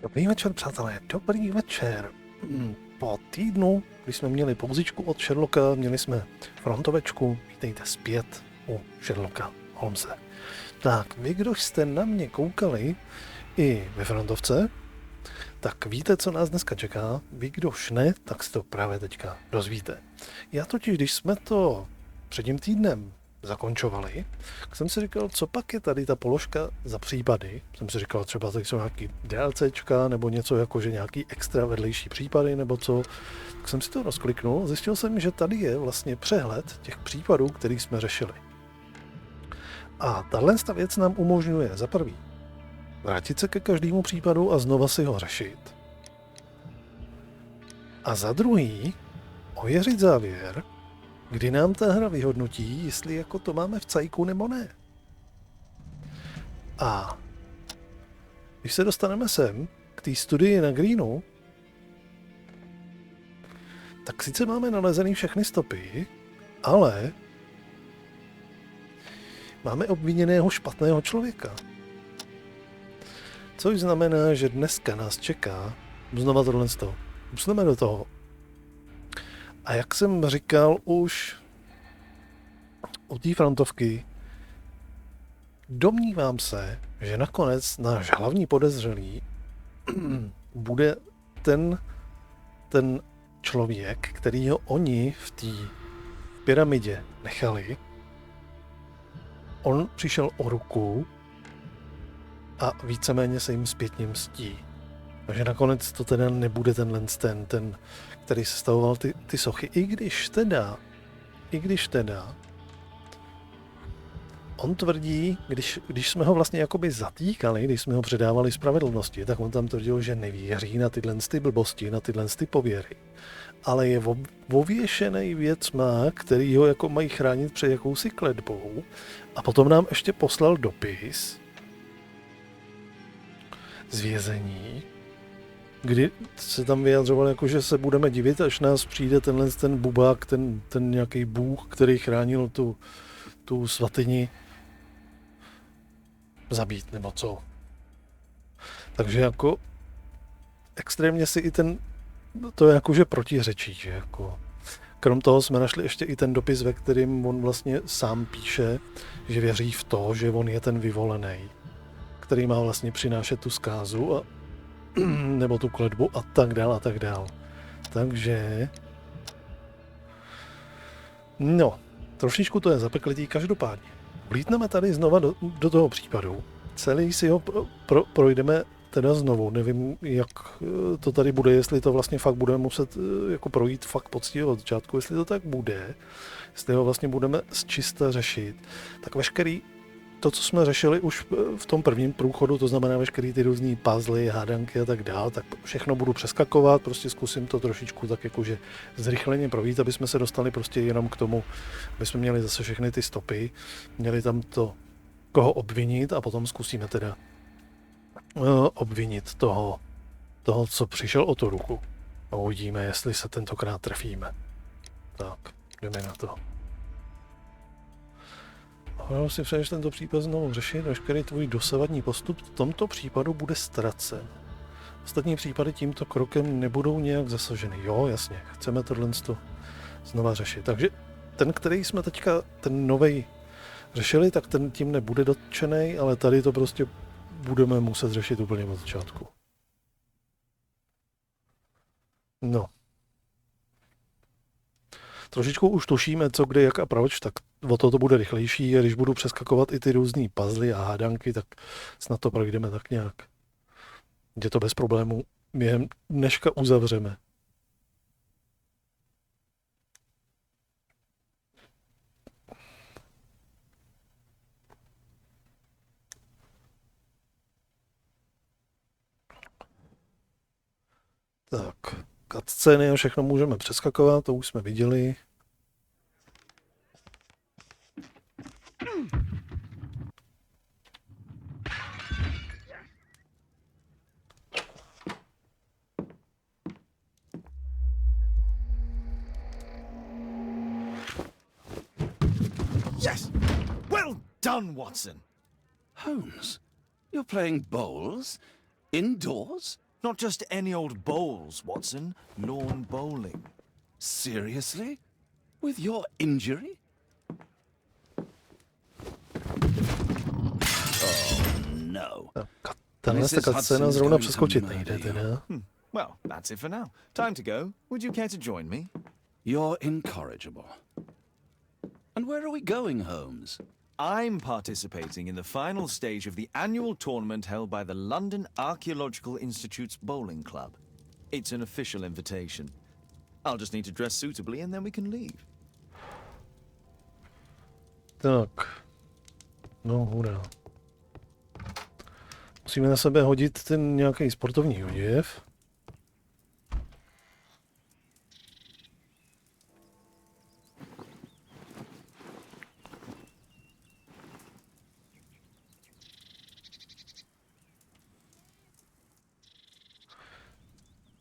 Dobrý večer, přátelé, dobrý večer. Po týdnu, když jsme měli pauzičku od Sherlocka, měli jsme frontovečku, vítejte zpět u Sherlocka Holmese. Tak, vy, kdo jste na mě koukali i ve frontovce, tak víte, co nás dneska čeká. Vy, kdož ne, tak si to právě teďka dozvíte. Já totiž, když jsme to před tím týdnem zakončovali, tak jsem si říkal, co pak je tady ta položka za případy. Jsem si říkal, třeba tady jsou nějaký DLCčka, nebo něco jako, že nějaký extra vedlejší případy, nebo co. Tak jsem si to rozkliknul a zjistil jsem, že tady je vlastně přehled těch případů, který jsme řešili. A tahle věc nám umožňuje za prvý vrátit se ke každému případu a znova si ho řešit. A za druhý ověřit závěr, kdy nám ta hra vyhodnotí, jestli jako to máme v cajku nebo ne. A když se dostaneme sem, k té studii na Greenu, tak sice máme nalezený všechny stopy, ale máme obviněného špatného člověka. Což znamená, že dneska nás čeká znova tohle z toho. Pustíme do toho. A jak jsem říkal už u té frontovky, domnívám se, že nakonec náš hlavní podezřelý bude ten člověk, kterýho oni v té pyramidě nechali. On přišel o ruku a víceméně se jim zpětně mstí. Takže nakonec to teda nebude ten, který sestavoval ty sochy. I když teda, on tvrdí, když jsme ho vlastně jakoby zatýkali, když jsme ho předávali spravedlnosti, tak on tam tvrdil, že nevěří na tyhle blbosti, na tyhle pověry. Ale je ověšený věcma, který ho jako mají chránit před jakousi kletbou. A potom nám ještě poslal dopis z vězení, kdy se tam vyjadřoval, jako že se budeme divit, až nás přijde ten bubák, ten nějaký bůh, který chránil tu svatyni, zabít, nebo co. Takže jako extrémně si i to je jakože protiřečí, že jako. Krom toho jsme našli ještě i ten dopis, ve kterým on vlastně sám píše, že věří v to, že on je ten vyvolený, který má vlastně přinášet tu zkázu a nebo tu kletbu a tak dál a tak dál. Takže no, trošičku to je zapeklitý, každopádně. Vlítneme tady znova do toho případu. Celý si ho projdeme teda znovu. Nevím, jak to tady bude, jestli to vlastně fakt budeme muset jako projít fakt poctivě od začátku, jestli to tak bude, jestli ho vlastně budeme zčista řešit. Tak veškerý to, co jsme řešili už v tom prvním průchodu, to znamená veškerý ty různý puzzle, hádanky a tak dál, tak všechno budu přeskakovat, prostě zkusím to trošičku tak jakože zrychleně projít, aby jsme se dostali prostě jenom k tomu, aby jsme měli zase všechny ty stopy, měli tam to, koho obvinit a potom zkusíme teda obvinit toho, co přišel o tu ruku. A uvidíme, jestli se tentokrát trefíme. Tak, jdeme na to. Hodlal si přeješ tento případ znovu řešit, veškerý tvůj dosavadní postup v tomto případu bude ztracen. Ostatní případy tímto krokem nebudou nějak zasaženy. Jo, jasně, chceme tohle znova řešit. Takže ten, který jsme teďka, ten novej řešili, tak ten tím nebude dotčený, ale tady to prostě budeme muset řešit úplně od začátku. No. Trošičku už tušíme, co, kde, jak a proč, tak o to bude rychlejší a když budu přeskakovat i ty různý puzzle a hádanky, tak snad to projdeme tak nějak. Kde to bez problémů během dneška uzavřeme. Tak, cutscény a všechno můžeme přeskakovat, to už jsme viděli. Yes! Well done, Watson! Holmes, you're playing bowls? Indoors? Not just any old bowls, Watson. Lawn bowling. Seriously? With your injury? Oh no. Tenhle scéna zrovna přeskočit nejde teda. Well, that's it for now. Time to go. Would you care to join me? You're incorrigible. And where are we going, Holmes? I'm participating in the final stage of the annual tournament held by the London Archaeological Institute's bowling club. It's an official invitation. I'll just need to dress suitably and then we can leave. Tak. No, hurá. Musíme na sebe hodit ten nějaký sportovní oděv.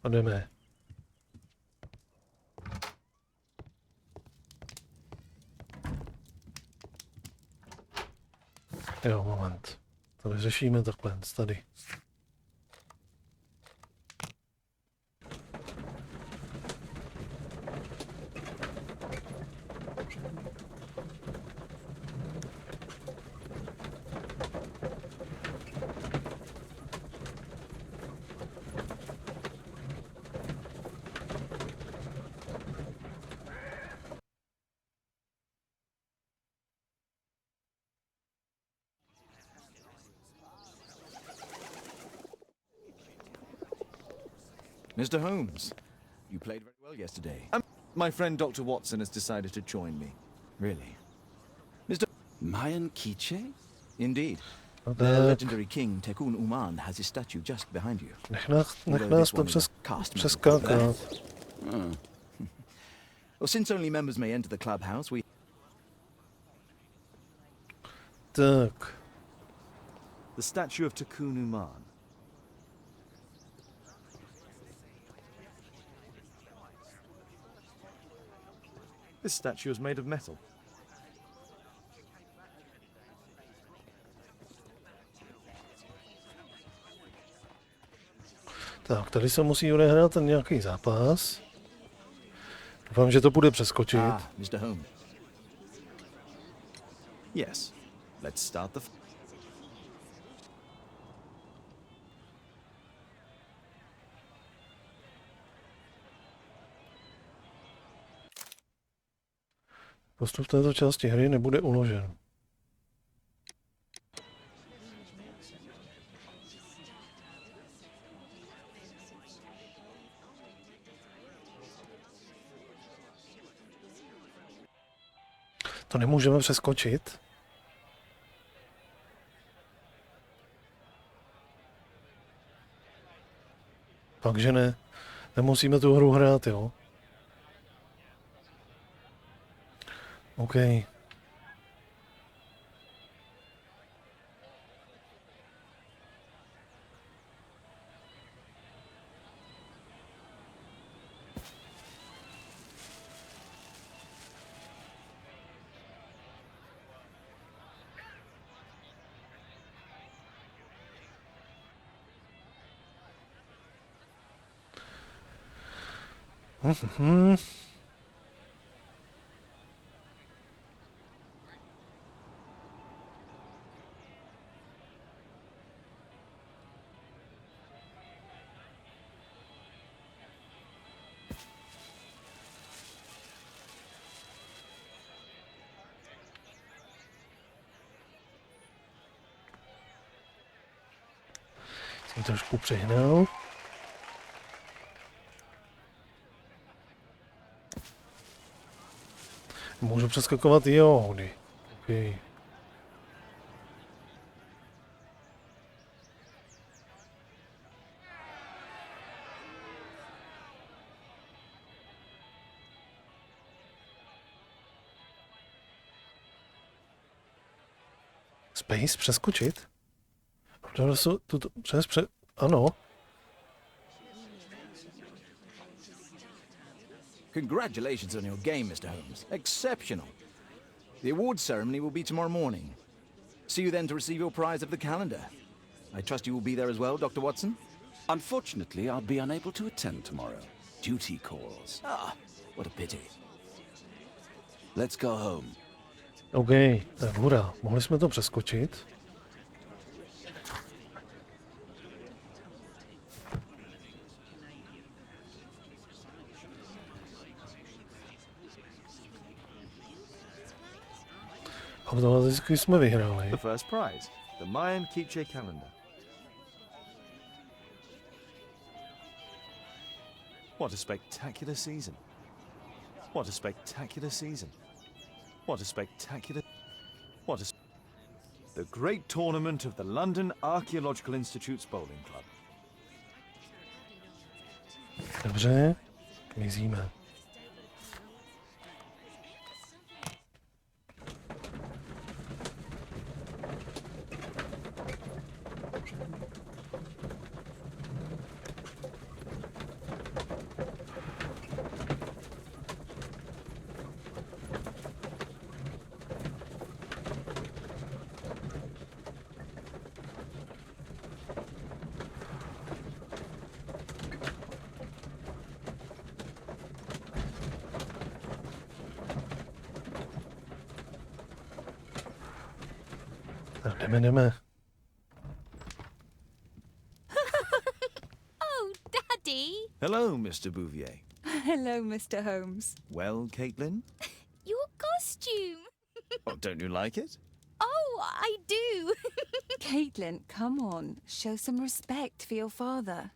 A jdeme. Jo, moment. To vyřešíme takhle, tady. Mr. Holmes, you played very well yesterday. My friend Dr. Watson has decided to join me. Really. Mr. Mayan Kiche? Indeed. No The tak, legendary king Tekun Uman has his statue just behind you. nech nás to přeskákat. Well, since only members may enter the clubhouse, we... Tak, The statue of Tekun Uman. This statue is made of metal. tak, tady se musí odehrát ten nějaký zápas. Doufám, že to bude přeskočit. Mr. Holmes. Yes. Let's start the... Postup této části hry nebude uložen. To nemůžeme přeskočit. Takže ne. Nemusíme tu hru hrát, jo. OK. Jsem trošku přehnal. Můžu přeskakovat i jódy. Okay. Space přeskočit? Ano. Congratulations on your game, Mr. Holmes. Exceptional. The awards ceremony will be tomorrow morning. See you then to receive your prize of the calendar. I trust you will be there as well, Dr. Watson? Unfortunately, I'll be unable to attend tomorrow. Duty calls. Ah, what a pity. Let's go home. OK, tak hurá, mohli jsme to přeskočit. Automaticky jsme vyhráli. The first prize, the Mayan keepsake calendar. What a spectacular season. What a spectacular season. What a spectacular... What a... The great tournament of the London Archaeological Institute's bowling club. Dobře, mizíme. Tak jdeme. Oh, Daddy! Hello, Mr. Bouvier. Hello, Mr. Holmes. Well, Caitlin? Your costume! Oh, don't you like it? Oh, I do! Caitlin, come on. Show some respect for your father.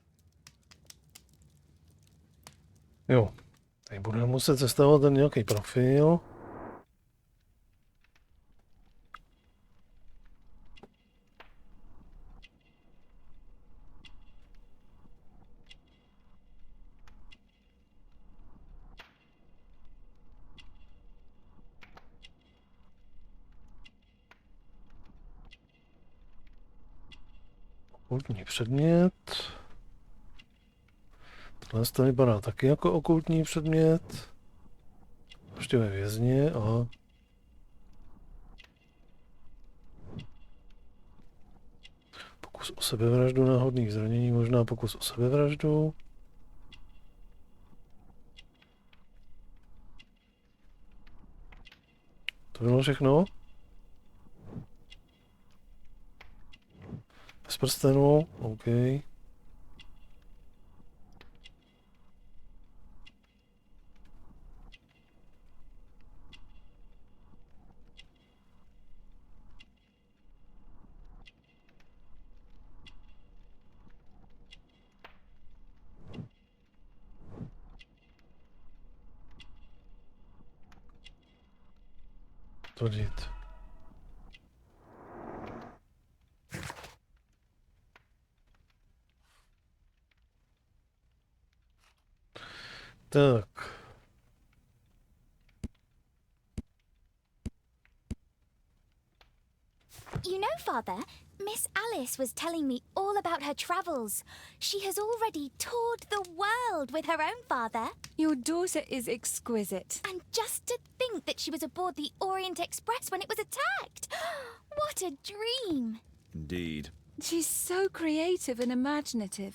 Jo, tady budeme muset sestavovat ten nějaký profil. Okultní předmět. Tohle to vypadá taky jako okultní předmět. Ještě ve vězně, aha. Pokus o sebevraždu, náhodných zranění, možná pokus o sebevraždu. To bylo všechno? Bez prstenu, OK. Tvrdit. Tak. You know, Father, Miss Alice was telling me all about her travels. She has already toured the world with her own father. Your daughter is exquisite. And just to think that she was aboard the Orient Express when it was attacked. What a dream! Indeed. She's so creative and imaginative.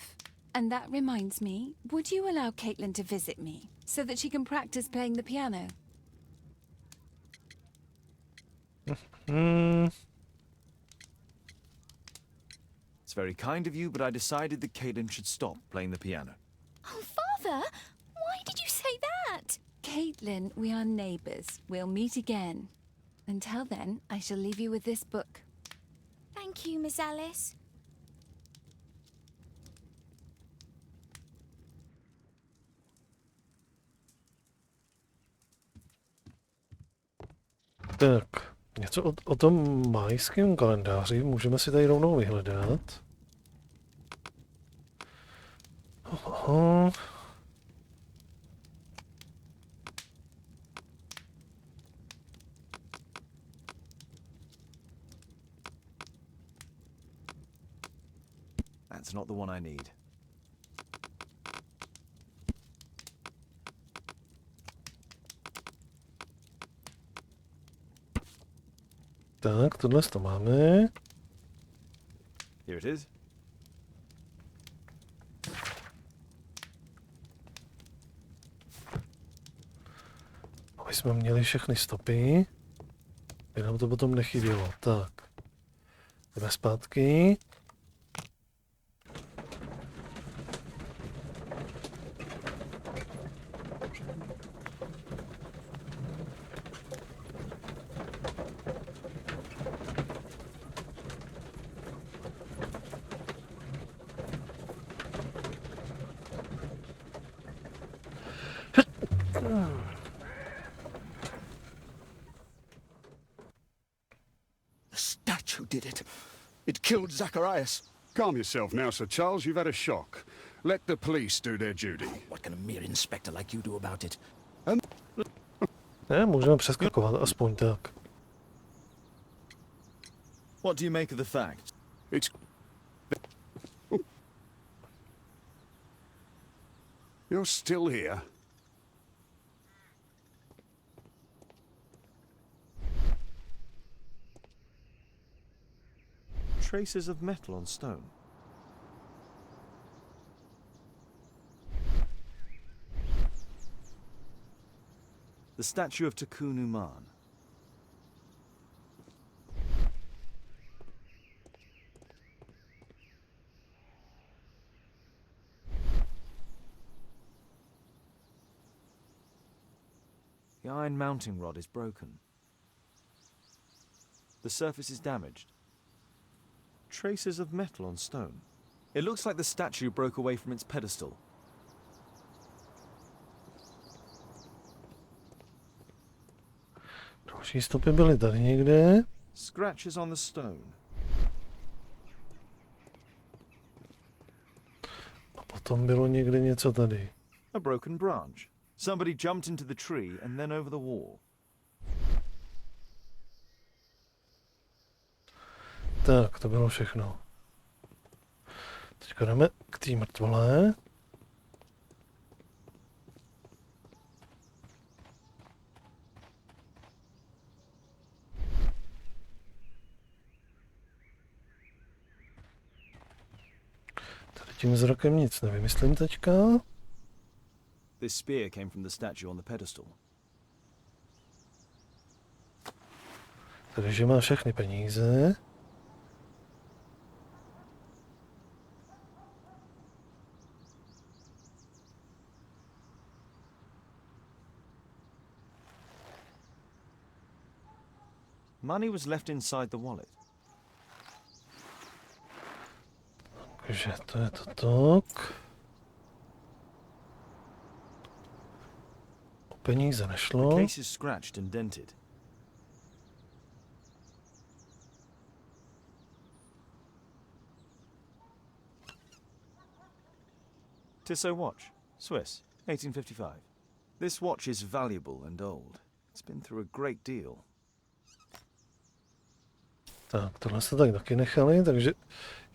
And that reminds me, would you allow Caitlin to visit me so that she can practice playing the piano? It's very kind of you, but I decided that Caitlin should stop playing the piano. Oh, Father, why did you say that? Caitlin, we are neighbours. We'll meet again. Until then, I shall leave you with this book. Thank you, Miss Alice. Tak, něco o tom majském kalendáři můžeme si tady rovnou vyhledat. Aha. That's not the one I need. Tak, tohle to máme. Here it is. jsme měli všechny stopy. By nám to potom nechybělo. Tak. Jdeme zpátky. The statue did it. It killed Zacharias. Calm yourself now, Sir Charles. You've had a shock. Let the police do their duty. What can a mere inspector like you do about it? Ne, můžeme přeskakovat, aspoň tak. What do you make of the fact? It's... You're still here? Traces of metal on stone. The statue of Takunu Man. The iron mounting rod is broken. The surface is damaged. Traces of metal on stone. It looks like the statue broke away from its pedestal. Další stopy byly tady někde. Scratches on the stone. A potom bylo někde něco tady. A broken branch. Somebody jumped into the tree and then over the wall. Tak, to bylo všechno. Teďka jdeme k té mrtvolé. Tady tím zrakem nic nevymyslím teďka. This spear came from the statue on the pedestal. Takže má všechny peníze. Money was left inside the wallet. Takže to je to tak. O peníze The nešlo. case is scratched and dented. Tissot watch, Swiss, 1855. This watch is valuable and old. It's been through a great deal. Tak, tohle se tak taky nechali, takže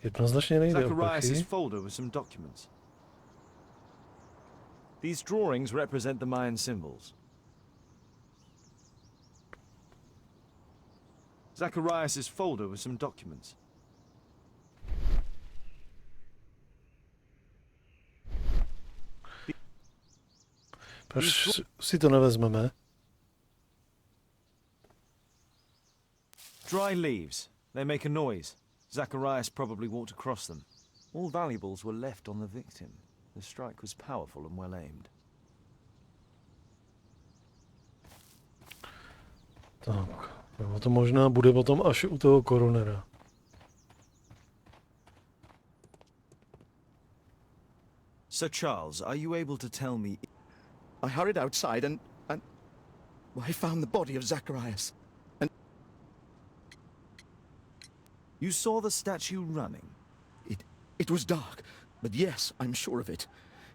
jednoznačně nejde o Zacharias' prachy. folder with some documents. These drawings represent the Mayan symbols. Zacharias' folder with some documents. Proč si to nevezmeme? Dry leaves. They make a noise. Zacharias probably walked across them. All valuables were left on the victim. The strike was powerful and well aimed. Tak, no to možná bude potom až u toho koronera. Sir Charles, are you able to tell me... I hurried outside and well, I found the body of Zacharias. You saw the statue running? It was dark, but yes, I'm sure of it.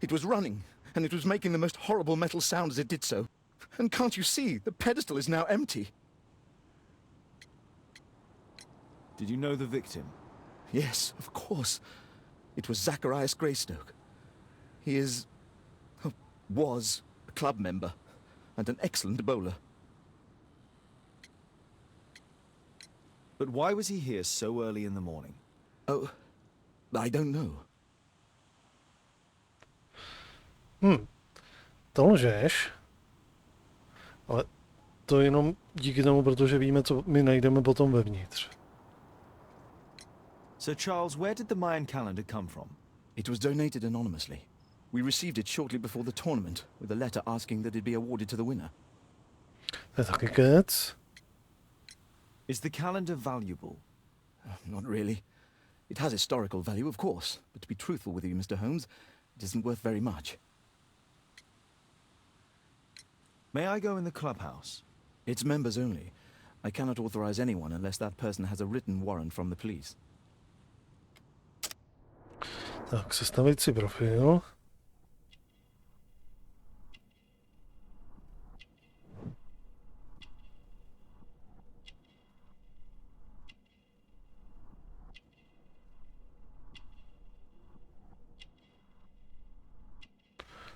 It was running, and it was making the most horrible metal sound as it did so. And can't you see, the pedestal is now empty. Did you know the victim? Yes, of course. It was Zacharias Greystoke. He is... was a club member, and an excellent bowler. But why was he here so early in the morning? Oh, I don't know. To lžeš. Ale to jenom díky tomu, protože víme, co my najdeme potom vevnitř. Sir Charles, where did the Mayan calendar come from? It was donated anonymously. We received it shortly before the tournament, with a letter asking that it be awarded to the winner. To je taky kec. Is the calendar valuable? Not really. It has historical value, of course, but to be truthful with you, Mr. Holmes, it isn't worth very much. May I go in the clubhouse? It's members only. I cannot authorize anyone unless that person has a written warrant from the police. Tak, sestavit si profil.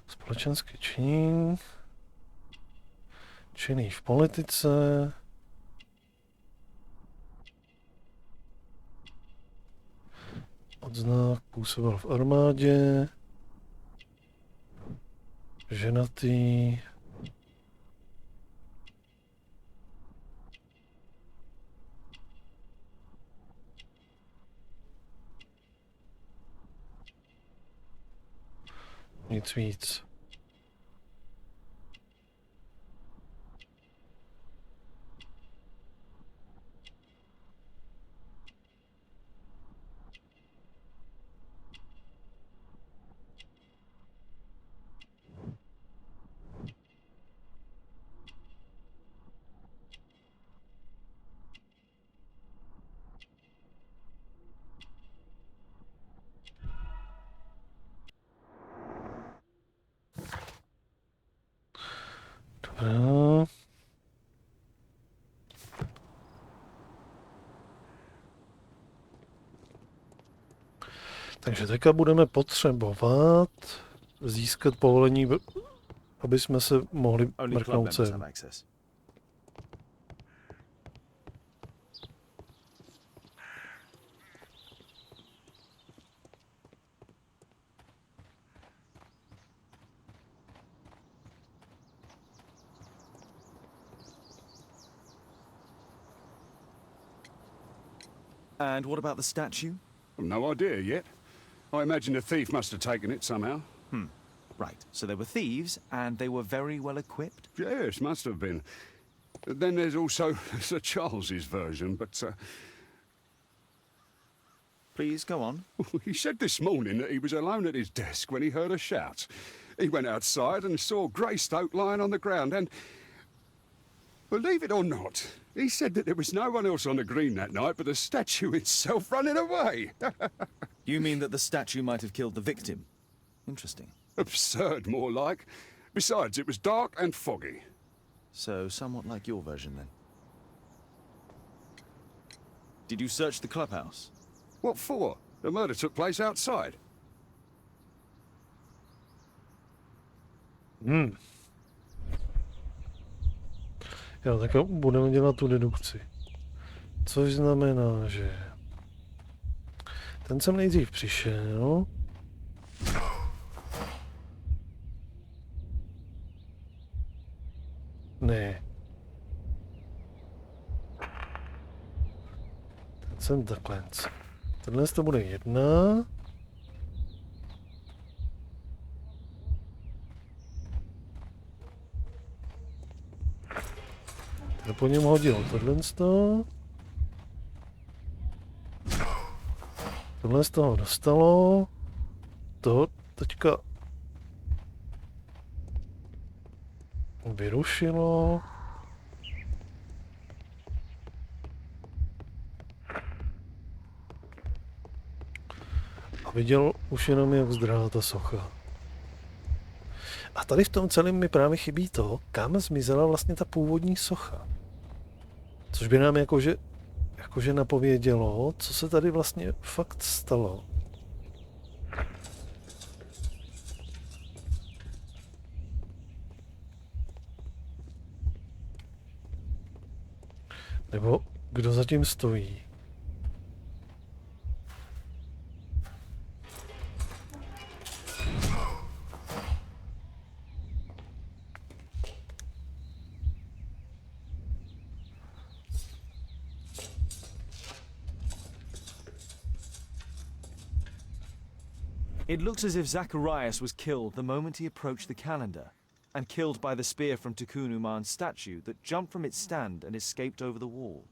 Společenský čin. Činný v politice. Odznak, působil v armádě. Ženatý. Nic víc. Dobrá. Takže teďka budeme potřebovat získat povolení, aby jsme se mohli Only club mrknout members sem. have access. And what about the statue? No idea yet. I imagine a thief must have taken it somehow. Right, so they were thieves, and they were very well equipped. Yes, must have been. Then there's also Sir Charles's version, but Please, go on. he said this morning that he was alone at his desk when he heard a shout. He went outside and saw Greystoke lying on the ground and, believe it or not, he said that there was no one else on the green that night but the statue itself running away. You mean that the statue might have killed the victim? Interesting. Absurd, more like. Besides, it was dark and foggy. So, somewhat like your version, then. Did you search the clubhouse? What for? The murder took place outside. Jo, tak budeme dělat tu dedukci. Což znamená, že ten sem nejdřív přišel. Ne. Ten sem takhle. Tenhle to bude 1. Ten po něm hodil tohle. Tohle z toho dostalo. To teďka vyrušilo. A viděl už jenom, jak zdrhá ta socha. A tady v tom celém mi právě chybí to, kam zmizela vlastně ta původní socha. Což by nám jakože napovědělo, co se tady vlastně fakt stalo. Nebo kdo zatím stojí. It looks as if Zacharias was killed the moment he approached the calendar, and killed by the spear from Tukunuman's statue that jumped from its stand and escaped over the wall.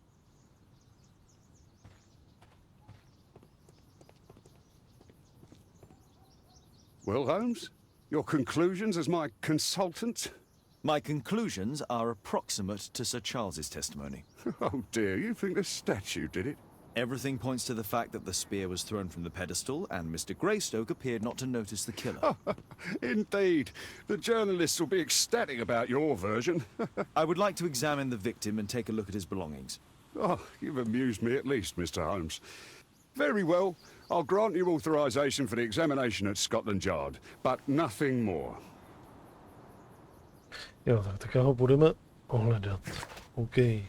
Well, Holmes, your conclusions as my consultant? My conclusions are approximate to Sir Charles's testimony. Oh dear, you think the statue did it? Everything points to the fact that the spear was thrown from the pedestal, and Mr. Greystoke appeared not to notice the killer. Indeed. The journalists will be ecstatic about your version. I would like to examine the victim and take a look at his belongings. Oh, you've amused me at least, Mr. Holmes. Very well. I'll grant you authorization for the examination at Scotland Yard, but nothing more. Jo, tak ho budeme ohledat. OK.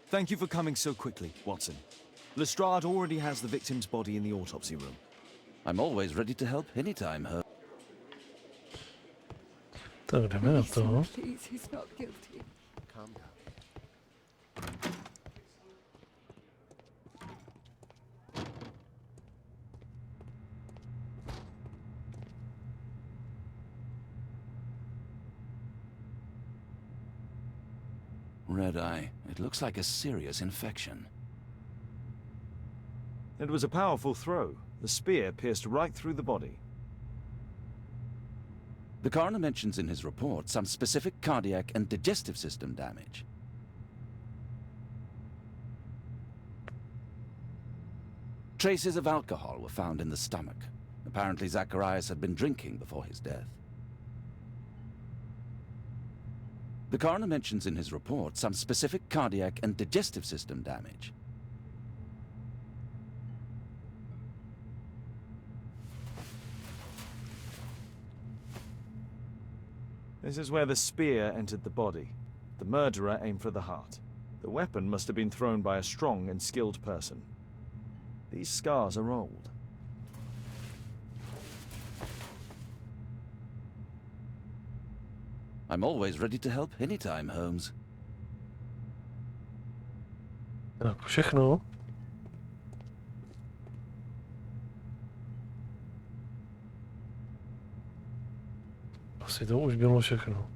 Thank you for coming so quickly, Watson. Lestrade already has the victim's body in the autopsy room. I'm always ready to help anytime, Her. Tak jdeme na to. Please, he's not guilty. Calm down. Red eye. It looks like a serious infection. It was a powerful throw. The spear pierced right through the body. The coroner mentions in his report some specific cardiac and digestive system damage. Traces of alcohol were found in the stomach. Apparently Zacharias had been drinking before his death. The coroner mentions in his report some specific cardiac and digestive system damage. This is where the spear entered the body. The murderer aimed for the heart. The weapon must have been thrown by a strong and skilled person. These scars are old. I'm always ready to help anytime, Holmes. Tak všechno. Asi to už bylo všechno.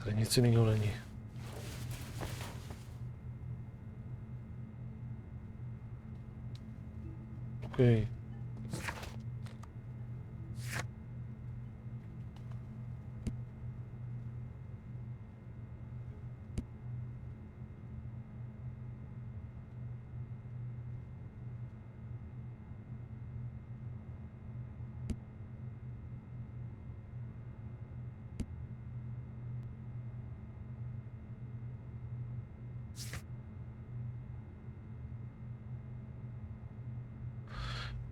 Tady nic jiného není. OK.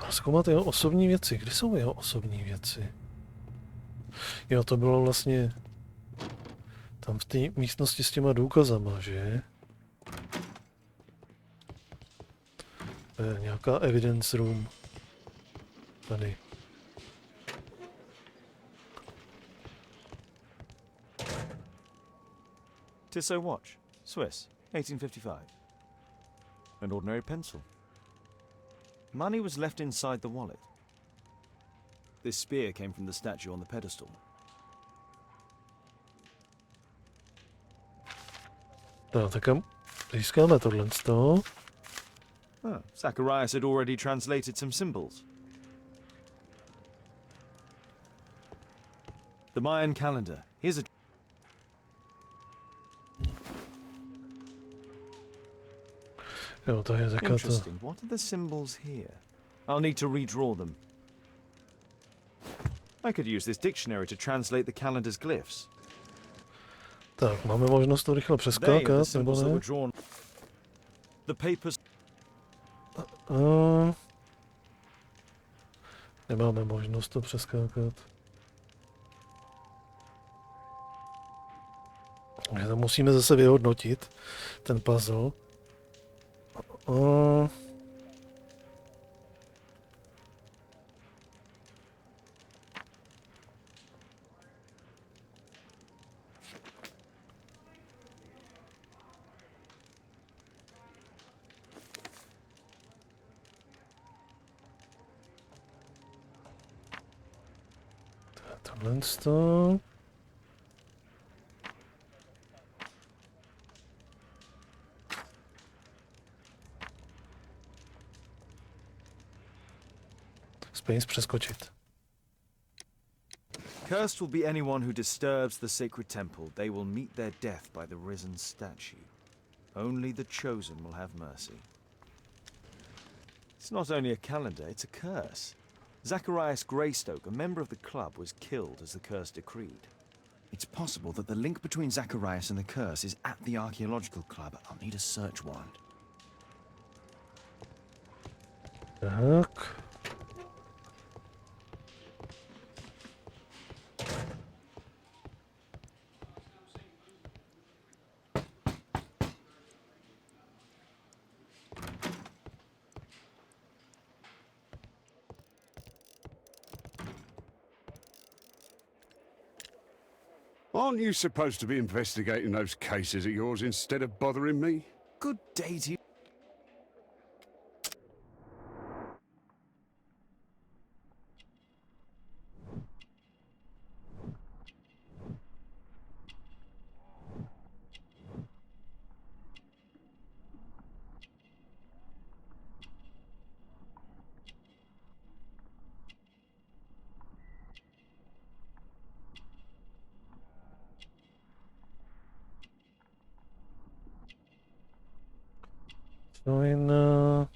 Zkoumat jeho osobní věci. Kde jsou jeho osobní věci? Jo, to bylo vlastně tam v té místnosti s těma důkazama, že? To je nějaká evidence room. Tady. Tissot watch, Swiss, 1855. An ordinary pencil. Money was left inside the wallet. This spear came from the statue on the pedestal. No, tak získáme tohle z toho. Zacharias had already translated some symbols. The Mayan calendar. Here's a... Jo, to je taková to. Interesting. What are the symbols here? I'll need to redraw them. I could use this dictionary to translate the calendar's glyphs. Tak, máme možnost to rychle They are the přeskákat, nebo symbols that ne? were drawn. The papers. Nemáme možnost to přeskákat. Takže to musíme zase vyhodnotit, ten puzzle. Tohle to. Space přeskočit. Cursed will be anyone who disturbs the sacred temple. They will meet their death by the risen statue. Only the chosen will have mercy. It's not only a calendar, it's a curse. Zacharias Greystoke, a member of the club, was killed as the curse decreed. It's possible that the link between Zacharias and the curse is at the archaeological club. I'll need a search warrant. Tak. Aren't you supposed to be investigating those cases of yours instead of bothering me? Good day to you. Join.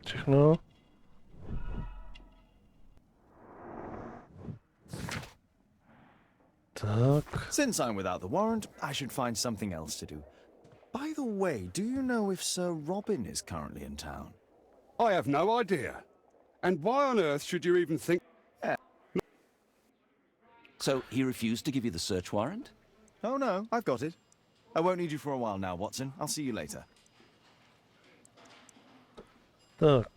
Všechno. Tak. Since I'm without the warrant, I should find something else to do. By the way, do you know if Sir Robin is currently in town? I have no idea. And why on earth should you even think... So he refused to give you the search warrant? Oh no, I've got it. I won't need you for a while now, Watson. I'll see you later. Tak.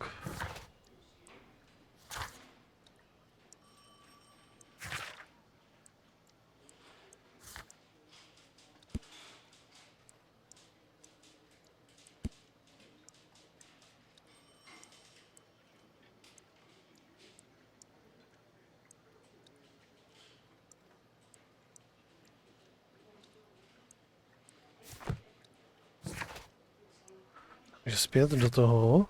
Takže zpět do toho.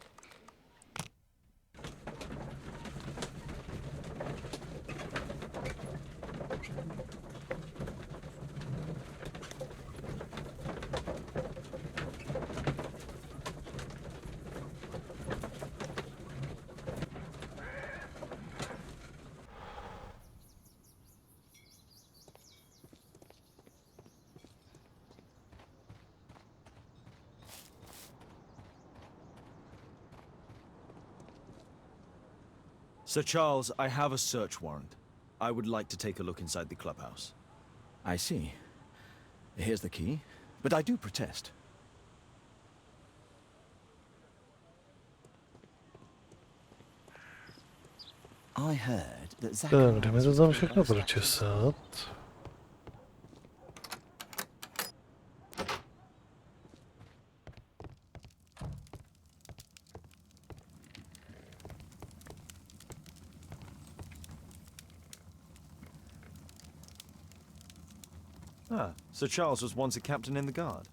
Sir Charles, I have a search warrant. I would like to take a look inside the clubhouse. I see. Here's the key, but I do protest. I heard that Tak, Zacharias... jdeme to tam všechno pročesat. Ah, Sir Charles was once a captain in the guard.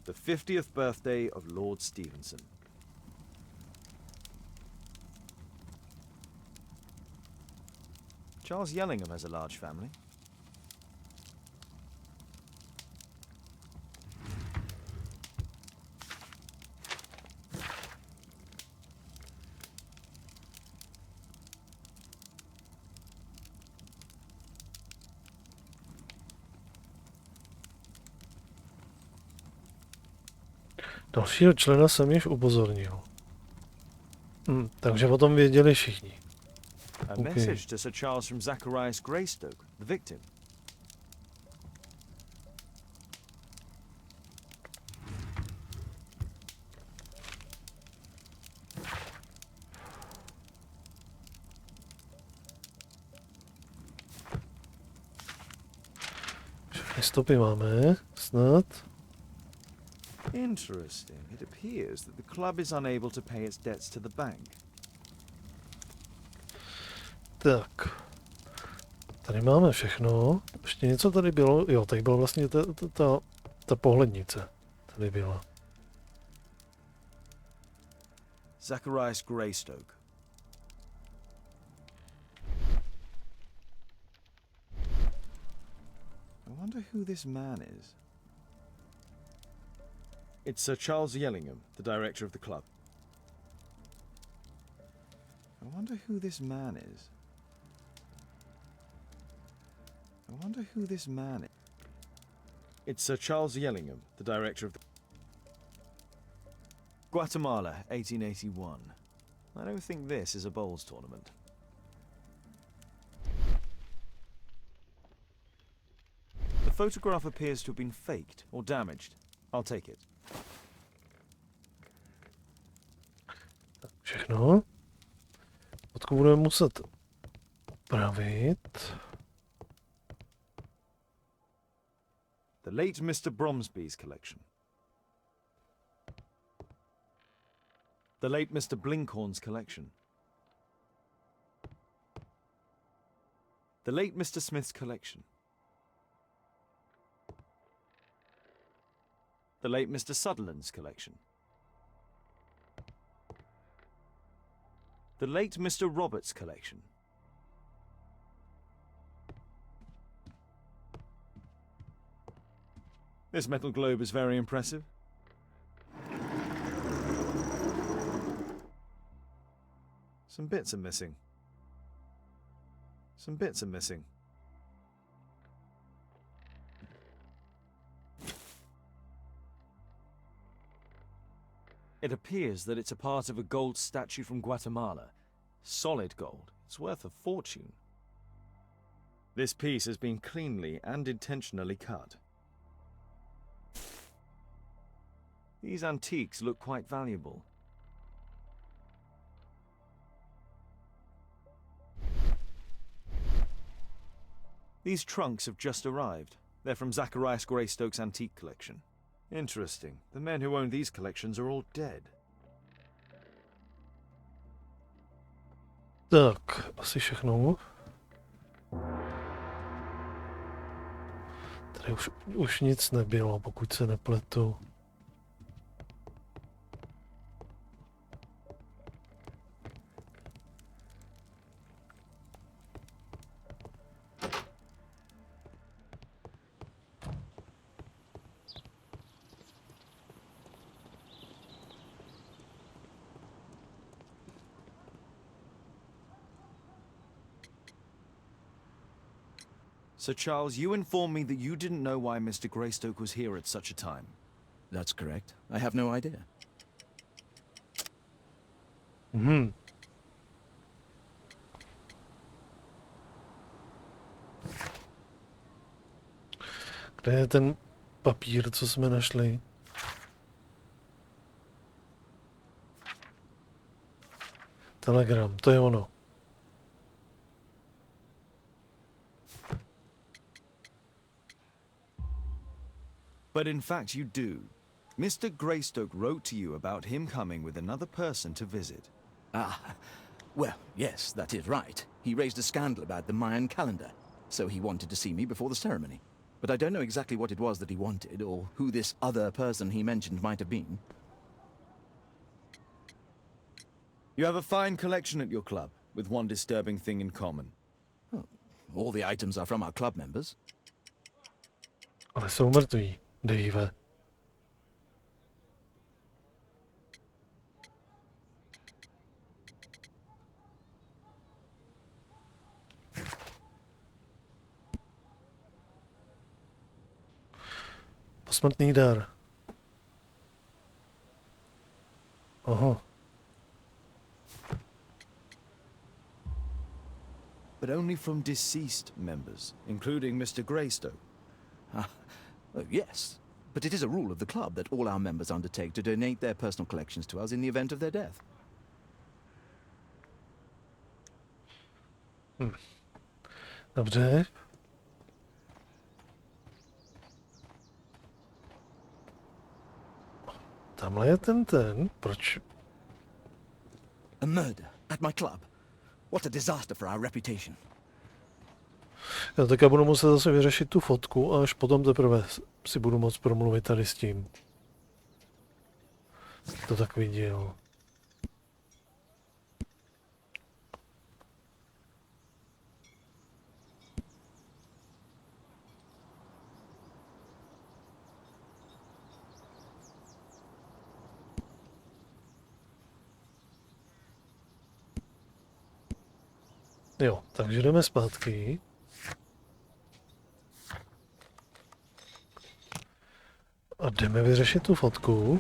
The 50th birthday of Lord Stevenson. Charles Yellingham has a large family. Dalšího člena jsem již upozornil. Takže o tom věděli všichni. A message to Sir Charles from Zacharias Greystoke, the victim. Všechny stopy máme, snad. Interesting. It appears that the club is unable to pay its debts to the bank. Tak. Tady máme všechno. Ještě něco tady bylo. Jo, tady byla vlastně ta pohlednice. Tady byla. Zacharias Greystoke. I wonder who this man is. It's Sir Charles Yellingham, the director of the club. I wonder who this man is. I wonder who this man is. It's Sir Charles Yellingham, the director of the... Guatemala, 1881. I don't think this is a bowls tournament. The photograph appears to have been faked or damaged. I'll take it. Všechno. Fotku budeme muset upravit. The late Mr. Bromsby's collection. The late Mr. Blinkhorn's collection. The late Mr. Smith's collection. The late Mr. Sutherland's collection. The late Mr. Roberts' collection. This metal globe is very impressive. Some bits are missing. Some bits are missing. It appears that it's a part of a gold statue from Guatemala. Solid gold. It's worth a fortune. This piece has been cleanly and intentionally cut. These antiques look quite valuable. These trunks have just arrived. They're from Zacharias Greystoke's antique collection. Interesting. The men who own these collections are all dead. Tak, asi všechno. Tady už nic nebylo, pokud se nepletu. Sir Charles, you informed me that you didn't know why Mr. Greystoke was here at such a time. That's correct. I have no idea. Kde je ten papír, co jsme našli? Telegram, to je ono. But in fact you do. Mr. Greystoke wrote to you about him coming with another person to visit. Ah, well, yes, that is right. He raised a scandal about the Mayan calendar, so he wanted to see me before the ceremony. but I don't know exactly what it was that he wanted, or who this other person he mentioned might have been. You have a fine collection at your club, with one disturbing thing in common. All the items are from our club members. Ale jsou mrtví, Dave. Posmrtný dar. Aha. But only from deceased members, including Mr. Greystoke. Yes, but it is a rule of the club that all our members undertake to donate their personal collections to us in the event of their death. Dobře. Tamhle je ten. Proč? A murder at my club. What a disaster for our reputation. Já tak já budu muset zase vyřešit tu fotku a až potom teprve si budu moct promluvit tady s tím. To tak viděl. Jo, takže jdeme zpátky. A jdeme vyřešit tu fotku.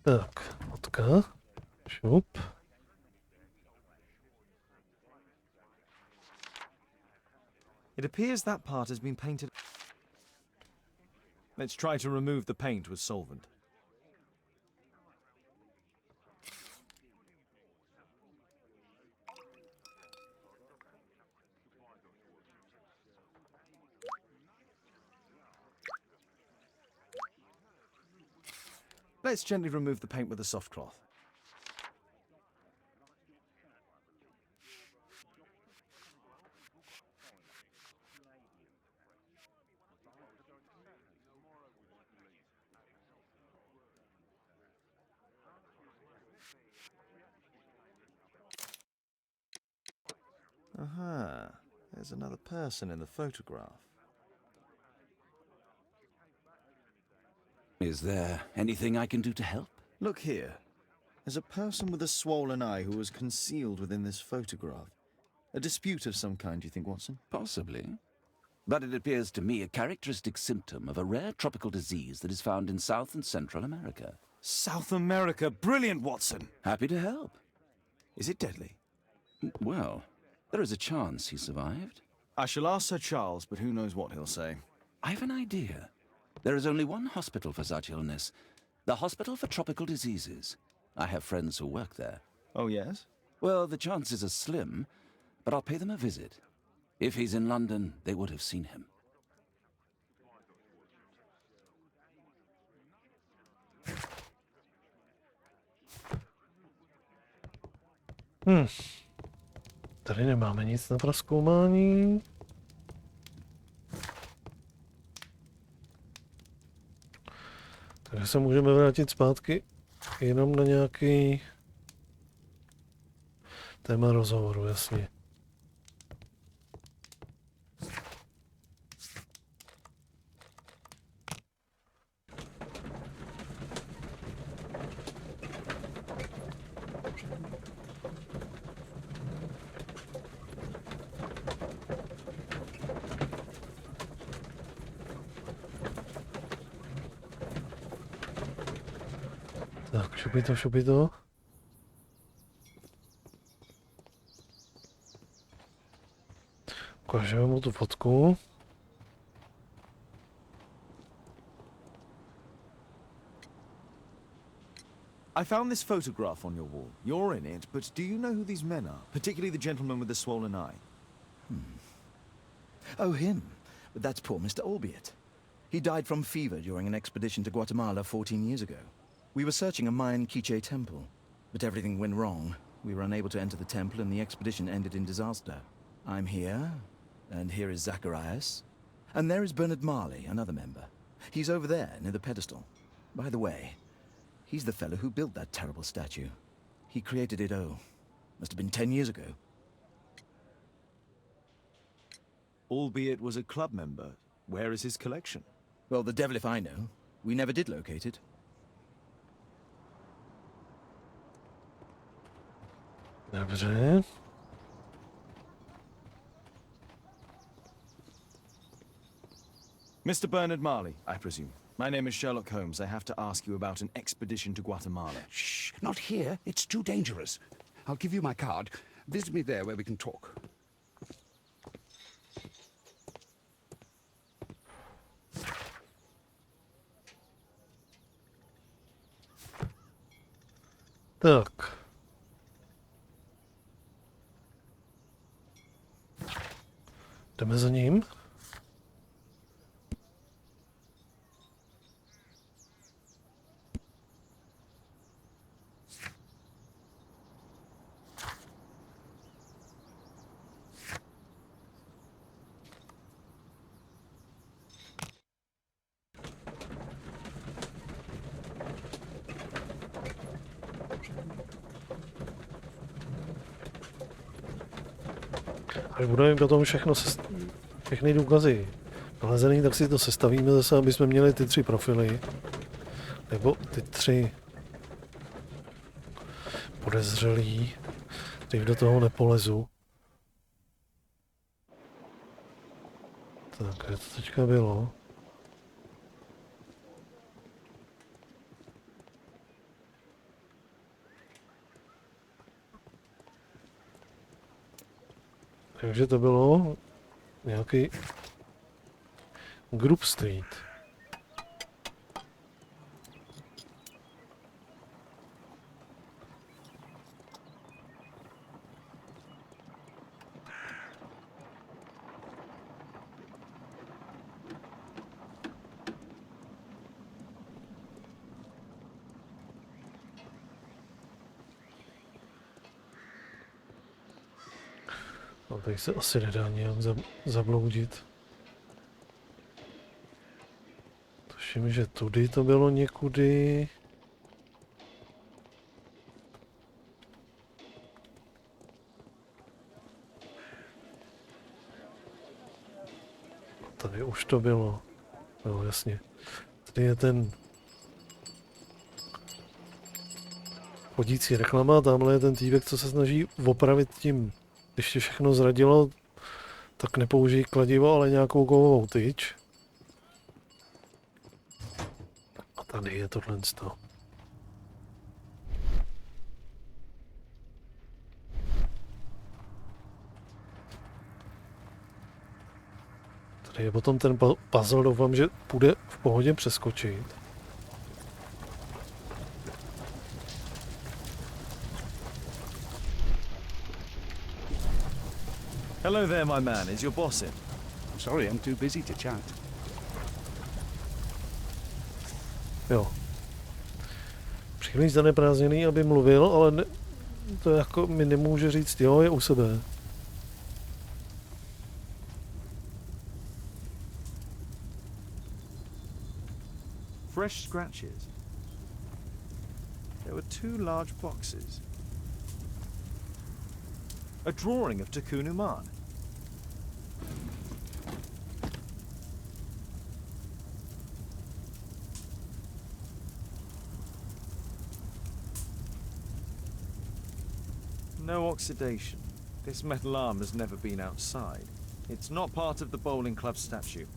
Tak, fotka. Šup. It appears that part has been painted. Let's try to remove the paint with solvent. Let's gently remove the paint with a soft cloth. Aha, there's another person in the photograph. Is there anything I can do to help? Look here. There's a person with a swollen eye who was concealed within this photograph. A dispute of some kind, do you think, Watson? Possibly. But it appears to me a characteristic symptom of a rare tropical disease that is found in South and Central America. South America! Brilliant, Watson! Happy to help. Is it deadly? Well, there is a chance he survived. I shall ask Sir Charles, but who knows what he'll say. I have an idea. There is only one hospital for such illness. The Hospital for Tropical Diseases. I have friends who work there. Oh, yes? Well, the chances are slim, but I'll pay them a visit. If he's in London, they would have seen him. Tady nemáme nic na prozkoumání. Takže se můžeme vrátit zpátky jenom na nějaký téma rozhovoru, jasně. Tak, šupi to. Ukážeme mu tu fotku. I found this photograph on your wall. You're in it, but do you know who these men are? Particularly the gentleman with the swollen eye. Oh, him. But that's poor Mr. Albiot. He died from fever during an expedition to Guatemala 14 years ago. We were searching a Mayan Quiche temple, but everything went wrong. We were unable to enter the temple and the expedition ended in disaster. I'm here, and here is Zacharias. And there is Bernard Marley, another member. He's over there, near the pedestal. By the way, he's the fellow who built that terrible statue. He created it, must have been 10 years ago. Albeit was a club member. Where is his collection? Well, the devil if I know. We never did locate it. Dobře. Mr. Bernard Marley, I presume. My name is Sherlock Holmes. I have to ask you about an expedition to Guatemala. Shh, not here. It's too dangerous. I'll give you my card. Visit me there where we can talk. Tak. Jdeme za ním. Až budeme mít potom všechny důkazy nalezený, tak si to sestavíme zase, aby jsme měli ty 3 profily. Nebo ty 3 podezřelí, když do toho nepolezu. Tak, kde to teďka bylo? Takže to bylo nějaký Group Street. No, tady se asi nedá nějak zabloudit. Tuším, že tudy to bylo někudy. Tady už to bylo. No jasně. Tady je ten chodící reklama, tamhle je ten týpek, co se snaží opravit tím. Když ti všechno zradilo, tak nepoužij kladivo, ale nějakou kovovou tyč. A tady je tohle sto. Tady je potom ten puzzle, doufám, že půjde v pohodě přeskočit. Hello there, my man. Is your boss in? I'm sorry, I'm too busy to chat. Jo. Příliš zaneprázdněný, aby mluvil, ale ne, to jako mi nemůže říct, jo, je u sebe. Fresh scratches. There were 2 large boxes. A drawing of Takunu Man. No oxidation. This metal arm has never been outside. It's not part of the bowling club statue.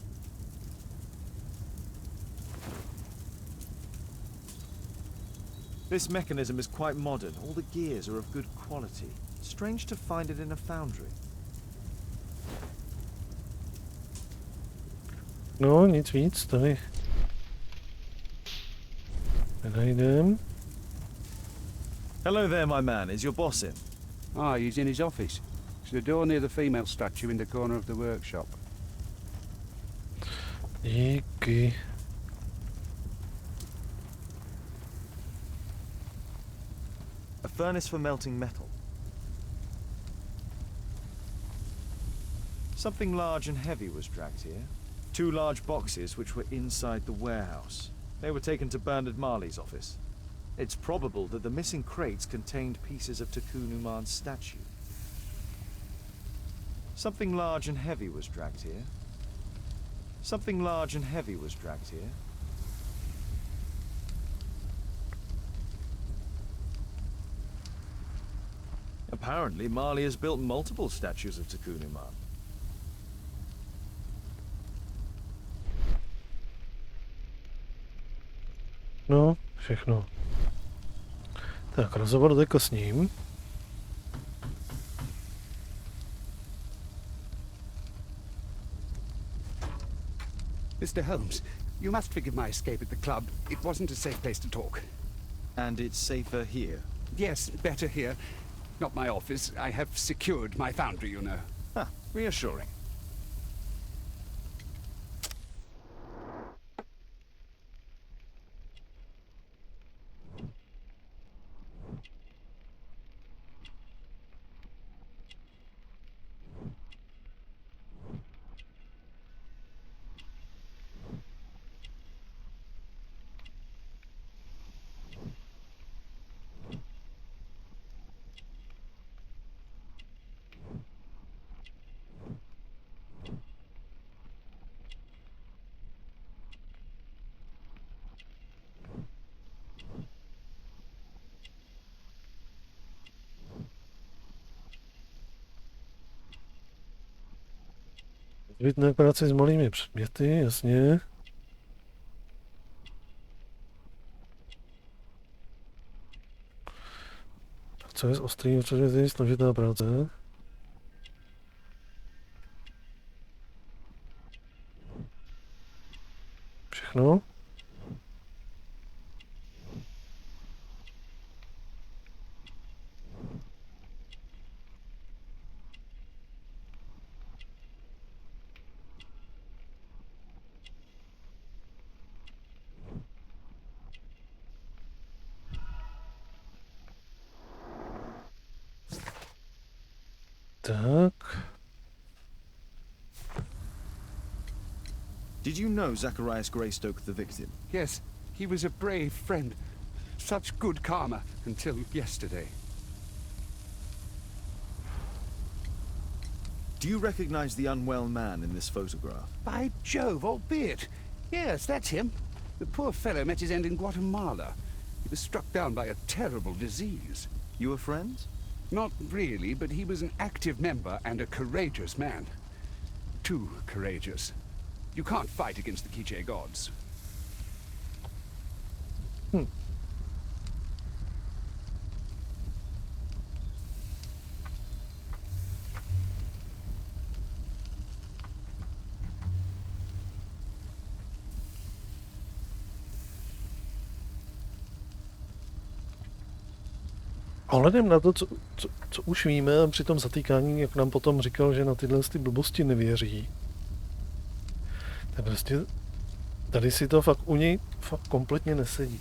This mechanism is quite modern. All the gears are of good quality. Strange to find it in a foundry. No, nic víc tady nenajdem. Hello there, my man. Is your boss in? Ah, he's in his office. It's the door near the female statue in the corner of the workshop. Díky. A furnace for melting metal. Something large and heavy was dragged here. 2 large boxes which were inside the warehouse. They were taken to Bernard Marley's office. It's probable that the missing crates contained pieces of Takun Uman's statue. Something large and heavy was dragged here. Something large and heavy was dragged here. Apparently, Marley has built multiple statues of Takun Uman. No, všechno. Tak, rozhovor teďka s ním. Mr. Holmes, you must forgive my escape at the club. It wasn't a safe place to talk. And it's safer here. Yes, better here. Not my office. I have secured my foundry, you know. Ah, reassuring. Zbytné práce s malými předměty, jasně. Co je s ostrými předměty? Složitá práce. Všechno. Tak. Did you know Zacharias Greystoke, the victim? Yes, he was a brave friend. Such good karma until yesterday. Do you recognize the unwell man in this photograph? By Jove, albeit. Yes, that's him. The poor fellow met his end in Guatemala. He was struck down by a terrible disease. You were friends? Not really, but he was an active member and a courageous man. Too courageous. You can't fight against the Quiche gods. Ohledem na to, co už víme, a při tom zatýkání, jak nám potom říkal, že na tyhle ty blbosti nevěří, tak prostě tady si to fakt u něj fakt kompletně nesedí.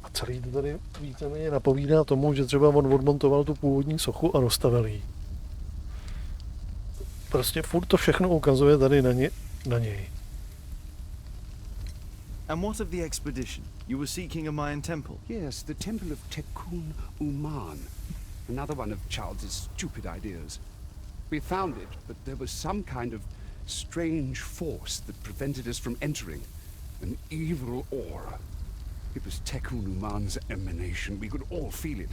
A celý to tady víceméně napovídá tomu, že třeba on odmontoval tu původní sochu a rozstavil ji. Prostě furt to všechno ukazuje tady na něj. And what of the expedition? You were seeking a Mayan temple. Yes, the temple of Takun Uman. Another one of Charles's stupid ideas. We found it, but there was some kind of strange force that prevented us from entering. An evil aura. It was Takun Uman's emanation. We could all feel it.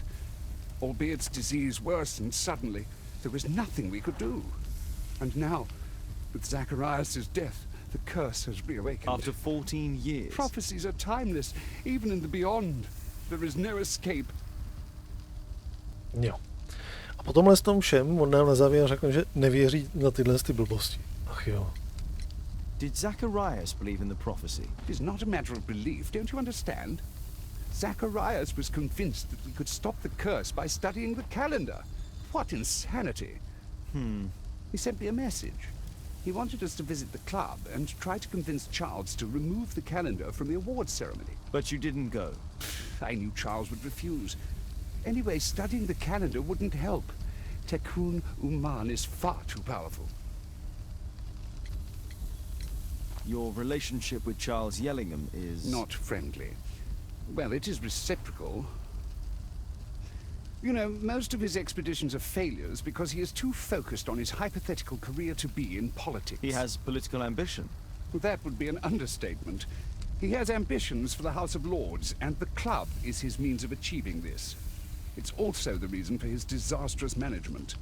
Albeit disease worsened suddenly, there was nothing we could do. And now, with Zacharias' death, the curse has reawakened. After 14 years. Prophecies are timeless, even in the beyond. There is no escape. Jo. A po tomhle tom všem on nám na závěr řekne, že nevěří na tyhle ty blbosti. Ach jo. Did Zacharias believe in the prophecy? It is not a matter of belief, don't you understand? Zacharias was convinced that we could stop the curse by studying the calendar. What insanity! He sent me a message. He wanted us to visit the club and try to convince Charles to remove the calendar from the awards ceremony. But you didn't go. I knew Charles would refuse. Anyway, studying the calendar wouldn't help. Tekun Uman is far too powerful. Your relationship with Charles Yellingham is... Not friendly. Well, it is reciprocal. You know, most of his expeditions are failures because he is too focused on his hypothetical career to be in politics. He has political ambition. That would be an understatement. He has ambitions for the House of Lords, and the club is his means of achieving this. It's also the reason for his disastrous management.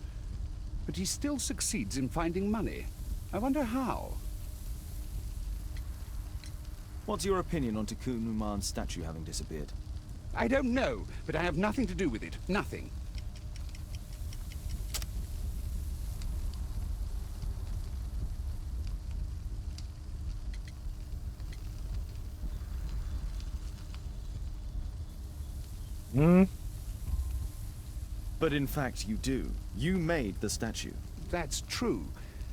But he still succeeds in finding money. I wonder how. What's your opinion on Tekun Uman's statue having disappeared? I don't know, but I have nothing to do with it. Nothing. But in fact you do. You made the statue. That's true.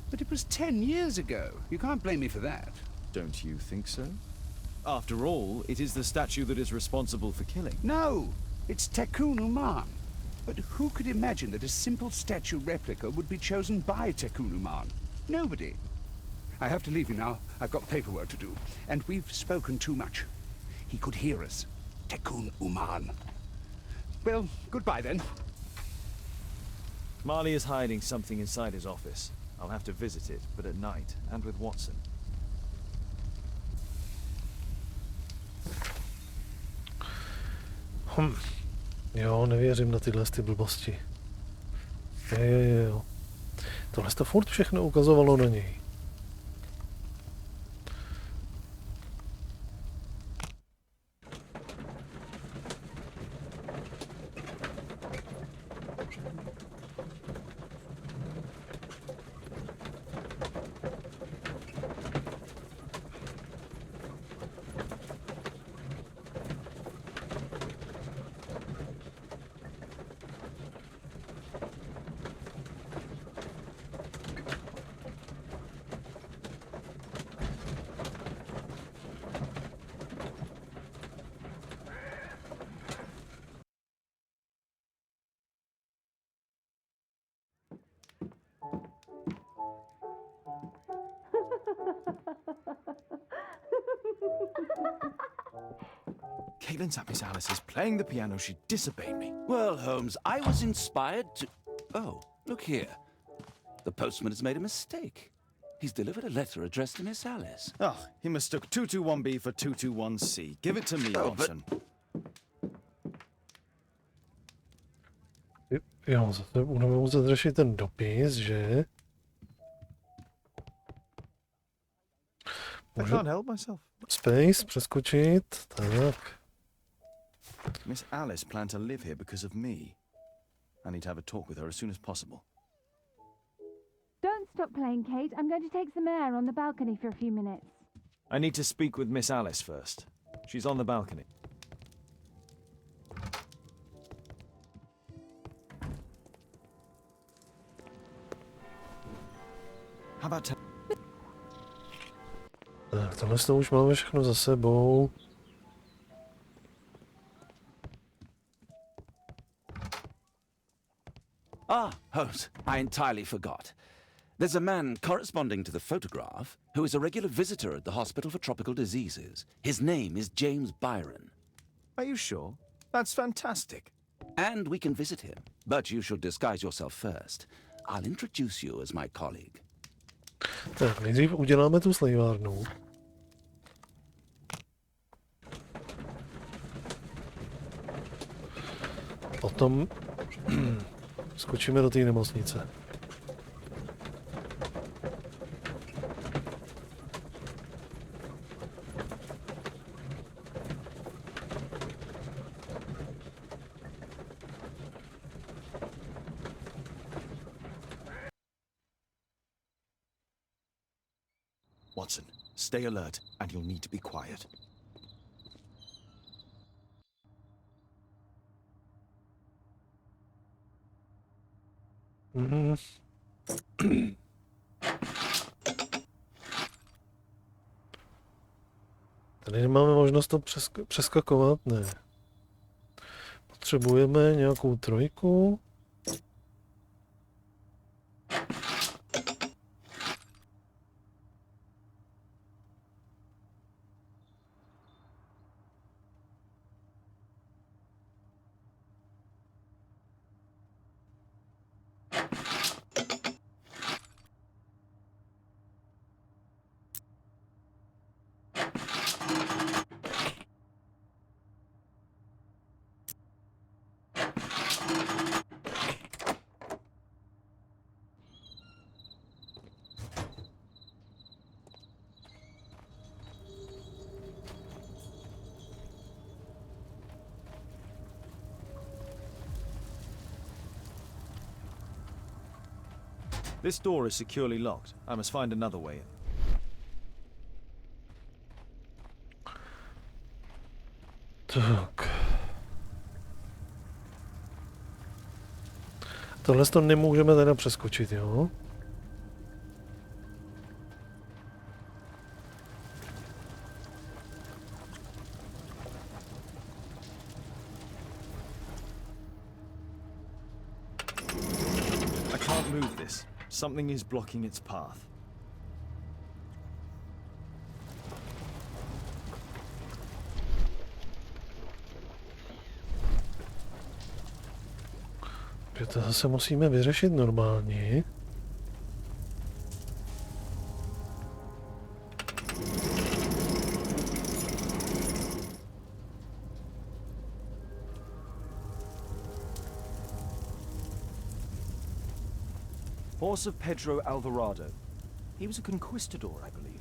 But it was 10 years ago. You can't blame me for that. Don't you think so? After all, it is the statue that is responsible for killing. No, it's Tekun Uman. But who could imagine that a simple statue replica would be chosen by Tekun Uman? Nobody. I have to leave you now. I've got paperwork to do. And we've spoken too much. He could hear us. Tekun Uman. Well, goodbye then. Marley is hiding something inside his office. I'll have to visit it, but at night, and with Watson. Jo, nevěřím na tyhle ty blbosti. Jo. Tohle to furt všechno ukazovalo na něj. Caitlin's at Miss Alice's playing the piano. She disobeyed me. Well, Holmes, I was inspired to... Oh, look here. The postman has made a mistake. He's delivered a letter addressed to Miss Alice. Oh, he mistook 221B for 221C. Give it to me, Watson. Jo, zase budeme muset řešit ten dopis, že? I can't help myself. Space, přeskočit, tak. Miss Alice planned to live here because of me. I need to have a talk with her as soon as possible. Don't stop playing, Kate. I'm going to take some air on the balcony for a few minutes. I need to speak with Miss Alice first. She's on the balcony. How about... Tak, tohle to už máme všechno za sebou. Ah, Holmes, I entirely forgot. There's a man corresponding to the photograph who is a regular visitor at the Hospital for Tropical Diseases. His name is James Byron. Are you sure? That's fantastic. And we can visit him, but you should disguise yourself first. I'll introduce you as my colleague. Tak, nejdřív uděláme tu slejvárnu. Potom Skočíme do té nemocnice. Watson, stay alert, and you'll need to be quiet. Tady nemáme možnost to přeskakovat, ne. Potřebujeme nějakou trojku. This door is securely locked. I must find another way in. Tak. Tohle to nemůžeme teda přeskočit, jo? I can't move this. Something is blocking its path. To zase musíme vyřešit normálně. Horse of Pedro Alvarado. He was a conquistador, I believe.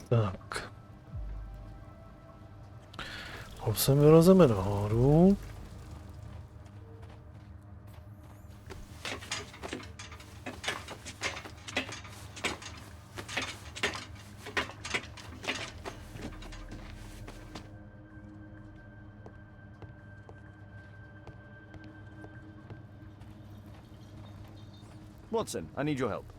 Tak. Sem vylezeme nahoru. Watson, I need your help.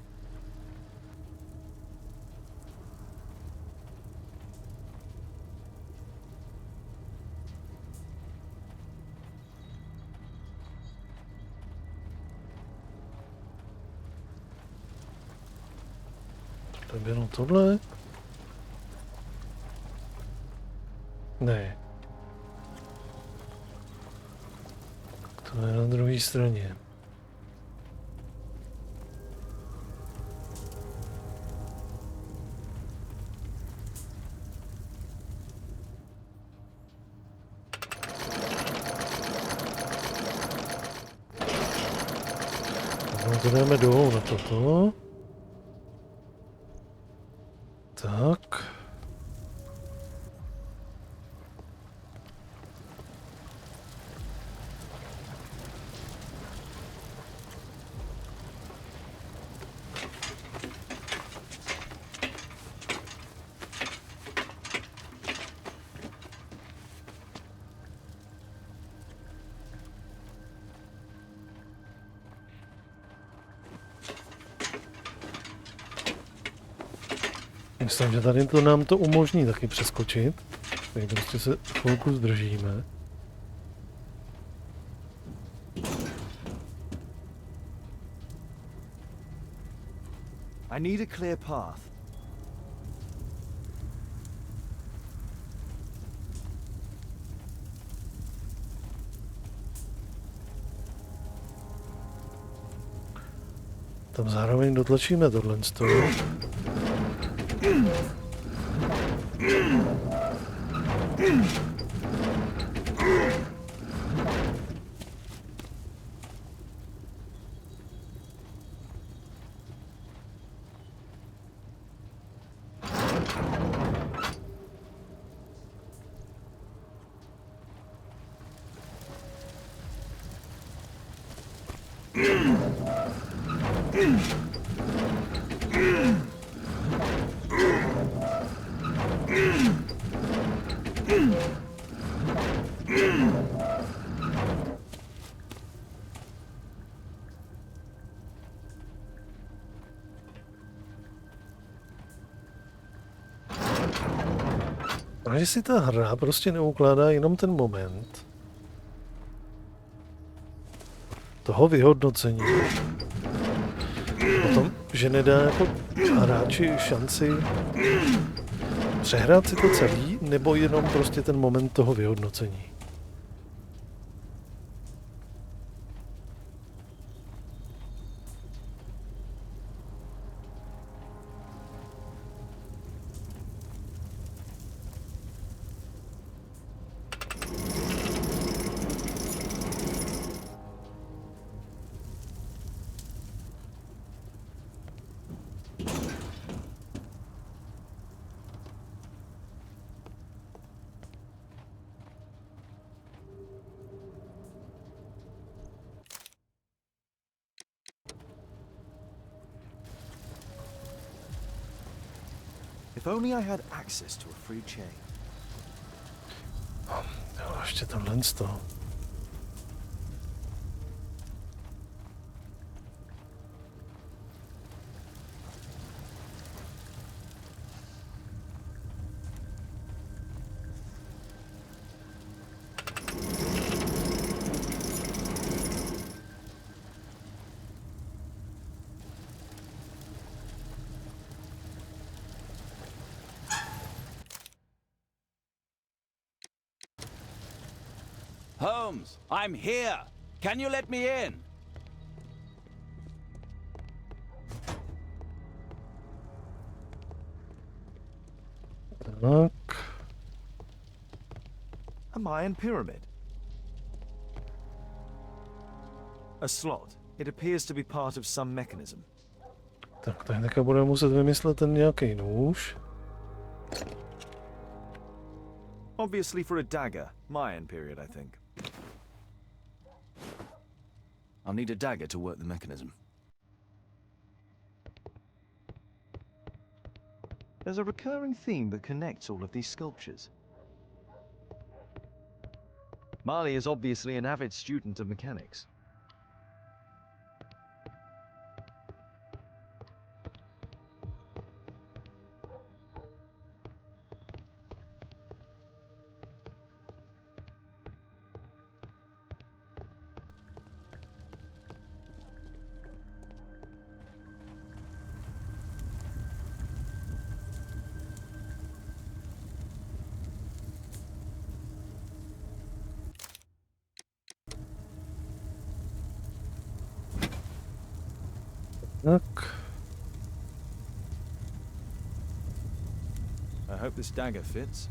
To bylo tohle? Ne. To je na druhé straně. To dáme dolů na toto. Tak. Myslím, že tady to nám to umožní taky přeskočit. Tak prostě se chvilku zdržíme. I need a clear path. tam zároveň dotlačíme tohle z toho. A že si ta hra prostě neukládá jenom ten moment toho vyhodnocení. O tom, že nedá jako hráči šanci přehrát si to celý, nebo jenom prostě ten moment toho vyhodnocení. If only I had access to a free chain. Jo, ještě tohle z toho. Holmes, I'm here. Can you let me in? Tak. A Mayan pyramid. A slot. It appears to be part of some mechanism. Tak teďka budeme muset vymyslet ten nějaký nůž. Obviously for a dagger. Mayan period, I think. I'll need a dagger to work the mechanism. There's a recurring theme that connects all of these sculptures. Marley is obviously an avid student of mechanics. Tak. I hope this dagger fits.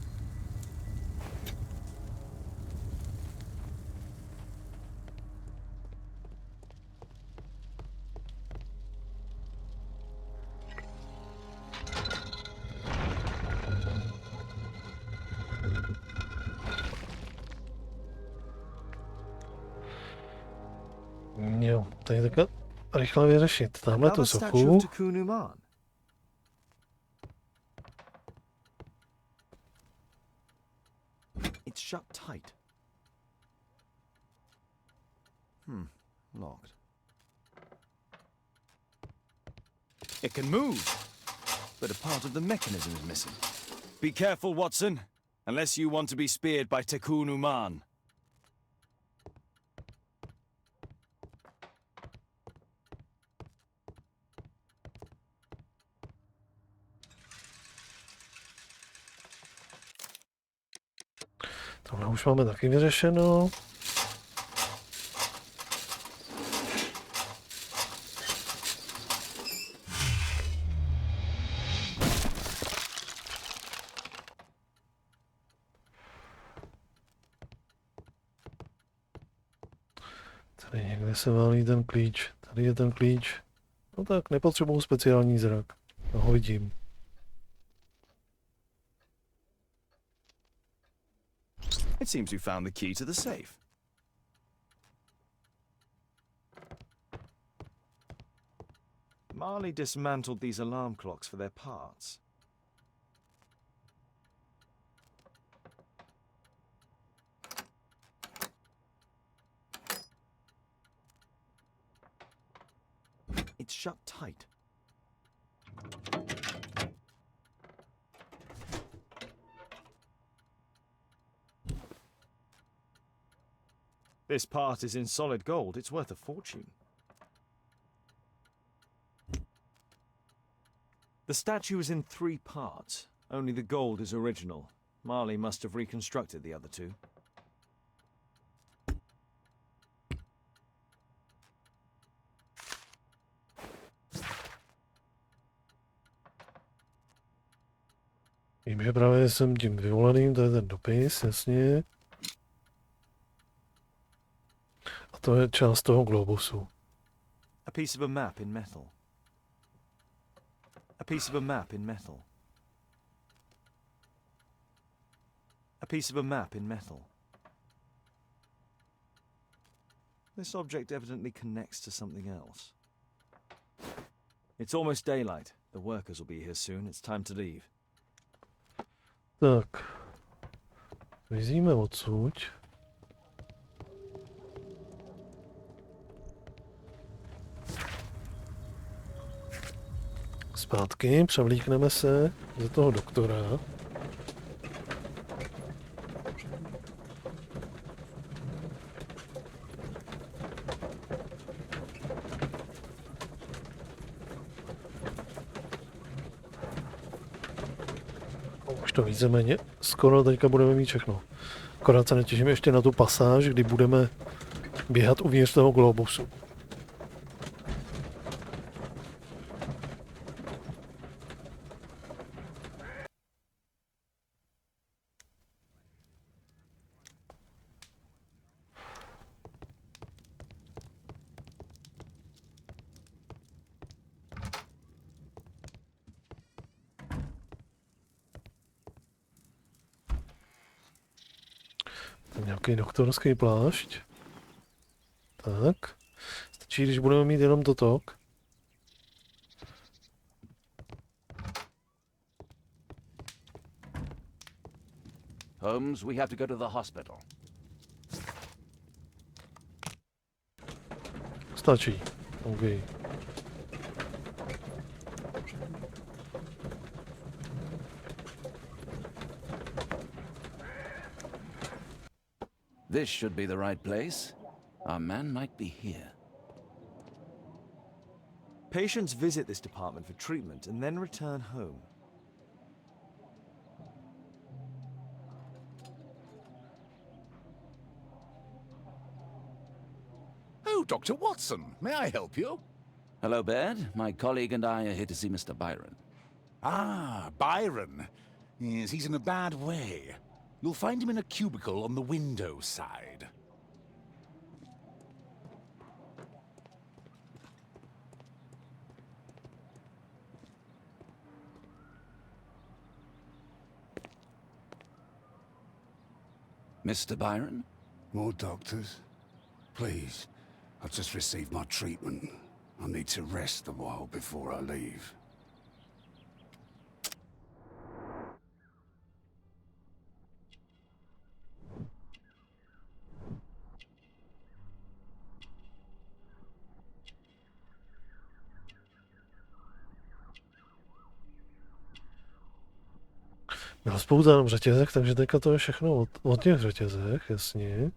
Jo, tady takhle rychle vyřešit tamhle tu Another statue sochu. of Takunu Man. It's shut tight. Locked. It can move, but a part of the mechanism is missing. Be careful, Watson, unless you want to be speared by Takunu Man. Tohle už máme taky vyřešeno. Kde se válí ten klíč? Tady je ten klíč. No tak nepotřebuju speciální zrak. No ho vidím. It seems we found the key to the safe. Marley dismantled these alarm clocks for their parts. It's shut tight. This part is in solid gold. It's worth a fortune. The statue is in 3 parts. Only the gold is original. Marley must have reconstructed the other 2. Vím, že právě jsem tím vyvolaným, to je ten dopis, jasně. A to je část toho globusu. A piece of a map in metal. A piece of a map in metal. A piece of a map in metal. This object evidently connects to something else. It's almost daylight. The workers will be here soon. It's time to leave. Tak. Vyzíme odsud. Zpátky, převlíkneme se za toho doktora. Už to víceméně skoro teďka budeme mít všechno. Akorát se netěším ještě na tu pasáž, kdy budeme běhat uvnitř toho globusu. Nějaký doktorský plášť. Tak. Stačí, když budeme mít jenom toto. Holmes, we have to go to the hospital. Stačí. OK. This should be the right place. Our man might be here. Patients visit this department for treatment and then return home. Oh, Dr. Watson, may I help you? Hello, Baird. My colleague and I are here to see Mr. Byron. Ah, Byron. Yes, he's in a bad way. You'll find him in a cubicle on the window side. Mr. Byron? More doctors? Please, I've just received my treatment. I need to rest a while before I leave. Byl spousta jenom řetězek, takže teďka to je všechno o těch řetězech, jasně.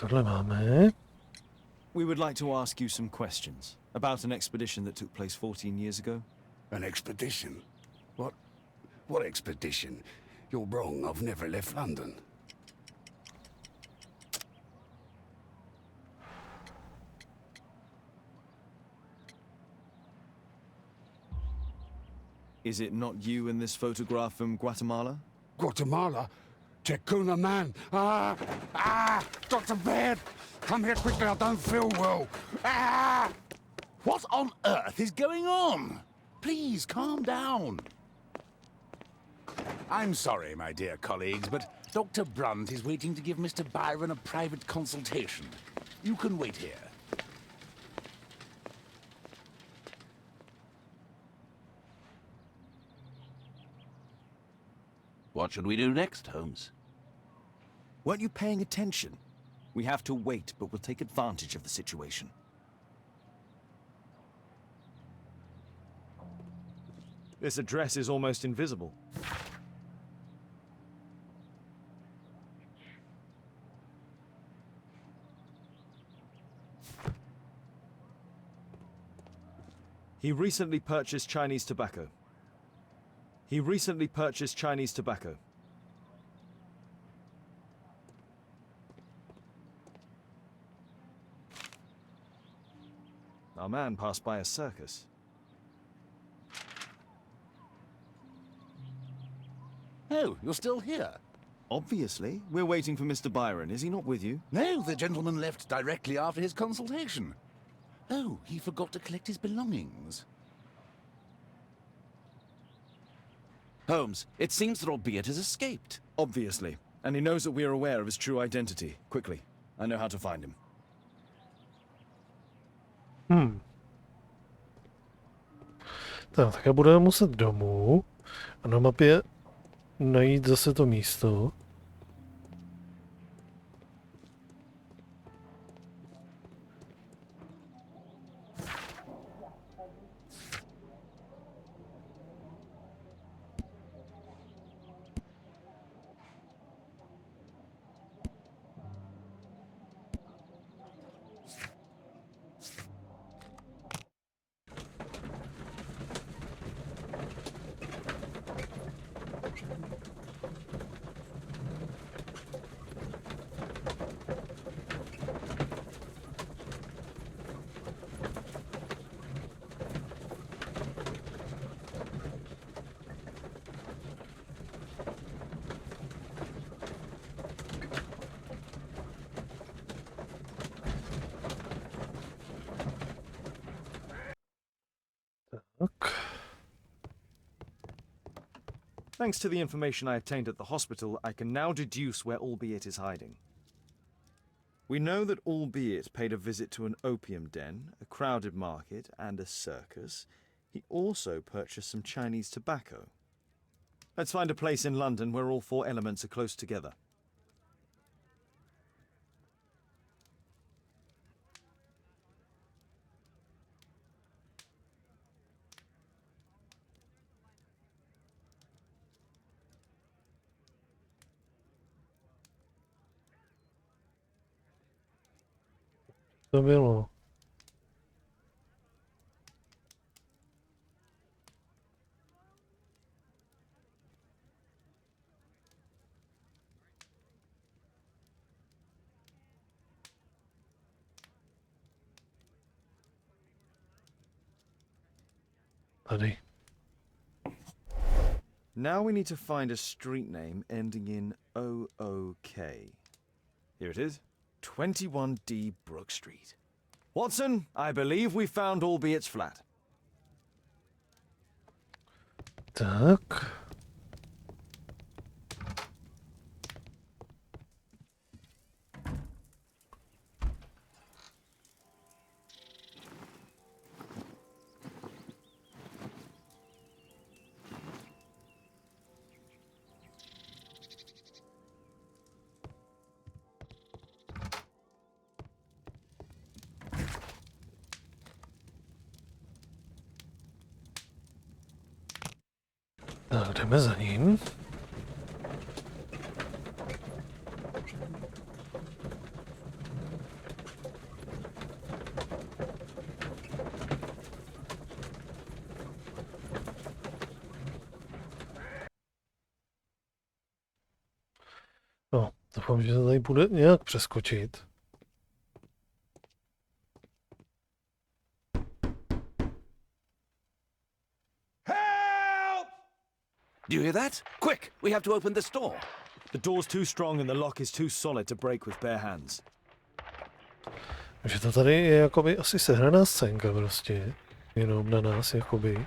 tohle máme. We would like to ask you some questions about an expedition that took place 14 years ago. An expedition? What expedition? You're wrong, I've never left London. Is it not you in this photograph from Guatemala? Guatemala? Chekuna man! Dr. Baird! Come here quickly, I don't feel well! What on earth is going on? Please, calm down. I'm sorry, my dear colleagues, but Dr. Brunt is waiting to give Mr. Byron a private consultation. You can wait here. What should we do next, Holmes? Weren't you paying attention? We have to wait, but we'll take advantage of the situation. This address is almost invisible. He recently purchased Chinese tobacco. He recently purchased Chinese tobacco. Our man passed by a circus. Oh, you're still here? Obviously. We're waiting for Mr. Byron. Is he not with you? No, the gentleman left directly after his consultation. Oh, he forgot to collect his belongings. Holmes, it seems that Albeit has escaped. Obviously. And he knows that we are aware of his true identity. Quickly. I know how to find him. Tak já budeme muset domů a na mapě najít zase to místo. Tak. Thanks to the information I obtained at the hospital, I can now deduce where Albeit is hiding. We know that Albeit paid a visit to an opium den, a crowded market, and a circus. He also purchased some Chinese tobacco. Let's find a place in London where all four elements are close together. To bylo. Tady. Now we need to find a street name ending in OOK. Here it is. 21D Brook Street. Watson, I believe we found Albeit's flat. Tak. Tak, jdeme za ním. Doufám, že to tady bude nějak přeskočit. Do you hear that? Quick, we have to open this door. The door's too strong and the lock is too solid to break with bare hands. Že to tady je jakoby asi sehraná scénka prostě. Jenom na nás jakoby.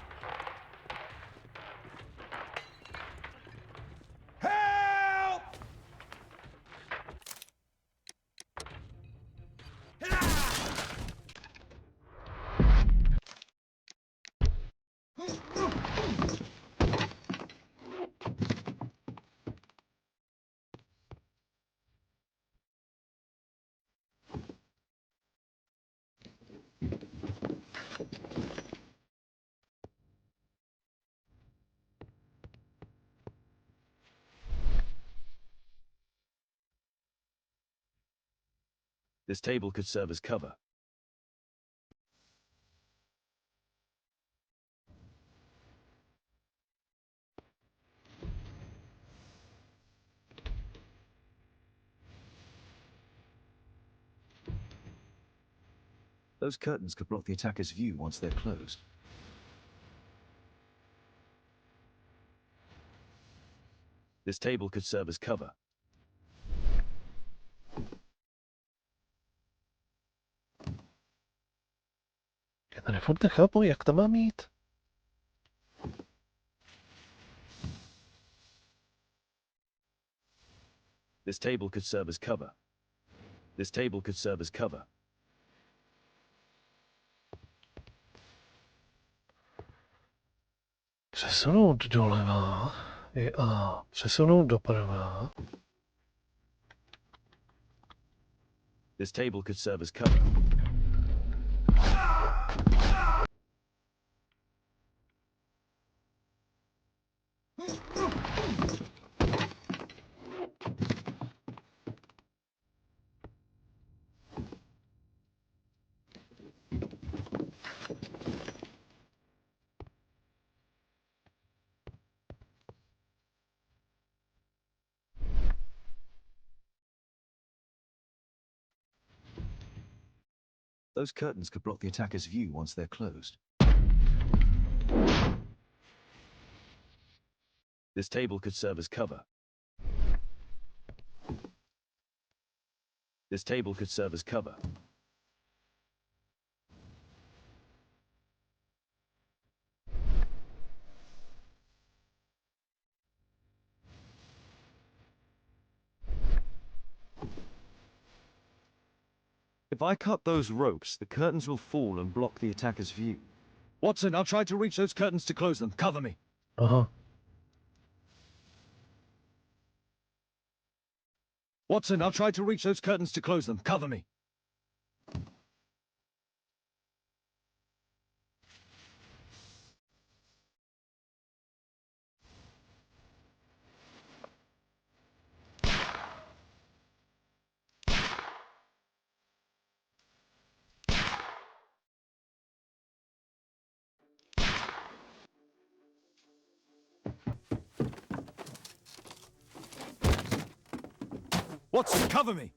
This table could serve as cover. Those curtains could block the attacker's view once they're closed. This table could serve as cover. Já tady furt nechápu, jak to mám jít. This table could serve as cover. This table could serve as cover. Přesunout doleva je A. Přesunout doprava. This table could serve as cover. Those curtains could block the attacker's view once they're closed. This table could serve as cover. This table could serve as cover. If I cut those ropes, the curtains will fall and block the attacker's view. Watson, I'll try to reach those curtains to close them. Cover me. Aha. Watson, I'll try to reach those curtains to close them. Cover me. Watson, cover me!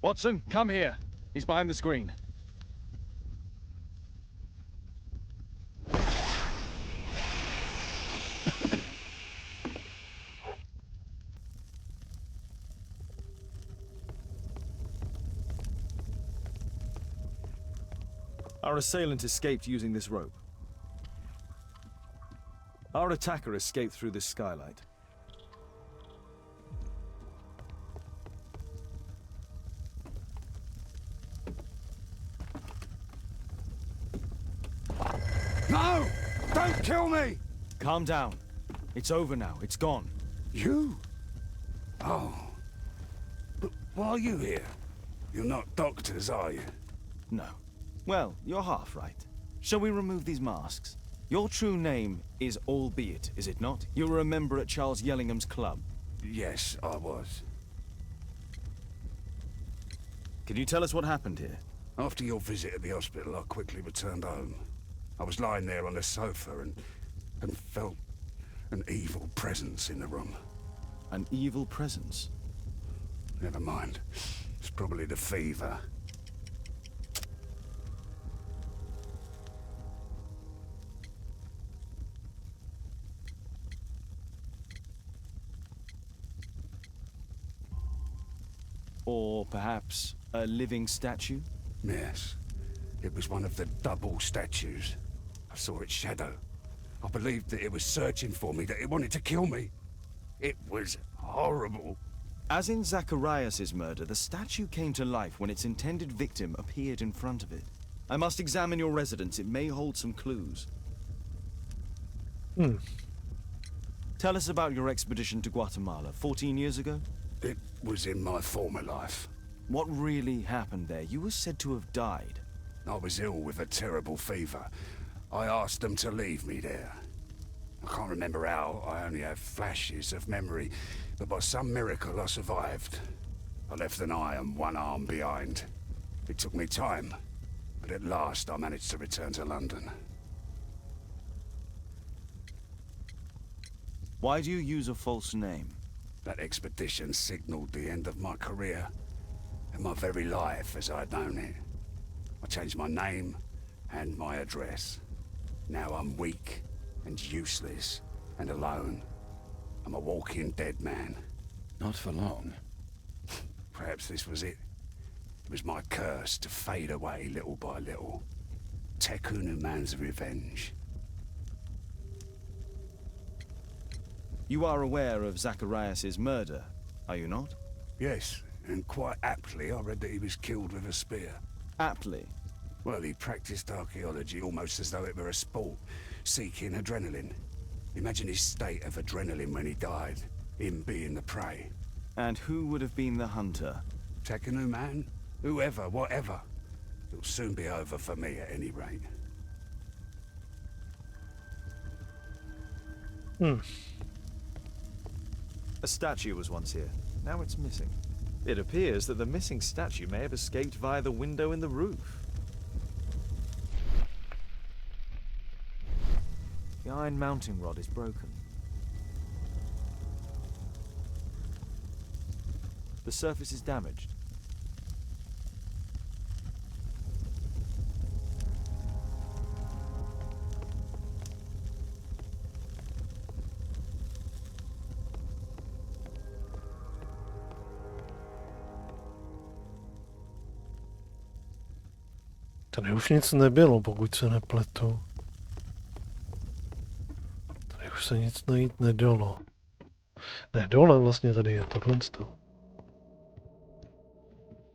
Watson, come here. He's behind the screen. Our assailant escaped using this rope. Our attacker escaped through this skylight. No! Don't kill me! Calm down. It's over now. It's gone. You? Oh. But why are you here? You're not doctors, are you? No. Well, you're half right. Shall we remove these masks? Your true name is Albeit, is it not? You were a member at Charles Yellingham's club. Yes, I was. Can you tell us what happened here? After your visit at the hospital, I quickly returned home. I was lying there on the sofa and felt an evil presence in the room. An evil presence? Never mind. It's probably the fever. Or perhaps a living statue? Yes. It was one of the double statues. I saw its shadow. I believed that it was searching for me, that it wanted to kill me. It was horrible. As in Zacharias's murder, the statue came to life when its intended victim appeared in front of it. I must examine your residence. It may hold some clues. Tell us about your expedition to Guatemala 14 years ago. It was in my former life. What really happened there? You were said to have died. I was ill with a terrible fever. I asked them to leave me there. I can't remember how, I only have flashes of memory, but by some miracle I survived. I left an eye and one arm behind. It took me time, but at last I managed to return to London. Why do you use a false name? That expedition signaled the end of my career, and my very life as I'd known it. I changed my name and my address. Now I'm weak and useless and alone. I'm a walking dead man. Not for long. Perhaps this was it. It was my curse to fade away little by little. Tekunu man's revenge. You are aware of Zacharias's murder, are you not? Yes, and quite aptly I read that he was killed with a spear. Aptly. Well, he practiced archaeology almost as though it were a sport, seeking adrenaline. Imagine his state of adrenaline when he died, him being the prey. And who would have been the hunter? Tekunu man? Whoever, whatever. It'll soon be over for me at any rate. A statue was once here. Now it's missing. It appears that the missing statue may have escaped via the window in the roof. The iron mounting rod is broken. The surface is damaged. Tady už nic nebylo, pokud se nepletu. Tady už se nic najít nedalo. Ne, dole vlastně tady je tohle.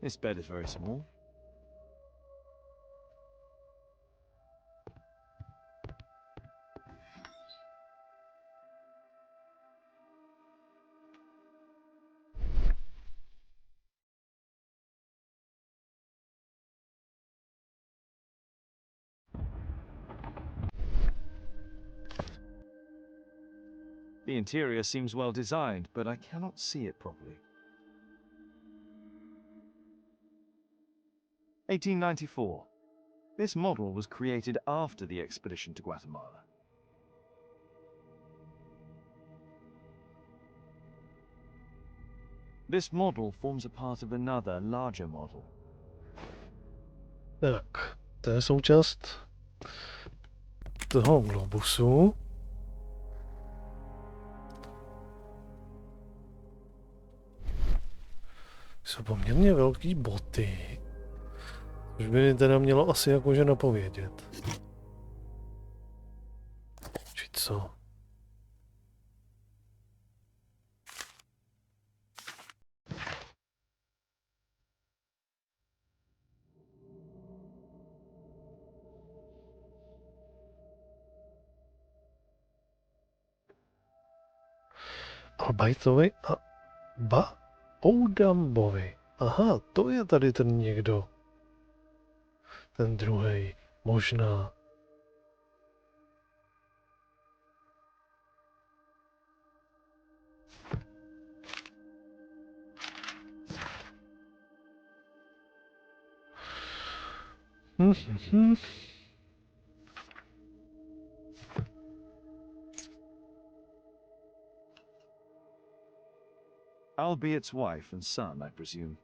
This bed is very small. The interior seems well designed, but I cannot see it properly. 1894. This model was created after the expedition to Guatemala. This model forms a part of another, larger model. Tak, to je součást toho globusu. Jsou poměrně velký boty. Což by teda mělo asi jakože napovědět. Či co? Albajtovi a Oudambovi. Aha, to je tady ten někdo. Ten druhej. Možná. Albiet's wife and son, I presume.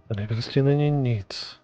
Tady prostě není nic.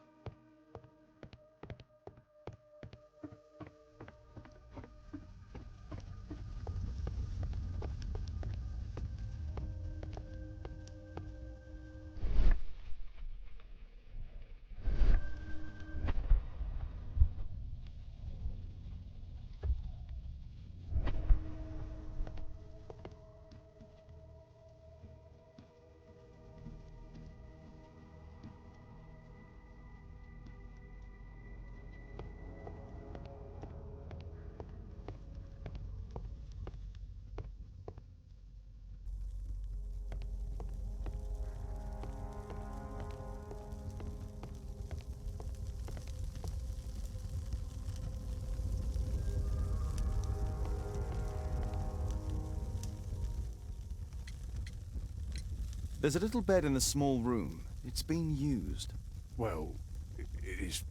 There's a little bed in the small room. It's been used. Well, it is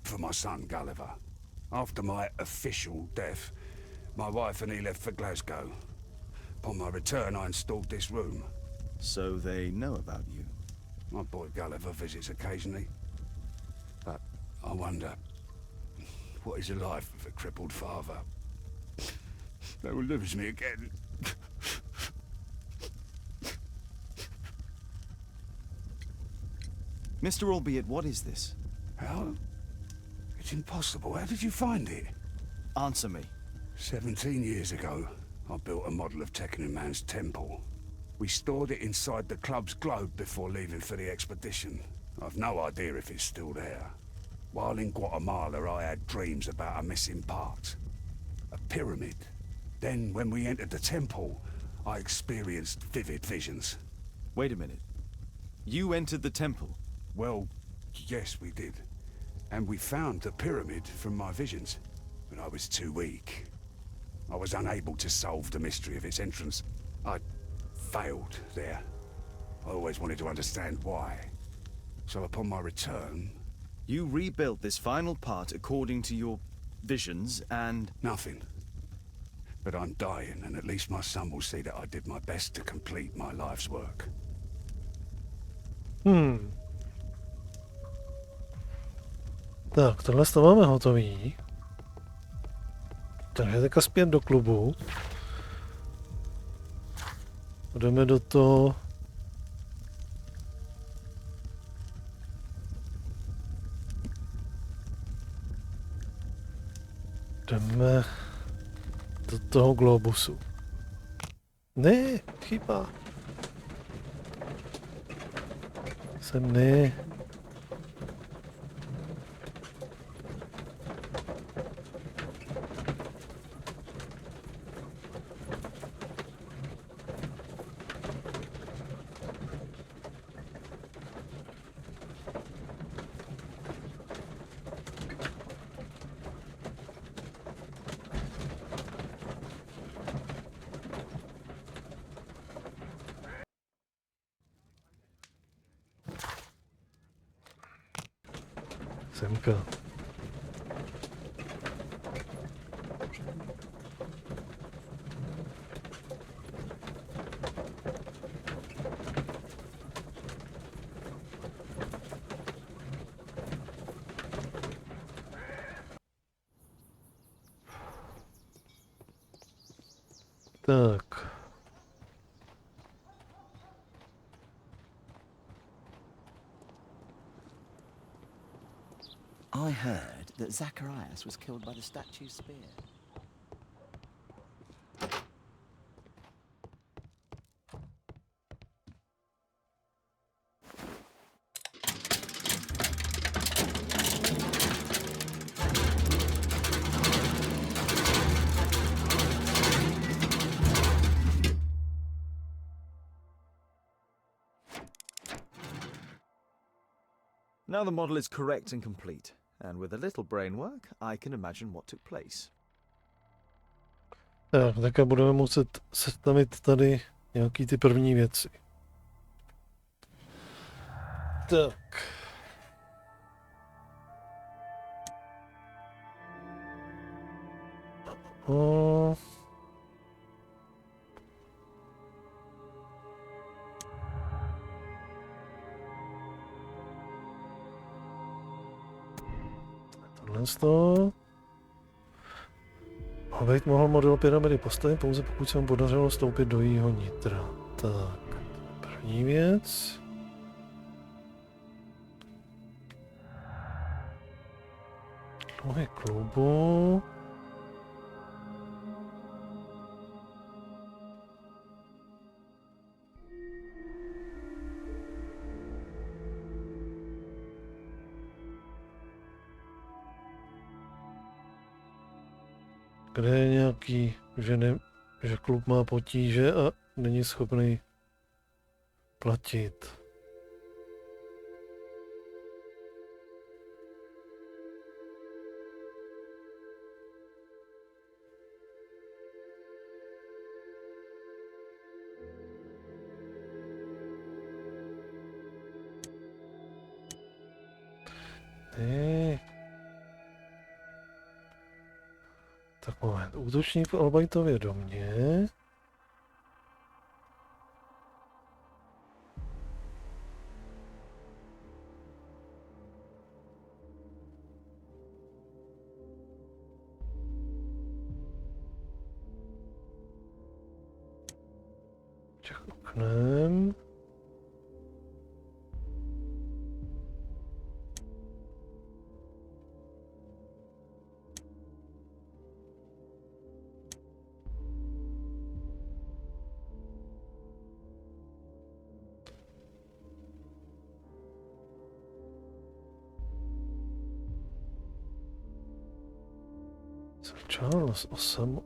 for my son, Gulliver. After my official death, my wife and he left for Glasgow. Upon my return, I installed this room. So they know about you. My boy Gulliver visits occasionally. But I wonder, what is the life of a crippled father? They will lose me again. Mr. Albiet, what is this? How? It's impossible. How did you find it? Answer me. 17 years ago, I built a model of Tekenu Man's temple. We stored it inside the club's globe before leaving for the expedition. I've no idea if it's still there. While in Guatemala, I had dreams about a missing part. A pyramid. Then, when we entered the temple, I experienced vivid visions. Wait a minute. You entered the temple? Well, yes, we did. And we found the pyramid from my visions. But I was too weak. I was unable to solve the mystery of its entrance. I failed there. I always wanted to understand why. So upon my return... You rebuilt this final part according to your visions and... Nothing. But I'm dying, and at least my son will see that I did my best to complete my life's work. Tak, tohle to máme hotový. Takže teďka zpět do klubu. Jdeme do toho. Jdeme do toho globusu. Ne, chyba. Sem ne. Semka. Tak. I heard that Zacharias was killed by the statue's spear. Now the model is correct and complete, and with a little brain work, I can imagine what took place. Tak a budeme muset sestavit tady nějaký ty první věci. Tak. Obejít mohl model pyramidy postavit pouze pokud se mu podařilo stoupit do jejího nitra. Tak, první věc. Dlouhé klubu. Kde je nějaký, že klub má potíže a není schopný platit. Tak moment, útočník v Albrightově domě. Čech oknem. Charles osam.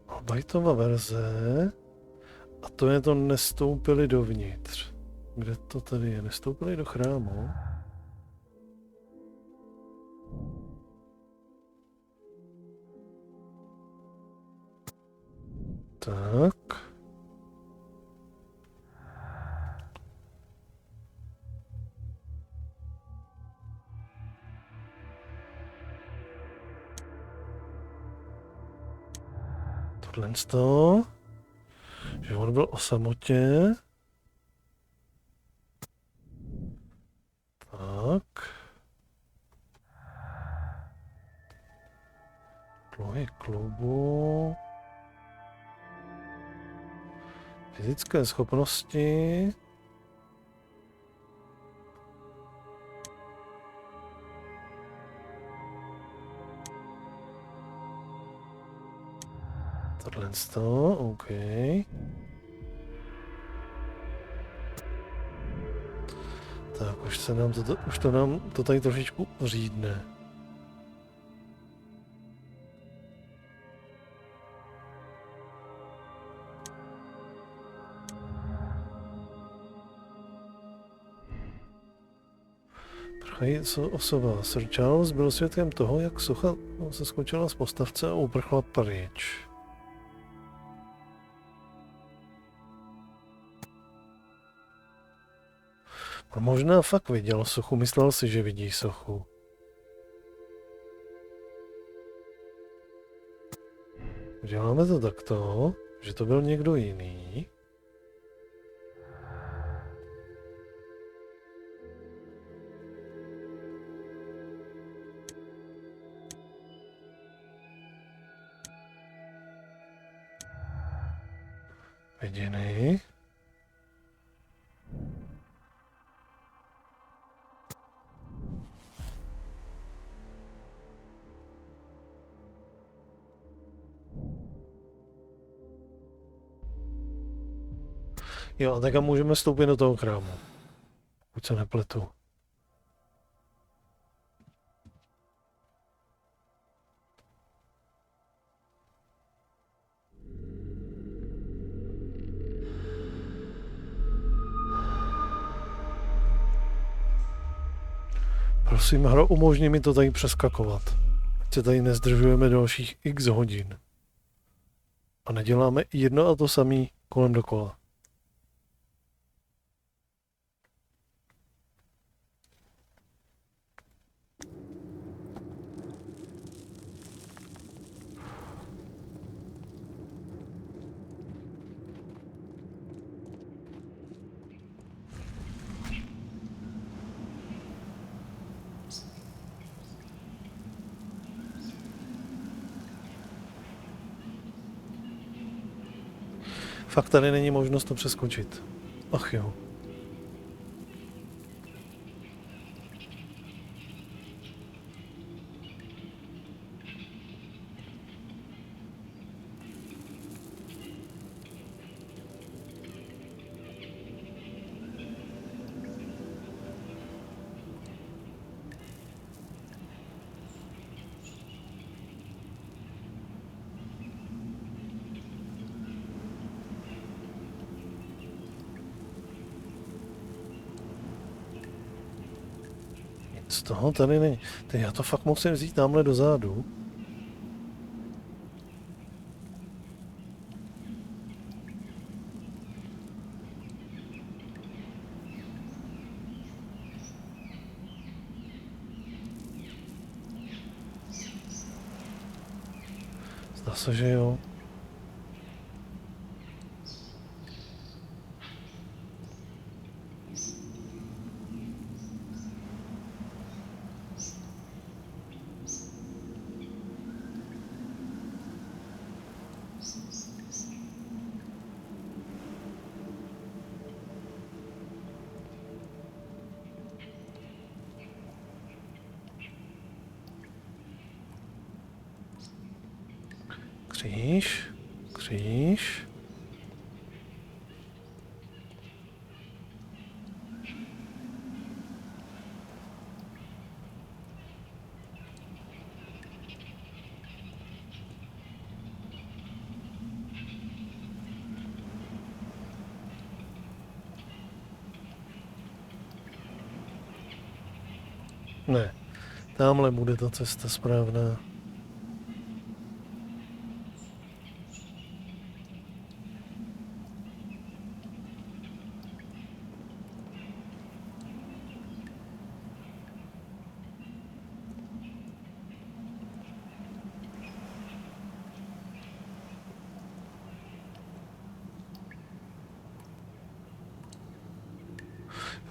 Albrightova verze. A to je to nestoupili dovnitř. Kde to tady je? Nestoupili do chrámu? Tak. Tohle z toho. Že on byl o samotě. Tak. Dlouhý klubu. Fyzické schopnosti. Tohle z toho, OK. Tak, už to nám to tady trošičku řídne. Osoba. Sir Charles byl svědkem toho, jak socha se skočila z postavce a uprchla pryč. A možná fakt viděl sochu, myslel si, že vidí sochu. Děláme to takto, že to byl někdo jiný. Viděný. Jo, a tak můžeme vstoupit do toho chrámu. Pokud se nepletu. Prosím, hro, umožni mi to tady přeskakovat. Ať se tady nezdržujeme dalších x hodin. A neděláme jedno a to samé kolem dokola. Fakt tady není možnost to přeskočit. Ach jo. Z toho tady není. Teď já to fakt musím vzít tamhle dozadu. Zdá se, že jo. Kříž, kříž. Ne, tamhle bude ta cesta správná.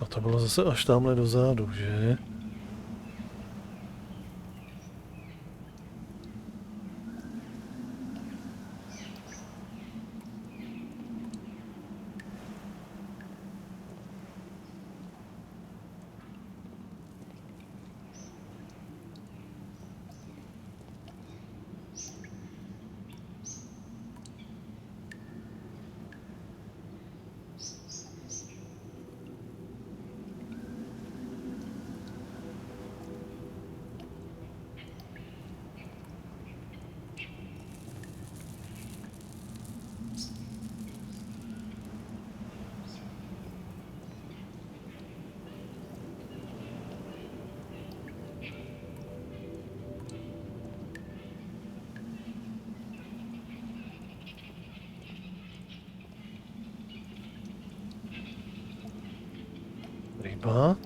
A to bylo zase až tamhle dozadu, že? Chyba.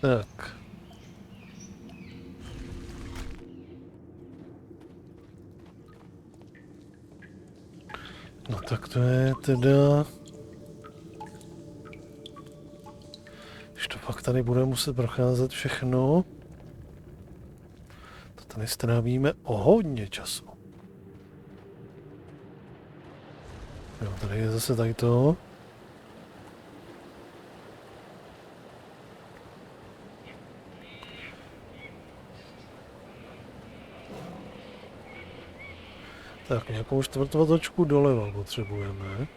Tak. No tak to je teda... Když to fakt tady budeme muset procházet všechno, to tady strávíme o hodně času. Jo, tady je zase tady to. Tak, nějakou čtvrtvatočku doleva potřebujeme.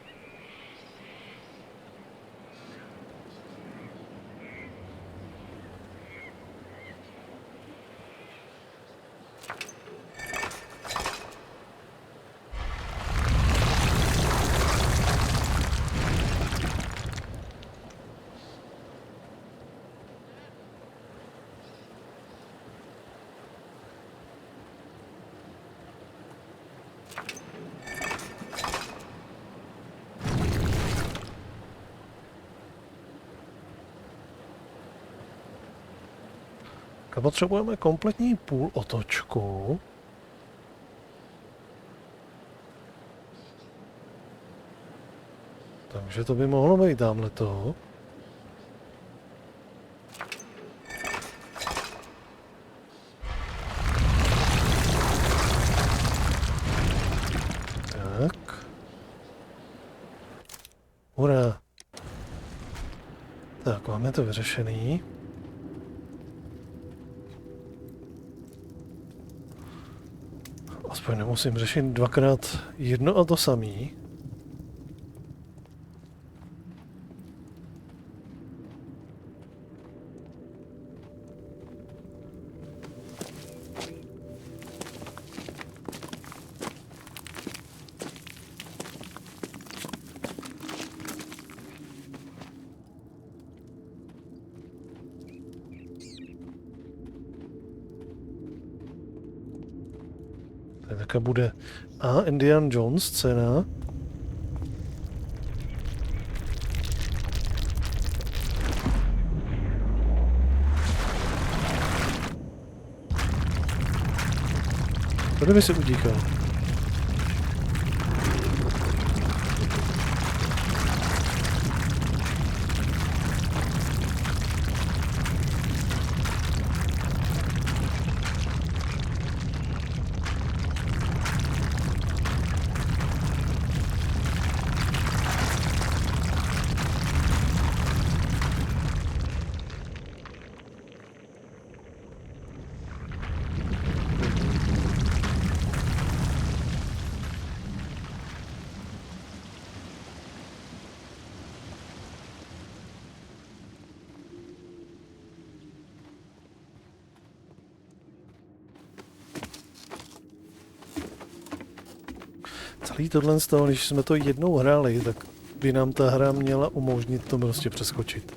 A potřebujeme kompletní půl otočku. Takže to by mohlo být tamhle to. Tak. Hurá. Tak, máme to vyřešený. Aspoň nemusím řešit dvakrát jedno a to samý. Také bude Indiana Jones scéna. Tady by si utíkal. Celý tohle z toho, když jsme to jednou hráli, tak by nám ta hra měla umožnit to prostě přeskočit.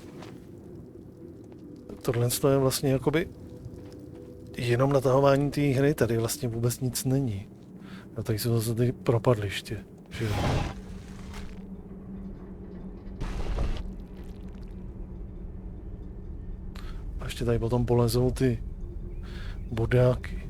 Tohle je vlastně jakoby jenom natahování té hry, tady vlastně vůbec nic není. A tady jsou zase ty propadliště. Že? A ještě tady potom polezou ty bodáky.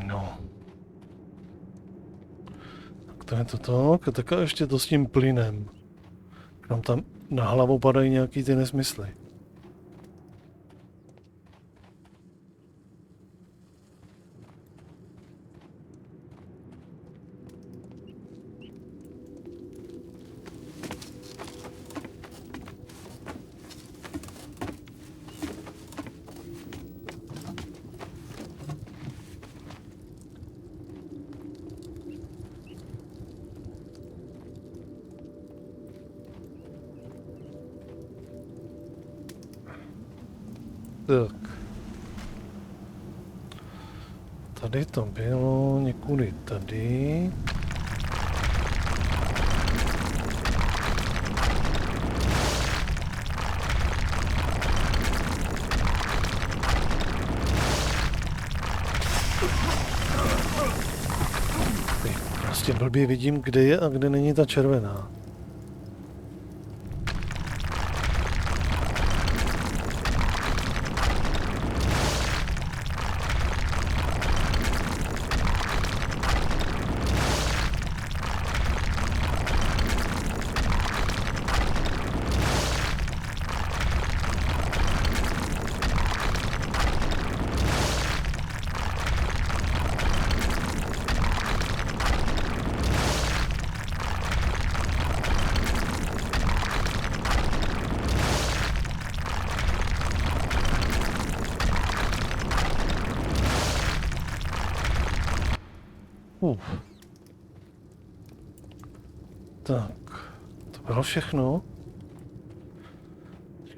No. Tak to je to. Tak a ještě to s tím plynem. Nám tam na hlavu padají nějaký ty nesmysly. Tak. Tady to bylo, někudy tady. Prostě blbě vidím, kde je a kde není ta červená. Tak, to bylo všechno.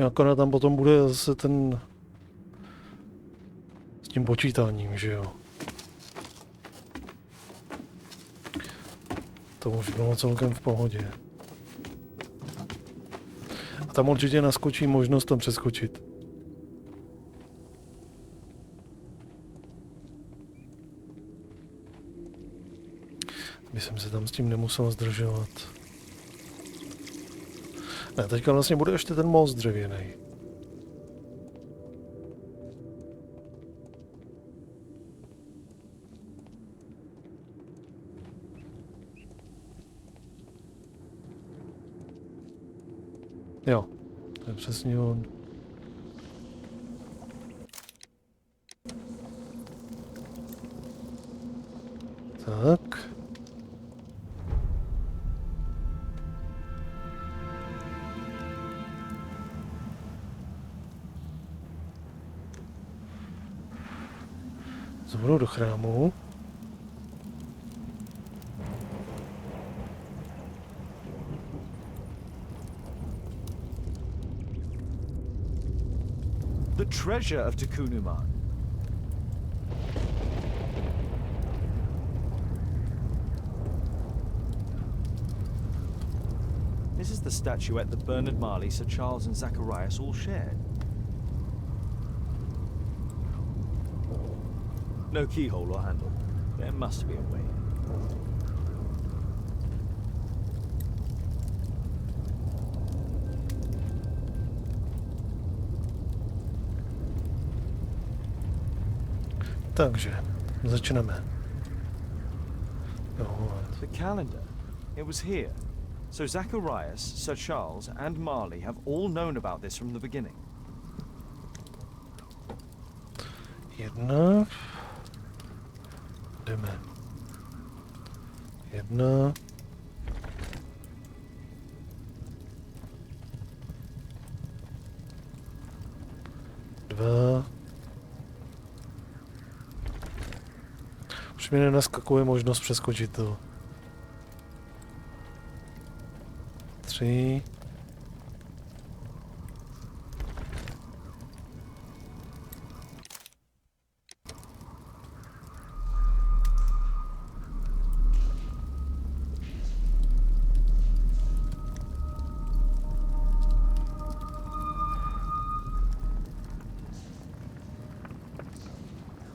Akorát tam potom bude zase ten s tím počítáním, že jo. To už bylo celkem v pohodě. A tam určitě naskočí možnost tam přeskočit. By jsem se tam s tím nemusel zdržovat. Ne, teďka vlastně bude ještě ten most dřevěný. Jo, to je přesně on. Tak. Zvolil do chrámu. The treasure of Tukunuman. This is the statuette that Bernard Marley, Sir Charles and Zacharias all shared. No keyhole or handle. There must be a way. Takže, začneme. The calendar. It was here. So Zacharias, Sir Charles and Marley have all known about this from the beginning. Jedna. Jdeme. Jedna. Dva. Už mi nenaskakuje možnost přeskočit to. 3.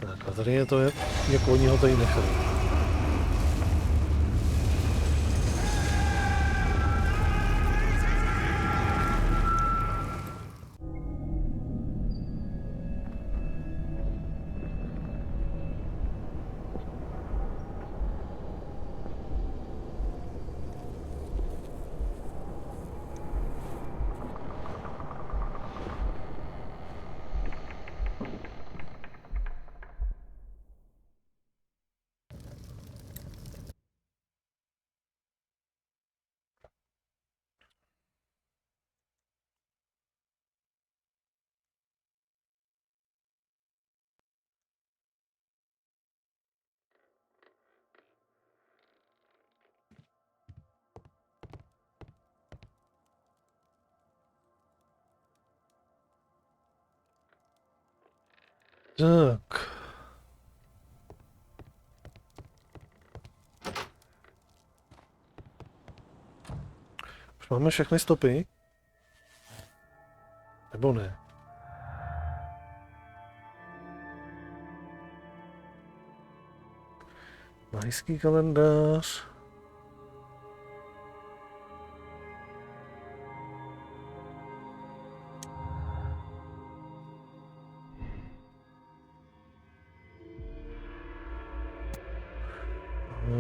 Tak a tady je to, jak oni ho tady nechali. Tak. Už máme všechny stopy? Nebo ne? Majský kalendář.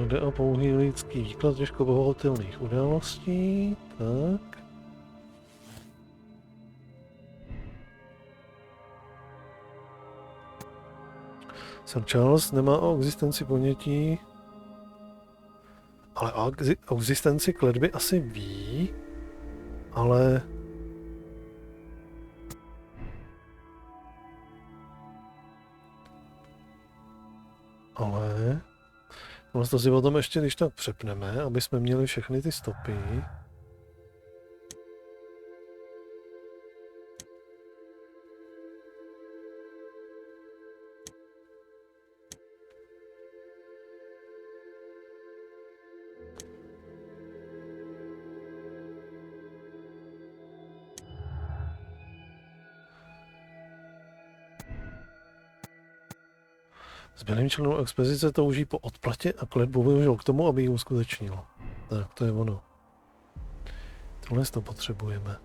Jde o pouhý lidský výklad těžko pochopitelných událostí. Tak. Sir Charles nemá o existenci ponětí, ale o existenci kletby asi ví, ale no to si potom ještě když tak přepneme, aby jsme měli všechny ty stopy. Zbylým členům expozice touží po odplatě a kletbu využil k tomu, aby ji uskutečnil. Tak, to je ono. Tohle to potřebujeme.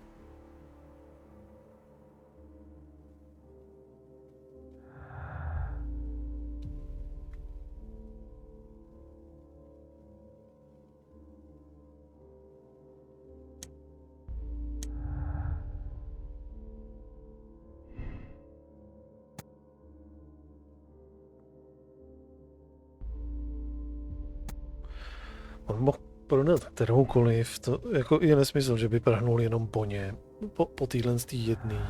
On mohl prodat kteroukoliv, to jako je nesmysl, že by prahnul jenom po ně, po téhle jedný.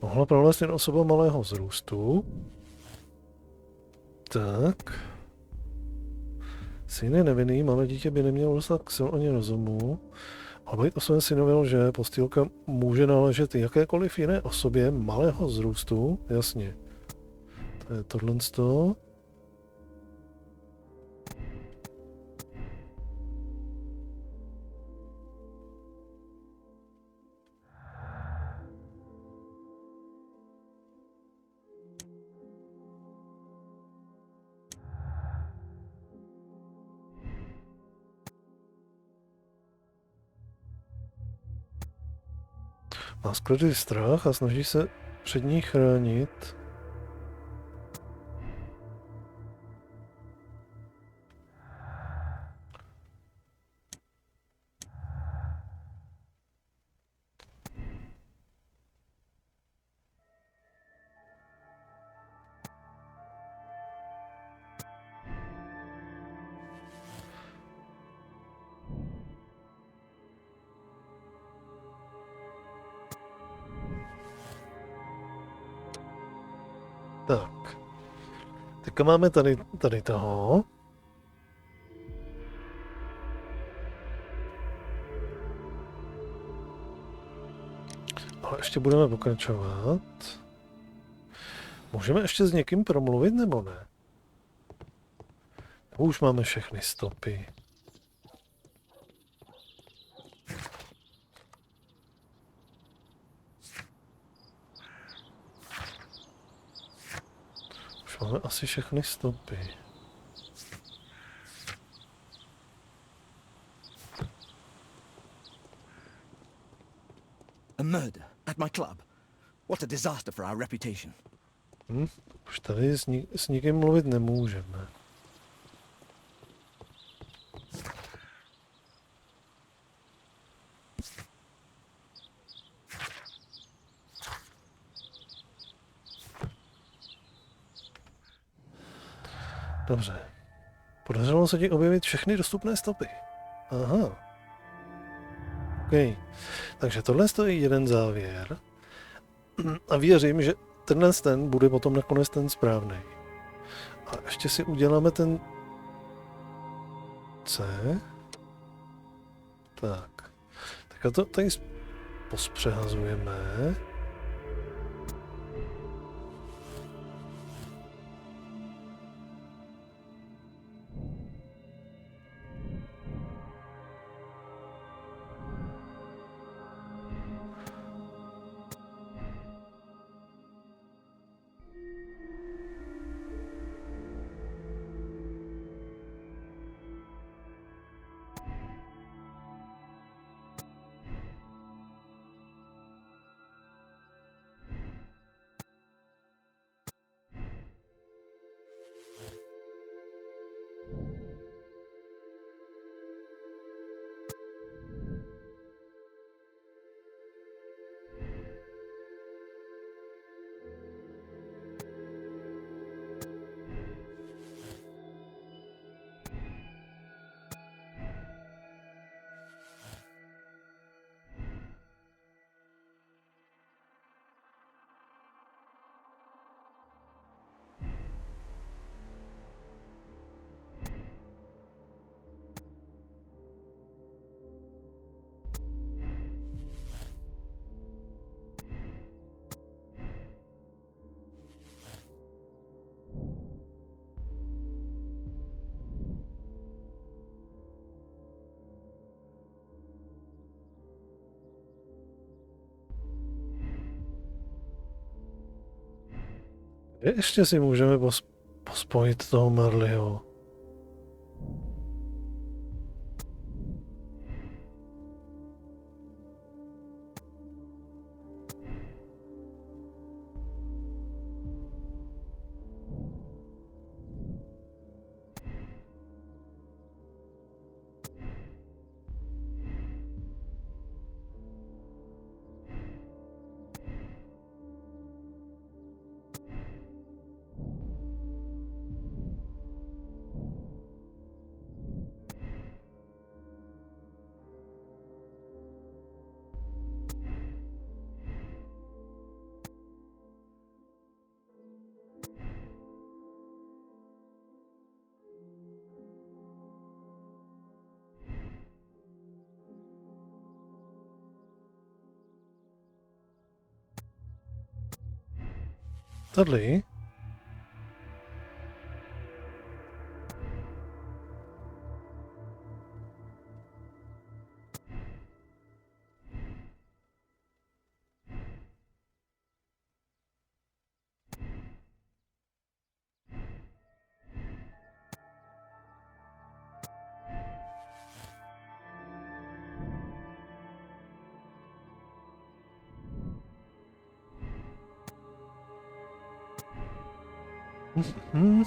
Mohla provést jen osoba malého vzrůstu. Tak. Syn je nevinný, malé dítě by nemělo dostat sil ani rozumu. Ale jsem si nověl, že postýlka může náležet jakékoliv jiné osobě malého vzrůstu, jasně. To je tohle. Má skrytý strach a snaží se před ní chránit. Tak. Teďka máme tady toho. Ale ještě budeme pokračovat. Můžeme ještě s někým promluvit, nebo ne? Už máme všechny stopy. Máme asi všechny stopy. A murder at my club. What a disaster for our reputation. Už tady s nikým mluvit nemůžeme. Dobře. Podařilo se ti objevit všechny dostupné stopy. Aha. OK. Takže tohle je jeden závěr. A věřím, že ten bude potom nakonec ten správný. A ještě si uděláme ten roce. Tak. Tak a to tady pospřehazujeme. Kde ještě si můžeme pospojit toho Marleyho? Tady? Hmm.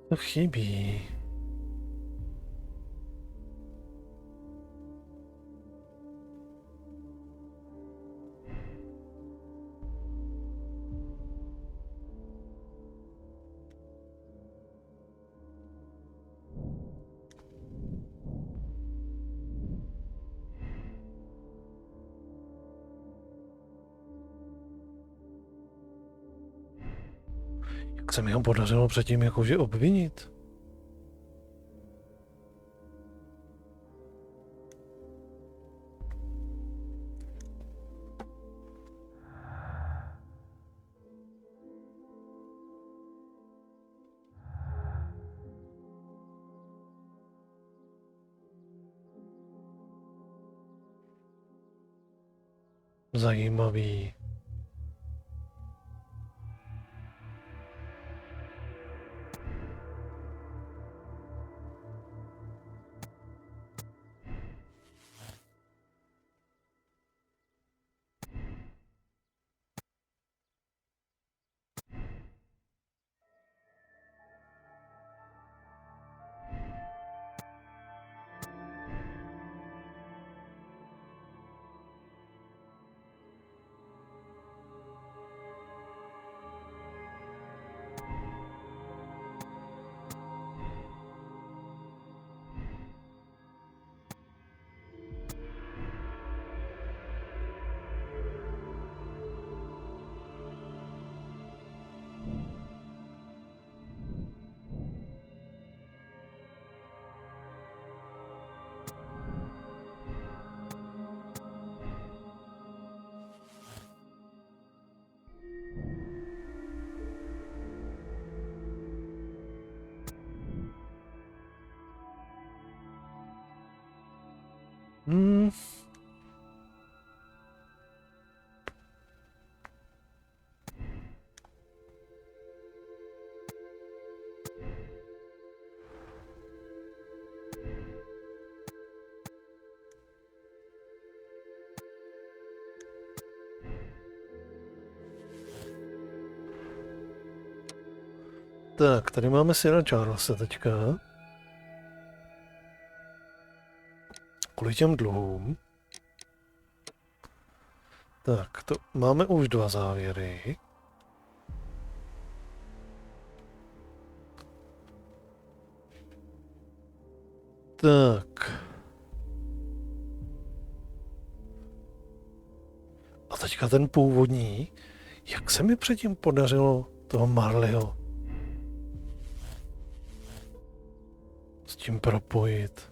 To chybí. se mi ho podařilo předtím jakože obvinit? Zajímavý. Tak, tady máme syna Charlesa teďka. Kvůli těm dluhům. Tak, to máme už 2 závěry. Tak. A teďka ten původní. Jak se mi předtím podařilo toho Marleyho s tím propojit?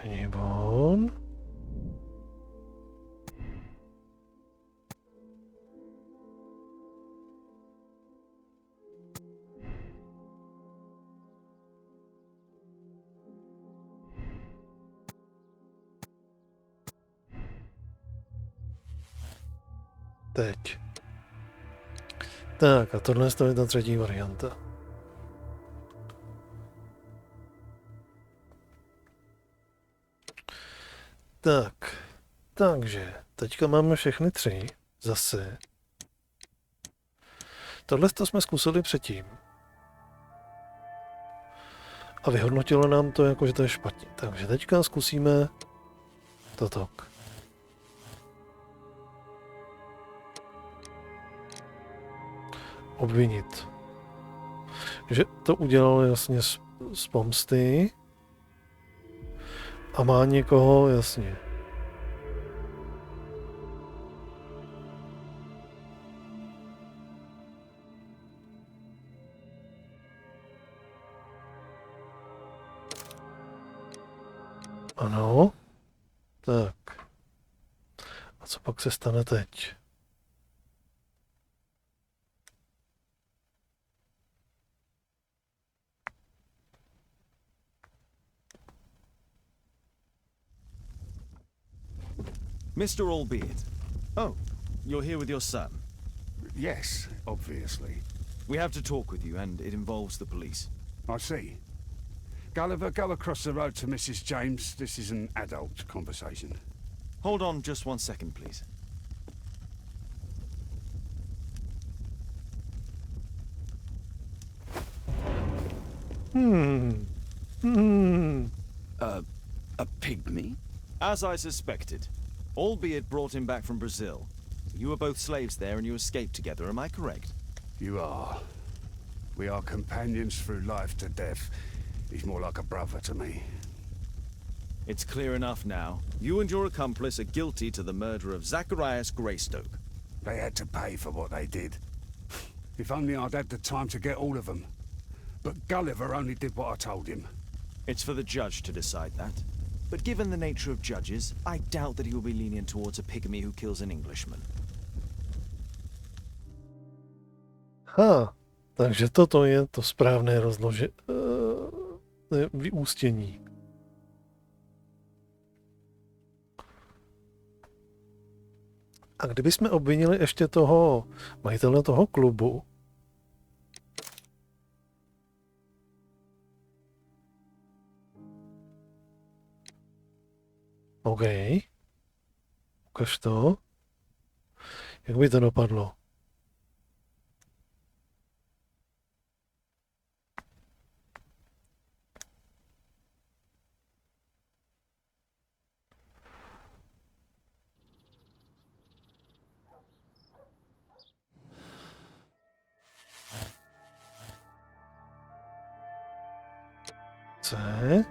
Není on. Teď. Tak a tohle je ta třetí varianta. Tak, takže teďka máme všechny 3 zase. Tohle jsme zkusili předtím. A vyhodnotilo nám to jako, že to je špatně. Takže teďka zkusíme toto. Obvinit. Že to udělal jasně z pomsty. A má někoho, jasně. Ano. Tak. A co pak se stane teď? Mr. Albeit. Oh, you're here with your son. Yes, obviously. We have to talk with you, and it involves the police. I see. Gulliver, go across the road to Mrs. James. This is an adult conversation. Hold on just 1 second, please. A pygmy? As I suspected, albeit brought him back from Brazil. You were both slaves there and you escaped together, am I correct? You are. We are companions through life to death. He's more like a brother to me. It's clear enough now. You and your accomplice are guilty to the murder of Zacharias Greystoke. They had to pay for what they did. If only I'd had the time to get all of them. But Gulliver only did what I told him. It's for the judge to decide that. But given the nature of judges, I doubt that he will be lenient towards a pygmy who kills an Englishman. Takže toto je to správné vyústění. A kdybychom obvinili ještě toho majitele toho klubu, OK. Ukaž to. Jak by to dopadlo? C.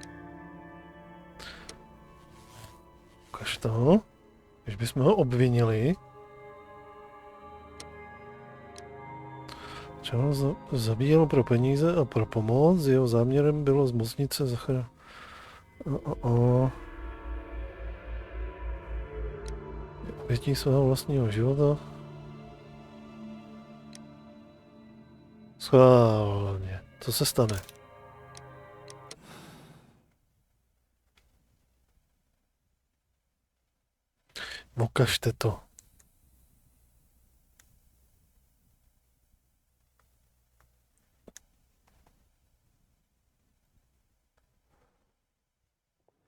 Ukaž to. Když bychom ho obvinili. Charles zabíjel pro peníze a pro pomoc. Jeho záměrem bylo zmocnit se zachránit. Obětí svého vlastního života. Schválně. Co se stane? Ukažte to.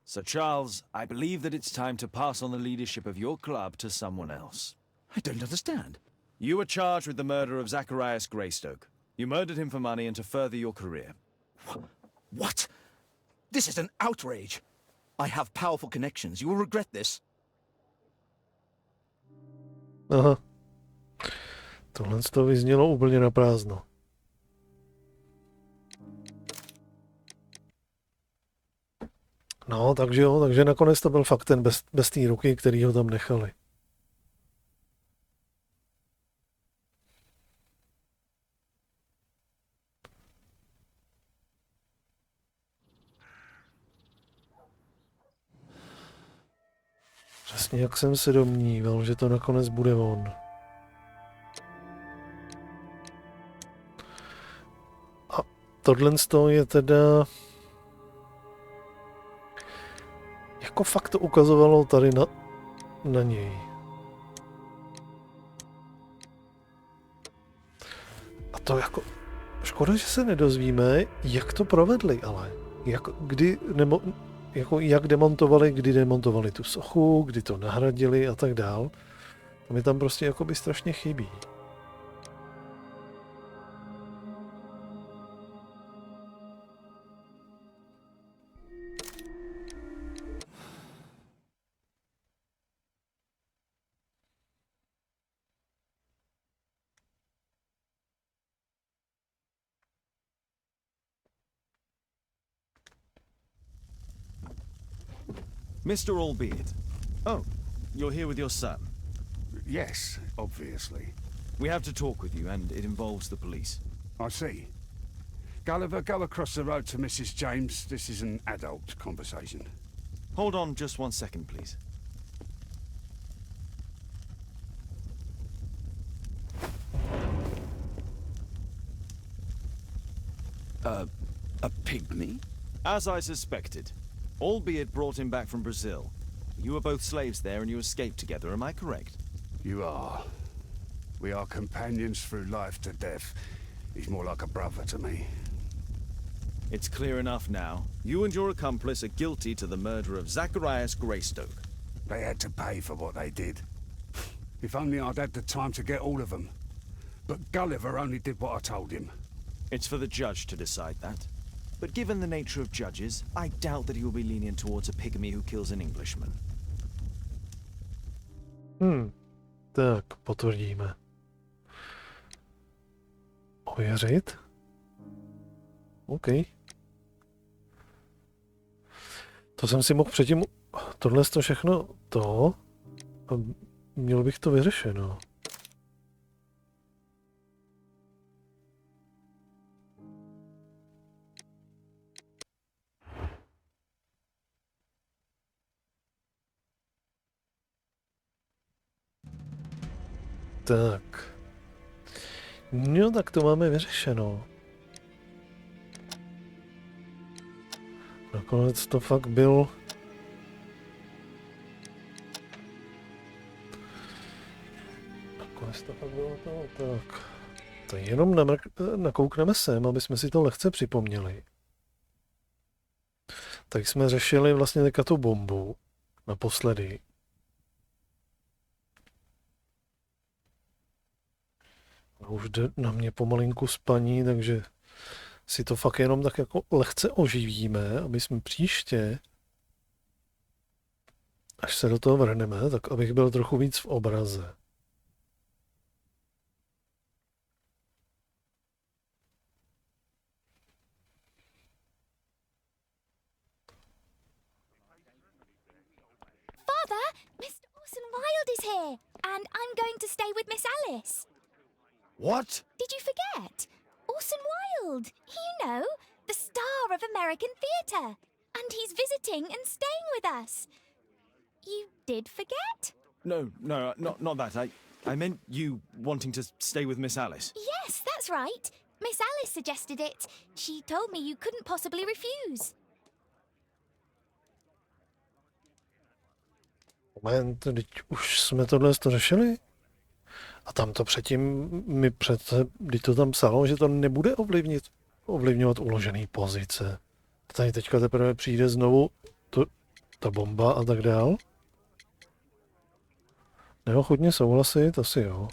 Sir Charles, I believe that it's time to pass on the leadership of your club to someone else. I don't understand. You were charged with the murder of Zacharias Greystoke. You murdered him for money and to further your career. What? This is an outrage. I have powerful connections. You will regret this. Aha. Tohle to vyznělo úplně na prázdno. No, takže jo, takže nakonec to byl fakt ten bez té ruky, který ho tam nechali. Přesně jak jsem se domníval, že to nakonec bude on. A tohle je teda... Jako fakt to ukazovalo tady na něj. A to jako... Škoda, že se nedozvíme, jak to provedli, ale... Jak demontovali, kdy demontovali tu sochu, kdy to nahradili a tak dál. To mi tam prostě jakoby strašně chybí. Mr. Albeit. Oh, you're here with your son. Yes, obviously. We have to talk with you, and it involves the police. I see. Gulliver, go across the road to Mrs. James. This is an adult conversation. Hold on just 1 second, please. A pygmy? As I suspected, albeit brought him back from Brazil. You were both slaves there and you escaped together, am I correct? You are. We are companions through life to death. He's more like a brother to me. It's clear enough now. You and your accomplice are guilty to the murder of Zacharias Greystoke. They had to pay for what they did. If only I'd had the time to get all of them. But Gulliver only did what I told him. It's for the judge to decide that. But given the nature of judges, I doubt that he will be lenient towards a pygmy who kills an Englishman. Tak, potvrdíme. Ověřit? OK. To jsem si mohl předtím... Tohle to všechno to... A mělo bych to vyřešeno. Tak. No tak to máme vyřešeno. Nakonec to fakt byl... Nakonec to fakt bylo to, tak. To jenom nakoukneme sem, aby jsme si to lehce připomněli. Tak jsme řešili vlastně teďka tu bombu naposledy. A už jde na mě pomalinku spaní, takže si to fakt jenom tak jako lehce oživíme, aby jsme příště, až se do toho vrhneme, tak abych byl trochu víc v obraze. Father, Mr. Orson Wilde is here, and I'm going to stay with Miss Alice. What? Did you forget? Orson Wilde, you know, the star of American theatre. And he's visiting and staying with us. You did forget? No, not that. I meant you wanting to stay with Miss Alice. Yes, that's right. Miss Alice suggested it. She told me you couldn't possibly refuse. Moment, teď už jsme tohle řešili? A tam to předtím když to tam psalo, že to nebude ovlivňovat uložený pozice. Tady teďka teprve přijde znovu ta bomba a tak dál. Neochotně souhlasit, asi jo.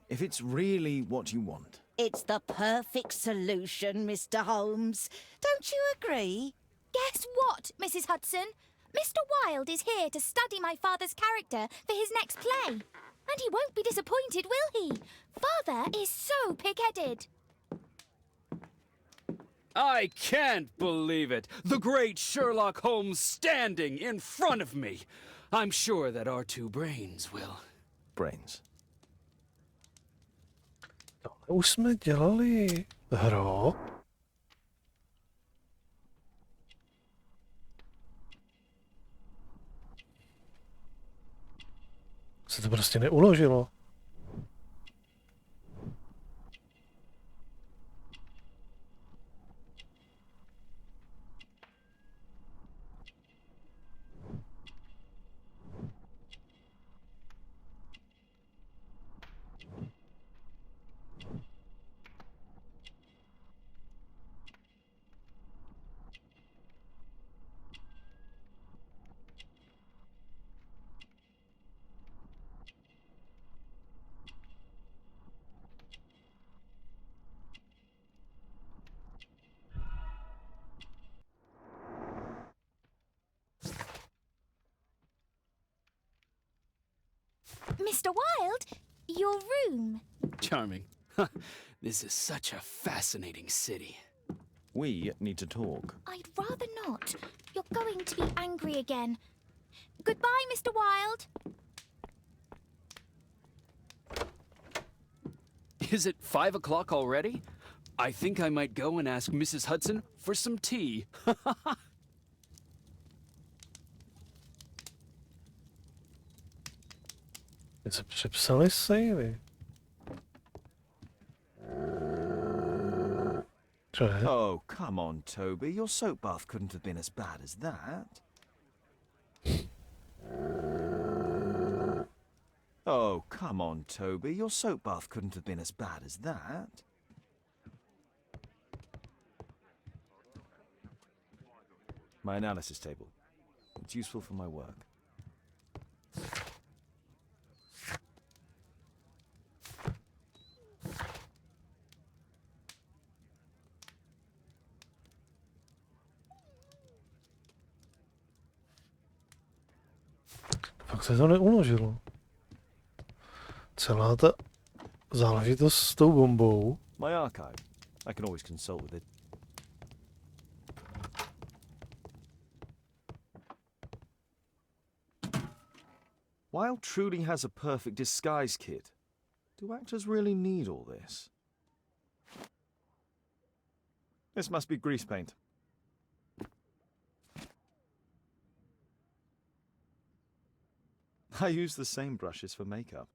If it's really what you want. It's the perfect solution, Mr. Holmes. Don't you agree? Guess what, Mrs. Hudson? Mr. Wilde is here to study my father's character for his next play. And he won't be disappointed, will he? Father is so pig-headed. I can't believe it! The great Sherlock Holmes standing in front of me! I'm sure that our two brains will... Brains. Už jsme dělali hro. Se to prostě neuložilo. Mr. Wilde, your room. Charming. This is such a fascinating city. We need to talk. I'd rather not. You're going to be angry again. Goodbye, Mr. Wilde. Is it 5 o'clock already? I think I might go and ask Mrs. Hudson for some tea. Se přepsali savey. Co je? Oh, come on, Toby. Your soap bath couldn't have been as bad as that. Oh, come on, Toby. Your soap bath couldn't have been as bad as that. My analysis table. It's useful for my work. Fakt se to neuložilo. Celá ta záležitost s tou bombou. My archive. I can always consult with it. Wilde truly has a perfect disguise kit. Do actors really need all this? This must be grease paint. I use the same brushes for makeup.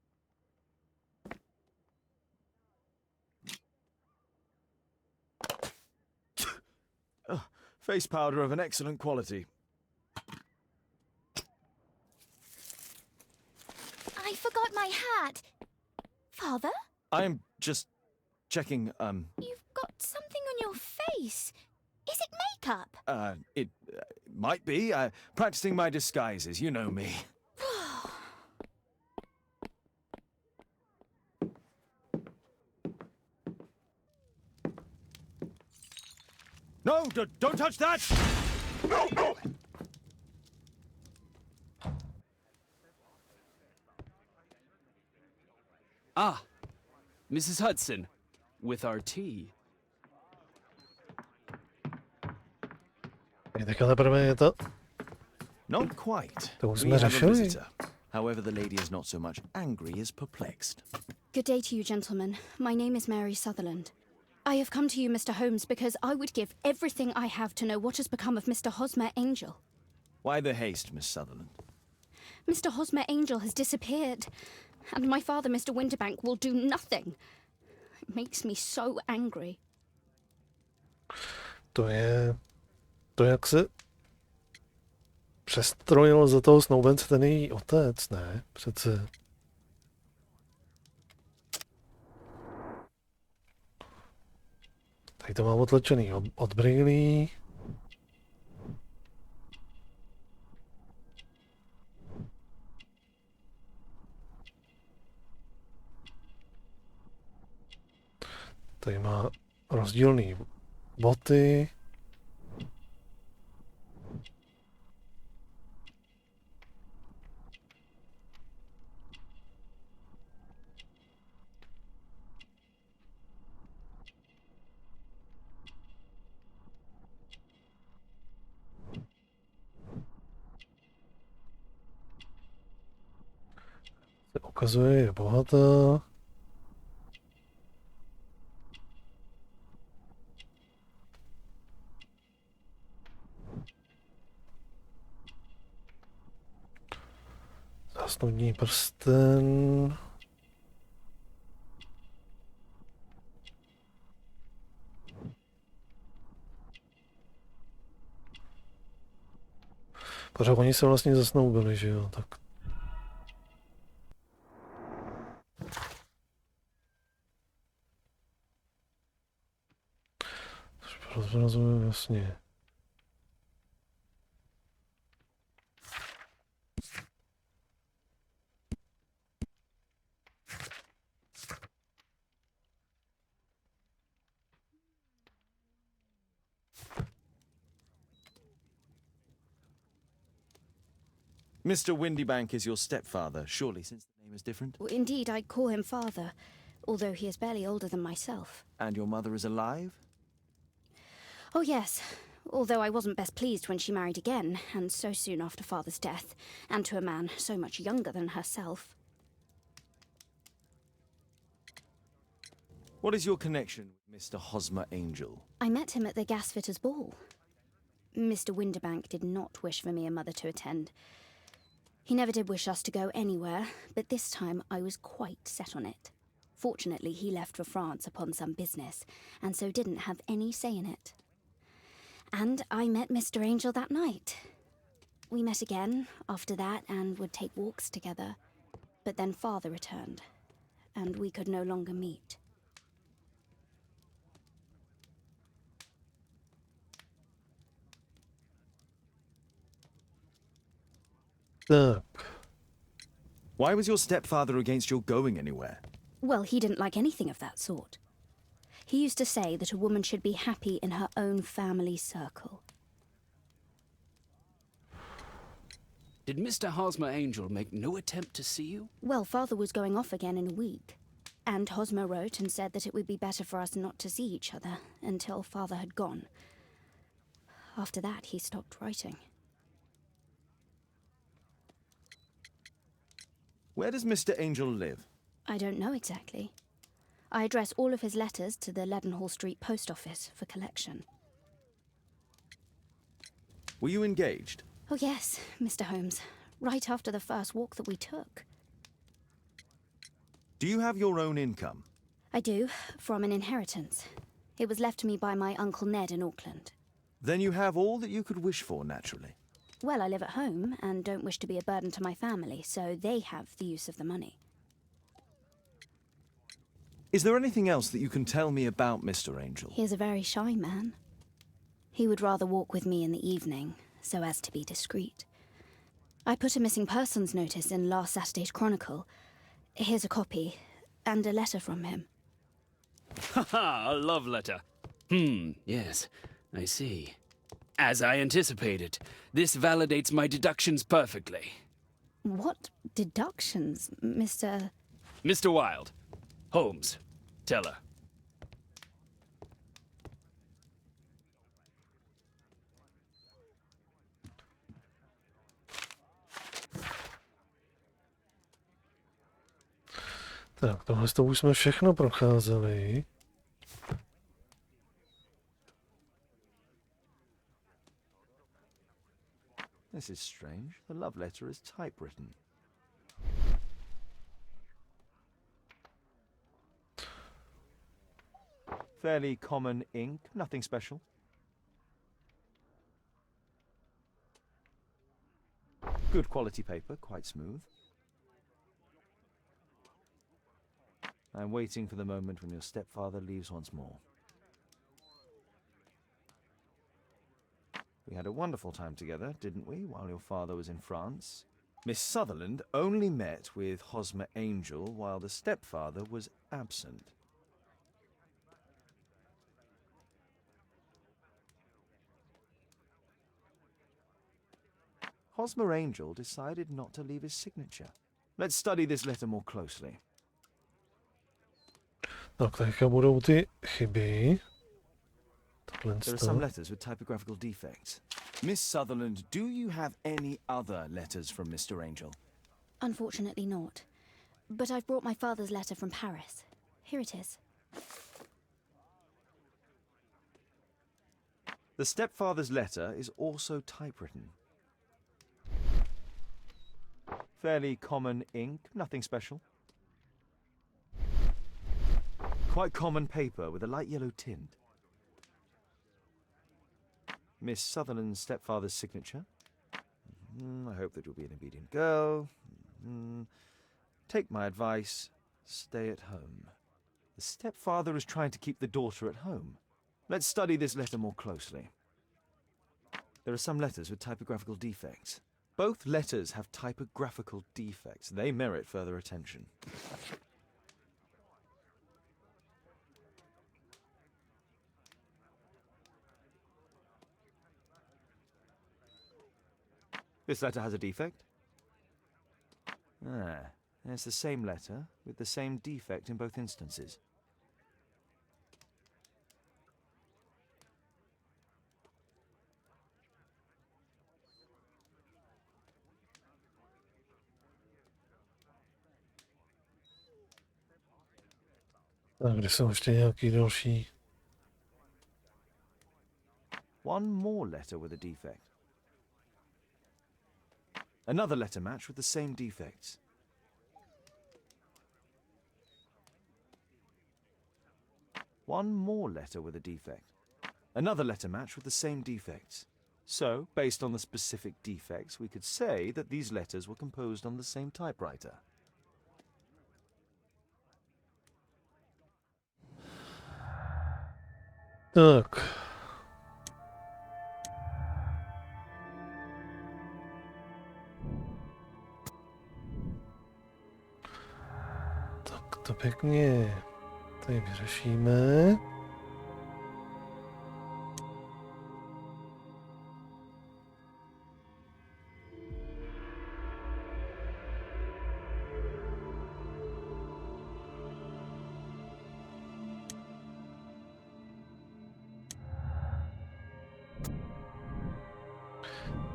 Face powder of an excellent quality. I forgot my hat. Father? I'm just checking, You've got something on your face. Is it makeup? It might be. Practicing my disguises, you know me. No, don't touch that! No, no! Ah, Mrs. Hudson, with our tea. Tak teprve je to. Not quite. To už We jsme have a řešili. visitor. However, the lady is not so much angry as perplexed. Good day to you, gentlemen. My name is Mary Sutherland. I have come to you, Mr. Holmes, because I would give everything I have to know what has become of Mr. Hosmer Angel. Why the haste, Miss Sutherland? Mr. Hosmer Angel has disappeared, and my father, Mr. Winterbank, will do nothing. It makes me so angry. To, jak se přestrojil za toho snoubence ten její otec, ne? Přece. Tady to mám otlačený od brýlí. Tady má rozdílné boty. Se ukazuje, je bohatá. Zásnubní prsten. Pořád oni se vlastně zasnoubili, že jo, tak. Rozumím jasně. Mr. Windybank is your stepfather, surely, since the name is different? Well, indeed, I call him father, although he is barely older than myself. And your mother is alive? Oh, yes, although I wasn't best pleased when she married again, and so soon after father's death, and to a man so much younger than herself. What is your connection with Mr. Hosmer Angel? I met him at the gasfitter's ball. Mr. Winterbank did not wish for me and mother to attend. He never did wish us to go anywhere, but this time I was quite set on it. Fortunately, he left for France upon some business, and so didn't have any say in it. And I met Mr. Angel that night. We met again after that and would take walks together. But then Father returned, and we could no longer meet. Tak. Why was your stepfather against your going anywhere? Well, he didn't like anything of that sort. He used to say that a woman should be happy in her own family circle. Did Mr. Hosmer Angel make no attempt to see you? Well, Father was going off again in a week, and Hosmer wrote and said that it would be better for us not to see each other until Father had gone. After that, he stopped writing. Where does Mr. Angel live? I don't know exactly. I address all of his letters to the Leadenhall Street post office for collection. Were you engaged? Oh yes, Mr. Holmes. Right after the first walk that we took. Do you have your own income? I do, from an inheritance. It was left to me by my Uncle Ned in Auckland. Then you have all that you could wish for, naturally. Well, I live at home and don't wish to be a burden to my family, so they have the use of the money. Is there anything else that you can tell me about Mr. Angel? He is a very shy man. He would rather walk with me in the evening, so as to be discreet. I put a missing persons notice in last Saturday's Chronicle. Here's a copy, and a letter from him. Haha, a love letter. Yes, I see. As I anticipated, this validates my deductions perfectly. What deductions, Mr. Mr. Wilde. Holmes. Tell her. Tak, tohle to už jsme všechno procházeli. This is strange. The love letter is typewritten. Fairly common ink, nothing special. Good quality paper, quite smooth. I'm waiting for the moment when your stepfather leaves once more. We had a wonderful time together, didn't we, while your father was in France? Miss Sutherland only met with Hosmer Angel while the stepfather was absent. Hosmer Angel decided not to leave his signature. Let's study this letter more closely. Tak, teďka budou ty chyby. There are some letters with typographical defects. Miss Sutherland, do you have any other letters from Mr. Angel? Unfortunately not. But I've brought my father's letter from Paris. Here it is. The stepfather's letter is also typewritten. Fairly common ink, nothing special. Quite common paper with a light yellow tint. Miss Sutherland's stepfather's signature. I hope that you'll be an obedient girl. Take my advice. Stay at home. The stepfather is trying to keep the daughter at home. Let's study this letter more closely. There are some letters with typographical defects. Both letters have typographical defects. They merit further attention. This letter has a defect. It's the same letter with the same defect in both instances. Tak, kde jsou ještě nějaký další? One more letter with a defect. Another letter match with the same defects. One more letter with a defect. Another letter match with the same defects. So, based on the specific defects, we could say that these letters were composed on the same typewriter. Tak. Tak to pěkně tady vyřešíme.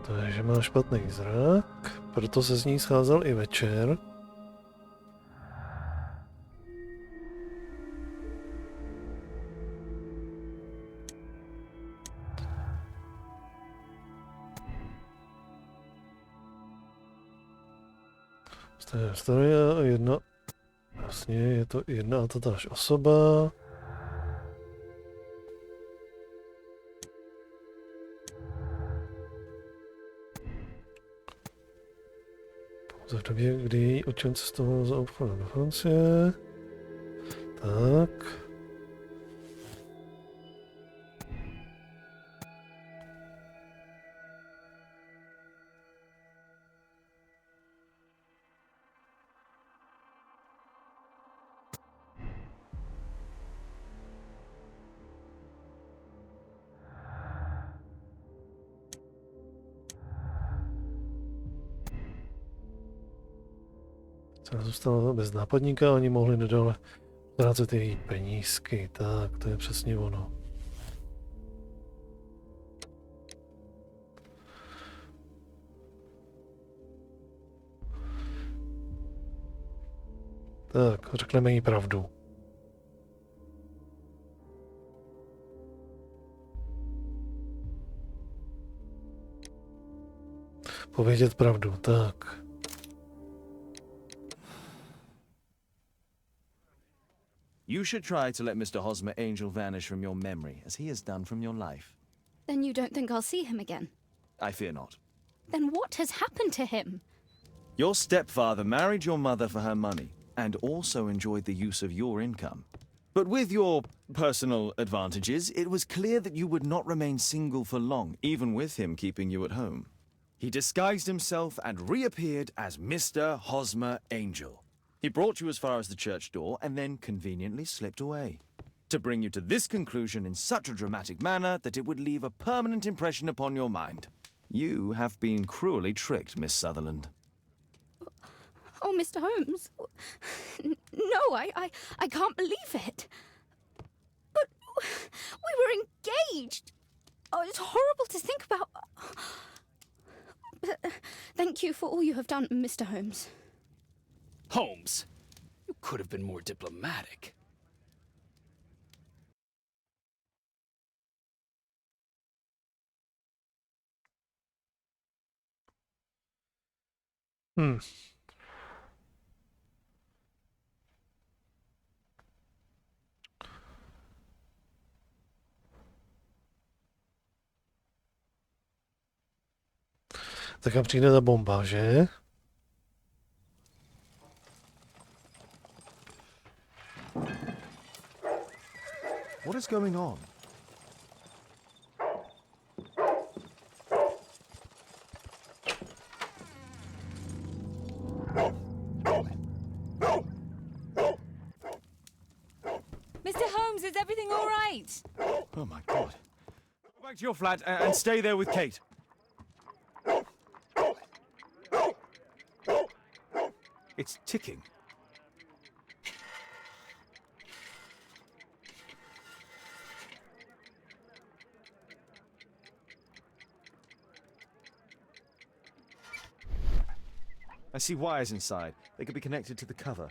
Takže má špatný zrak, proto se z ní scházel i večer. Historie a jedna, vlastně je to jedna a tatáž osoba. V době, kdy její učen cestoval za obchodem do Francie. Tak. Celá zůstala bez nápadníka, oni mohli nadále ztrácet její penízky, tak to je přesně ono. Tak, řekneme jí pravdu. Povědět pravdu, tak. You should try to let Mr. Hosmer Angel vanish from your memory, as he has done from your life. Then you don't think I'll see him again? I fear not. Then what has happened to him? Your stepfather married your mother for her money, and also enjoyed the use of your income. But with your personal advantages, it was clear that you would not remain single for long, even with him keeping you at home. He disguised himself and reappeared as Mr. Hosmer Angel. He brought you as far as the church door and then conveniently slipped away. To bring you to this conclusion in such a dramatic manner that it would leave a permanent impression upon your mind. You have been cruelly tricked, Miss Sutherland. Oh, Mr. Holmes. No, I can't believe it. But we were engaged. Oh, it's horrible to think about. But thank you for all you have done, Mr. Holmes. Holmes, you could have been more diplomatic. Tak a přijde ta bomba, že? What is going on? Mr. Holmes, is everything all right? Oh my God. Go back to your flat and stay there with Kate. It's ticking. I see wires inside. They could be connected to the cover.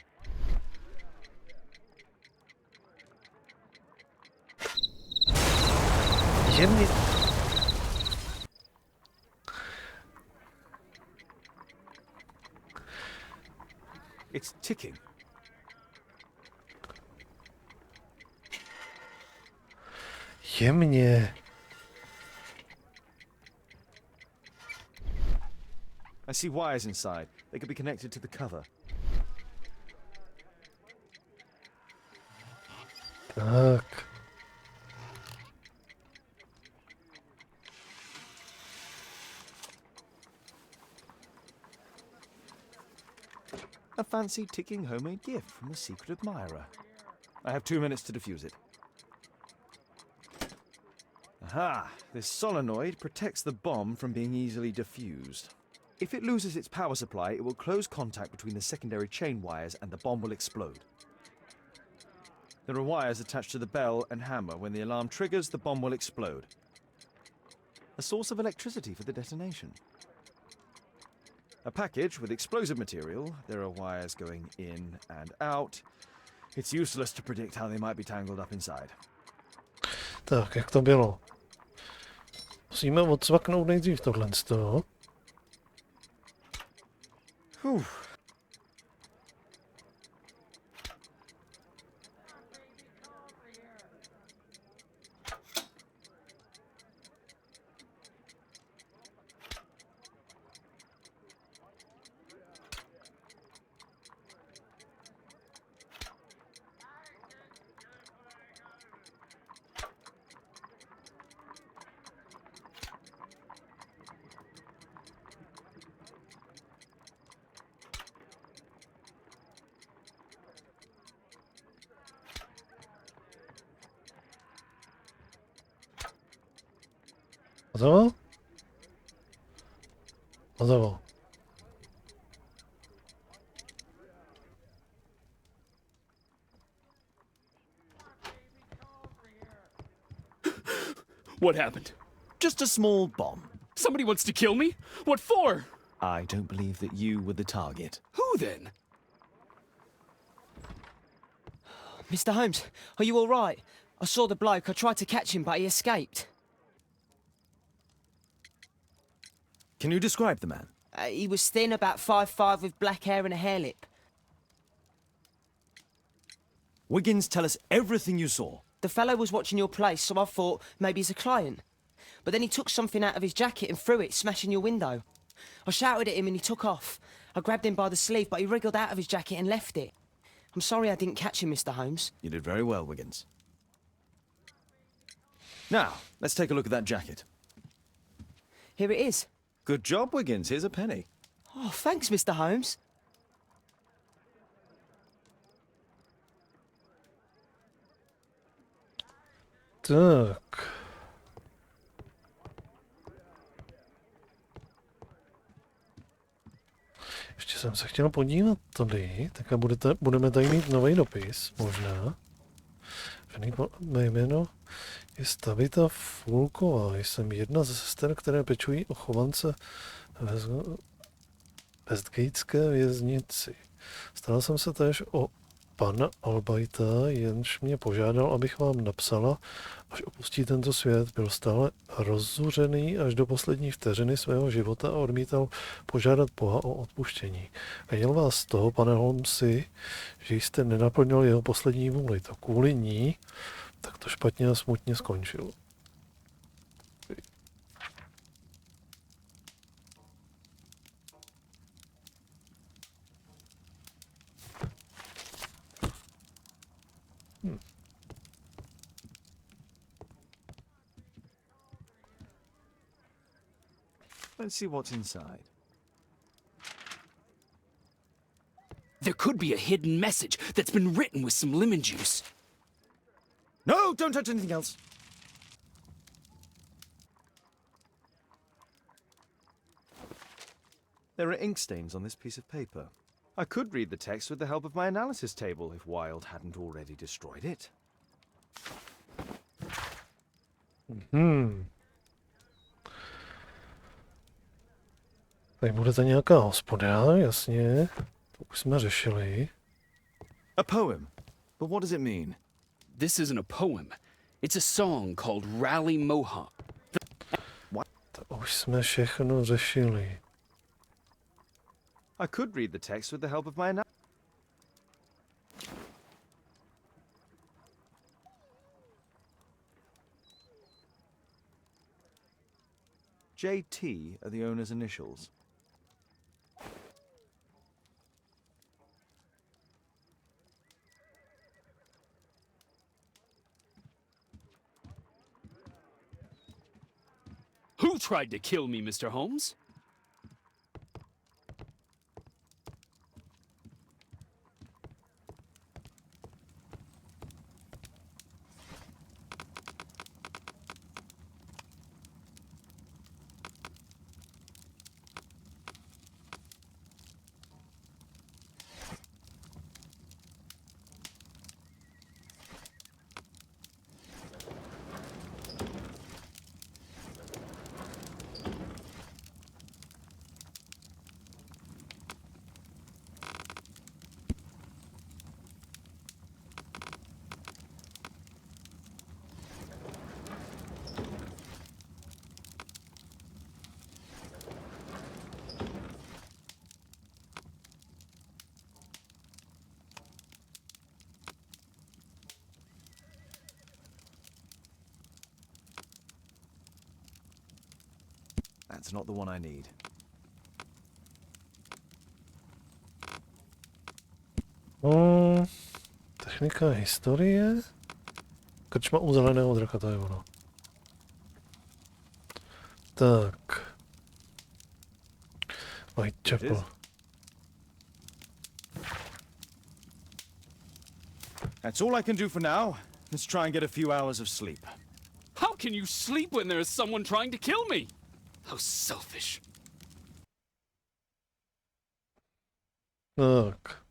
Jemně. It's ticking. Jemně. I see wires inside. They could be connected to the cover. Tak. A fancy ticking homemade gift from a secret admirer. I have 2 minutes to defuse it. Aha! This solenoid protects the bomb from being easily diffused. If it loses its power supply, it will close contact between the secondary chain wires and the bomb will explode. There are wires attached to the bell and hammer. When the alarm triggers, the bomb will explode. A source of electricity for the detonation. A package with explosive material. There are wires going in and out. It's useless to predict how they might be tangled up inside. Tak, jak to bylo? Musíme odsvaknout nejdřív tohle z toho. Hotovo? Hotovo. What happened? Just a small bomb. Somebody wants to kill me? What for? I don't believe that you were the target. Who then? Mr. Holmes, are you all right? I saw the bloke. I tried to catch him, but he escaped. Can you describe the man? He was thin, about 5'5", with black hair and a hair lip. Wiggins, tell us everything you saw. The fellow was watching your place, so I thought maybe he's a client. But then he took something out of his jacket and threw it, smashing your window. I shouted at him and he took off. I grabbed him by the sleeve, but he wriggled out of his jacket and left it. I'm sorry I didn't catch him, Mr. Holmes. You did very well, Wiggins. Now, let's take a look at that jacket. Here it is. Good job, Wiggins. Here's a penny. Oh, thanks, Mr. Holmes. Tak. Ještě jsem se chtěl podívat tady, tak a budeme tady mít nový dopis, možná. Mé jméno je Stavita Fulková. Jsem jedna ze sester, které pečují o chovance v Westgateské věznici. Staral jsem se též o pana Albaita, jenž mě požádal, abych vám napsala, až opustí tento svět. Byl stále rozzuřený až do poslední vteřiny svého života a odmítal požádat Boha o odpuštění. Věděl vás z toho, pane Holmesi, že jste nenaplnil jeho poslední vůli. To kvůli ní, tak to špatně a smutně skončilo. Let's see what's inside. There could be a hidden message that's been written with some lemon juice. No, don't touch anything else. There are ink stains on this piece of paper. I could read the text with the help of my analysis table if Wilde hadn't already destroyed it. Tady bude to nějaká hospoda, jasně. To už jsme řešili. A poem. But what does it mean? This isn't a poem. It's a song called Rally Mohawk. To už jsme všechno řešili. I could read the text with the help of my analysis. JT are the owner's initials. Who tried to kill me, Mr. Holmes? That's not the one I need. Technika historie. Krčma u zeleného draka, to je ono. Tak. Whitechapel. That's all I can do for now. Let's try and get a few hours of sleep. How can you sleep when there is someone trying to kill me? How selfish. Tak.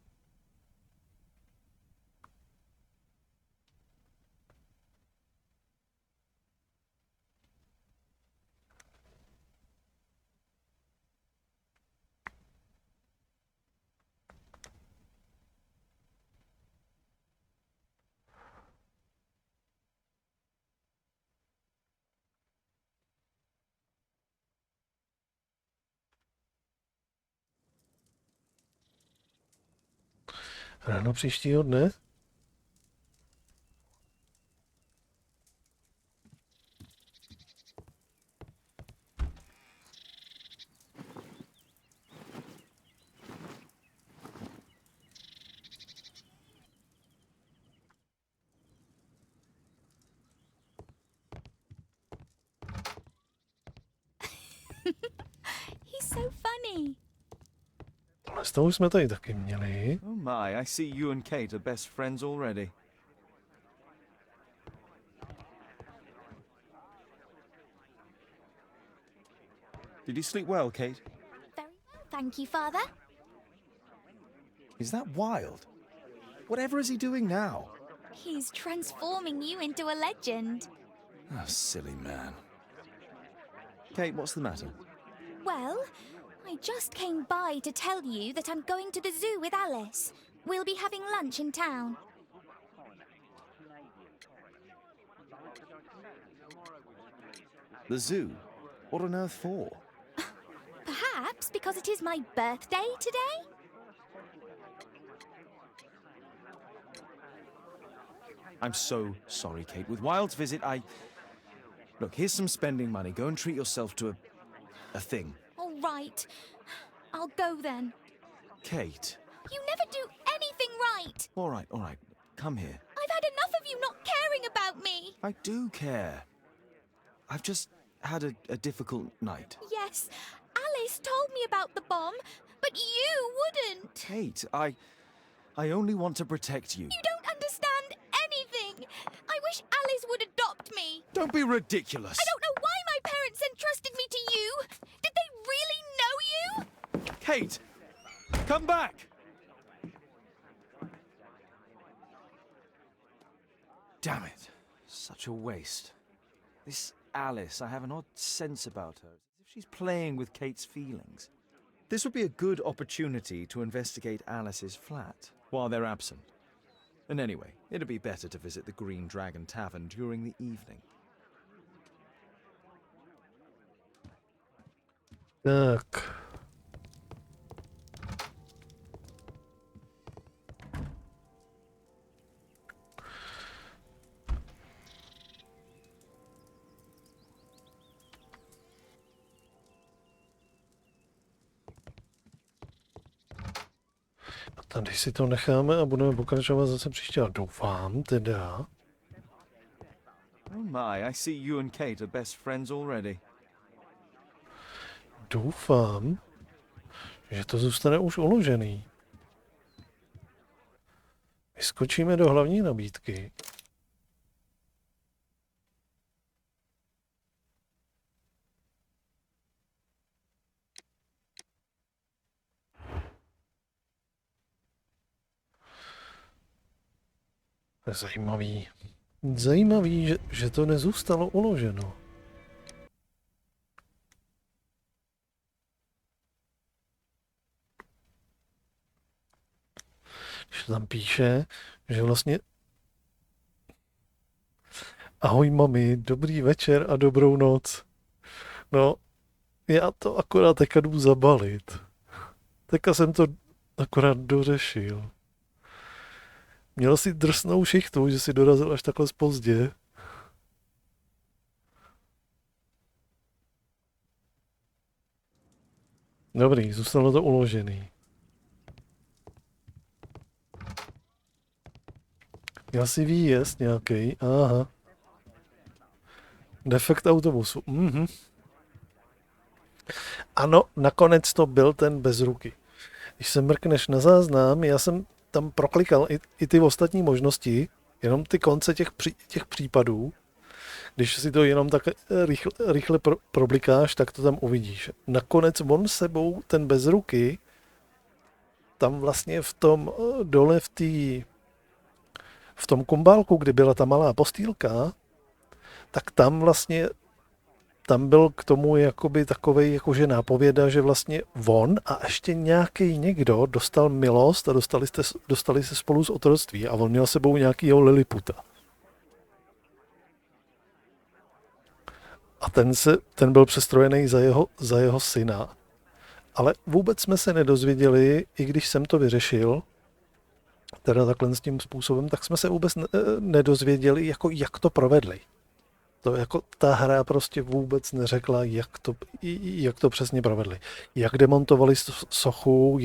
Ráno příštího dne? He's so funny. S tou jsme tady taky měli. Oh my, I see you and Kate are best friends already. Did you sleep well, Kate? Very well, thank you, Father. Is that Wild? Whatever is he doing now? He's transforming you into a legend. Oh, silly man. Kate, what's the matter? Well, I just came by to tell you that I'm going to the zoo with Alice. We'll be having lunch in town. The zoo? What on earth for? Perhaps because it is my birthday today? I'm so sorry, Kate. With Wild's visit, Look, here's some spending money. Go and treat yourself to a thing. All right. I'll go then. Kate. You never do anything right. All right. Come here. I've had enough of you not caring about me. I do care. I've just had a difficult night. Yes, Alice told me about the bomb, but you wouldn't. Kate, I only want to protect you. You don't understand anything. I wish Alice would adopt me. Don't be ridiculous. I don't know why my parents entrusted me to you. Did they really know you? Kate, come back. Damn it. Such a waste. This Alice, I have an odd sense about her. As if she's playing with Kate's feelings. This would be a good opportunity to investigate Alice's flat while they're absent. And anyway, it'd be better to visit the Green Dragon Tavern during the evening. Tak. Tady si to necháme a budeme pokračovat zase příště. A doufám teda. Oh my, I see you and Kate are best friends already. Doufám, že to zůstane už uložený. Vyskočíme do hlavní nabídky. Zajímavý. Zajímavý, že to nezůstalo uloženo. Když tam píše, že vlastně ahoj mami, dobrý večer a dobrou noc. No, já to akorát teďka jdu zabalit. Teďka jsem to akorát dořešil. Měl si drsnou šichtu, že si dorazil až takhle pozdě. Dobrý, zůstalo to uložený. Asi výjezd nějaký, aha. Defekt autobusu, Ano, nakonec to byl ten bez ruky. Když se mrkneš na záznam, já jsem tam proklikal i ty ostatní možnosti, jenom ty konce těch případů. Když si to jenom tak rychle problikáš, tak to tam uvidíš. Nakonec on sebou, ten bez ruky, tam vlastně v tom dole v tom kumbálku, kdy byla ta malá postýlka, tak tam vlastně tam byl k tomu jakoby takovej jakože nápověda, že vlastně on a ještě nějaký někdo dostal milost a dostali se spolu z otroctví a on měl sebou nějakýho Liliputa. A ten byl přestrojený za jeho syna. Ale vůbec jsme se nedozvěděli, i když jsem to vyřešil, teda takhle s tím způsobem, tak jsme se vůbec nedozvěděli, jako jak to provedli. To jako ta hra prostě vůbec neřekla, jak to přesně provedli. Jak demontovali sochu,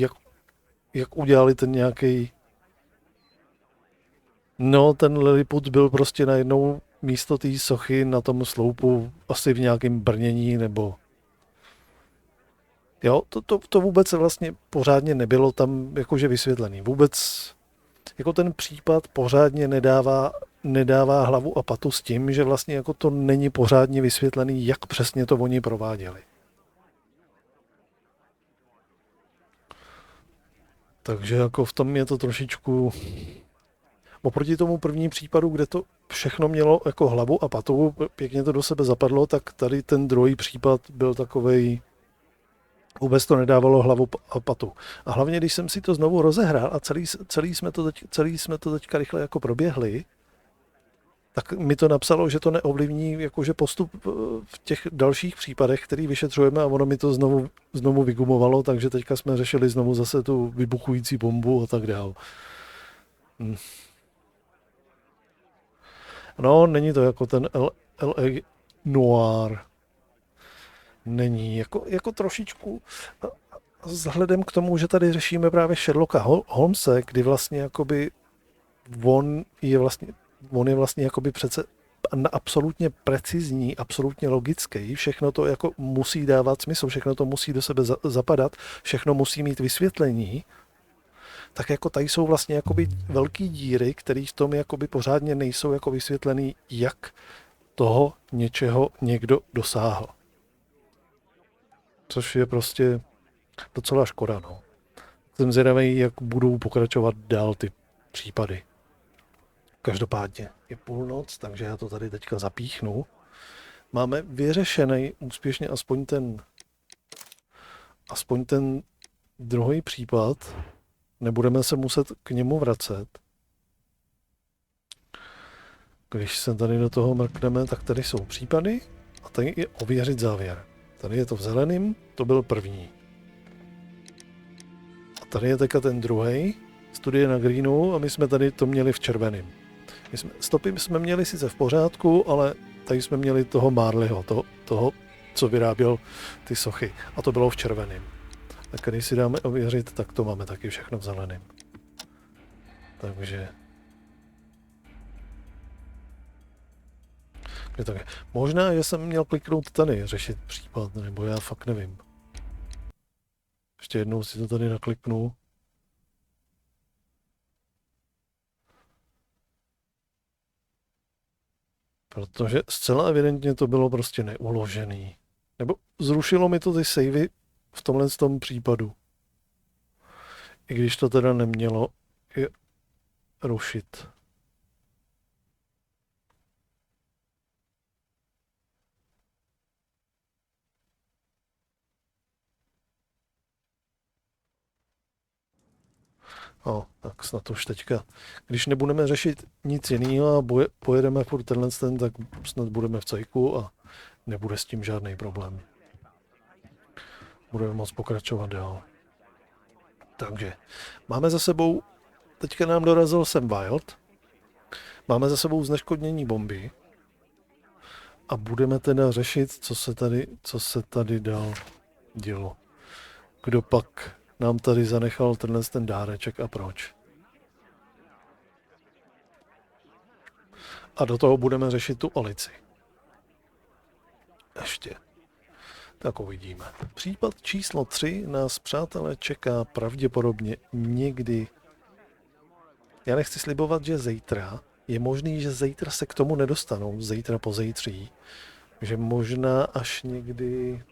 jak udělali ten nějaký. No, ten Lilliput byl prostě najednou místo té sochy na tom sloupu asi v nějakém brnění, nebo. Jo, to vůbec vlastně pořádně nebylo tam jakože vysvětlený. Vůbec jako ten případ pořádně nedává hlavu a patu s tím, že vlastně jako to není pořádně vysvětlený, jak přesně to oni prováděli. Takže jako v tom je to trošičku oproti tomu první případu, kde to všechno mělo jako hlavu a patu, pěkně to do sebe zapadlo, tak tady ten druhý případ byl takovej, vůbec to nedávalo hlavu a patu. A hlavně, když jsem si to znovu rozehrál a celý jsme to teďka rychle jako proběhli, tak mi to napsalo, že to neovlivní jakože postup v těch dalších případech, který vyšetřujeme, a ono mi to znovu vygumovalo, takže teďka jsme řešili znovu zase tu vybuchující bombu a tak dál. No, není to jako ten L.A. Noir. Není. Jako trošičku vzhledem k tomu, že tady řešíme právě Sherlocka Holmese, kdy vlastně jakoby on je vlastně jakoby přece absolutně precizní, absolutně logický, všechno to jako musí dávat smysl, všechno to musí do sebe zapadat, všechno musí mít vysvětlení, tak jako tady jsou vlastně jakoby velký díry, které v tom jakoby pořádně nejsou jako vysvětlený, jak toho něčeho někdo dosáhl. Což je prostě docela škoda, no. Jsem zvědavý, jak budou pokračovat dál ty případy. Každopádně je půlnoc, takže já to tady teďka zapíchnu. Máme vyřešený úspěšně aspoň ten druhý případ. Nebudeme se muset k němu vracet. Když se tady do toho mrkneme, tak tady jsou případy a tady je ověřit závěr. Tady je to v zeleném, to byl první. A tady je teďka ten druhý, studie na greenu, a my jsme tady to měli v červeném. Stopy jsme měli sice v pořádku, ale tady jsme měli toho Marleyho, toho, co vyráběl ty sochy. A to bylo v červeném. Tak když si dáme ověřit, tak to máme taky všechno v zeleném. Takže... Tak. Možná, že jsem měl kliknout tady, řešit případ, nebo já fakt nevím. Ještě jednou si to tady nakliknu. Protože zcela evidentně to bylo prostě neuložený. Nebo zrušilo mi to ty savey v tomhle tom případu. I když to teda nemělo je rušit. Tak snad už teďka, když nebudeme řešit nic jiného a pojedeme furt tenhle, tak snad budeme v cajku a nebude s tím žádný problém. Budeme moct pokračovat dál. Takže máme za sebou, teďka nám dorazil sem Wild, máme za sebou zneškodnění bomby a budeme teda řešit, co se tady dál dělo. kdo pak nám tady zanechal ten dáreček a proč. A do toho budeme řešit tu Alici. Ještě. Tak uvidíme. Případ číslo 3 nás, přátelé, čeká pravděpodobně někdy. Já nechci slibovat, že zítra. Je možný, že zítra se k tomu nedostanou. Zítra pozítří. Že možná až někdy.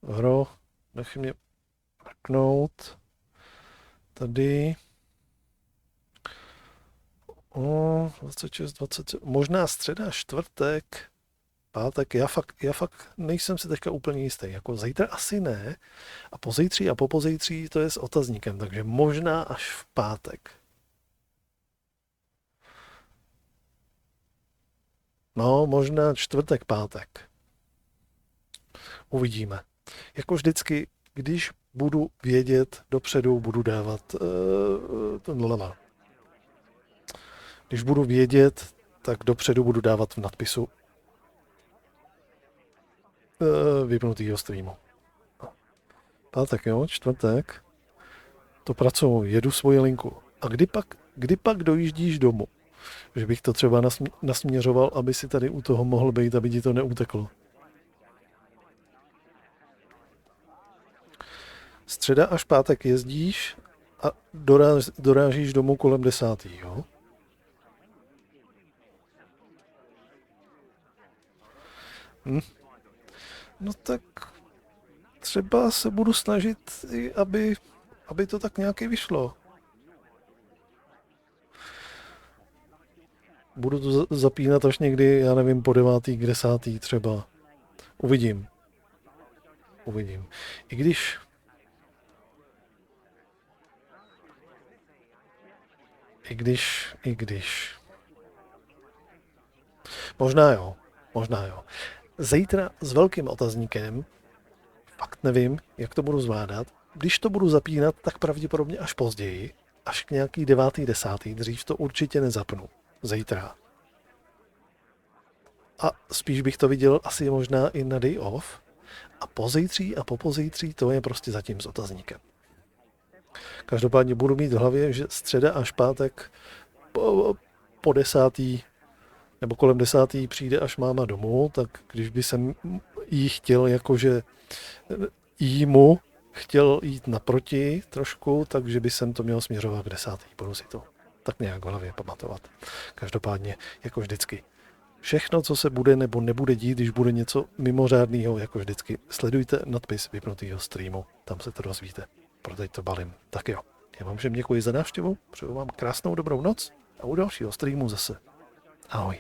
Hro, nech mě mrknout. Tady. 26, 20, možná středa, čtvrtek, pátek, já fakt nejsem si teďka úplně jistý, jako zítra asi ne, a pozítří a popozítří to je s otazníkem, takže možná až v pátek. No, možná čtvrtek, pátek. Uvidíme. Jako vždycky, když budu vědět dopředu, budu dávat Když budu vědět, tak dopředu budu dávat v nadpisu vypnutýho streamu. Pátek, jo, čtvrtek. To pracuji, jedu svoji linku. A kdy pak dojíždíš domů? Že bych to třeba nasměřoval, aby si tady u toho mohl být, aby ti to neuteklo. Středa až pátek jezdíš a dorážíš domů kolem 10. Jo? No tak třeba se budu snažit, aby to tak nějaký vyšlo. Budu to zapínat až někdy, já nevím, po 9. k 10. třeba. Uvidím. I když... Možná jo. Zítra s velkým otazníkem, fakt nevím, jak to budu zvládat. Když to budu zapínat, tak pravděpodobně až později, až k nějaký 9. 10. Dřív to určitě nezapnu. Zítra. A spíš bych to viděl asi možná i na day off. A pozítří a popozítří to je prostě zatím s otazníkem. Každopádně budu mít v hlavě, že středa až pátek po 10. nebo kolem 10. přijde až máma domů, tak když by jsem jí chtěl, jakože jímu chtěl jít naproti trošku, takže by jsem to měl směřovat k 10. Budu si to tak nějak v hlavě pamatovat. Každopádně, jako vždycky, všechno, co se bude nebo nebude dít, když bude něco mimořádného, jako vždycky, sledujte nadpis vypnutýho streamu, tam se to dozvíte. Pro teď to balím. Tak jo, já vám všem děkuji za návštěvu, přeju vám krásnou dobrou noc a u dalšího streamu zase. Ahoj.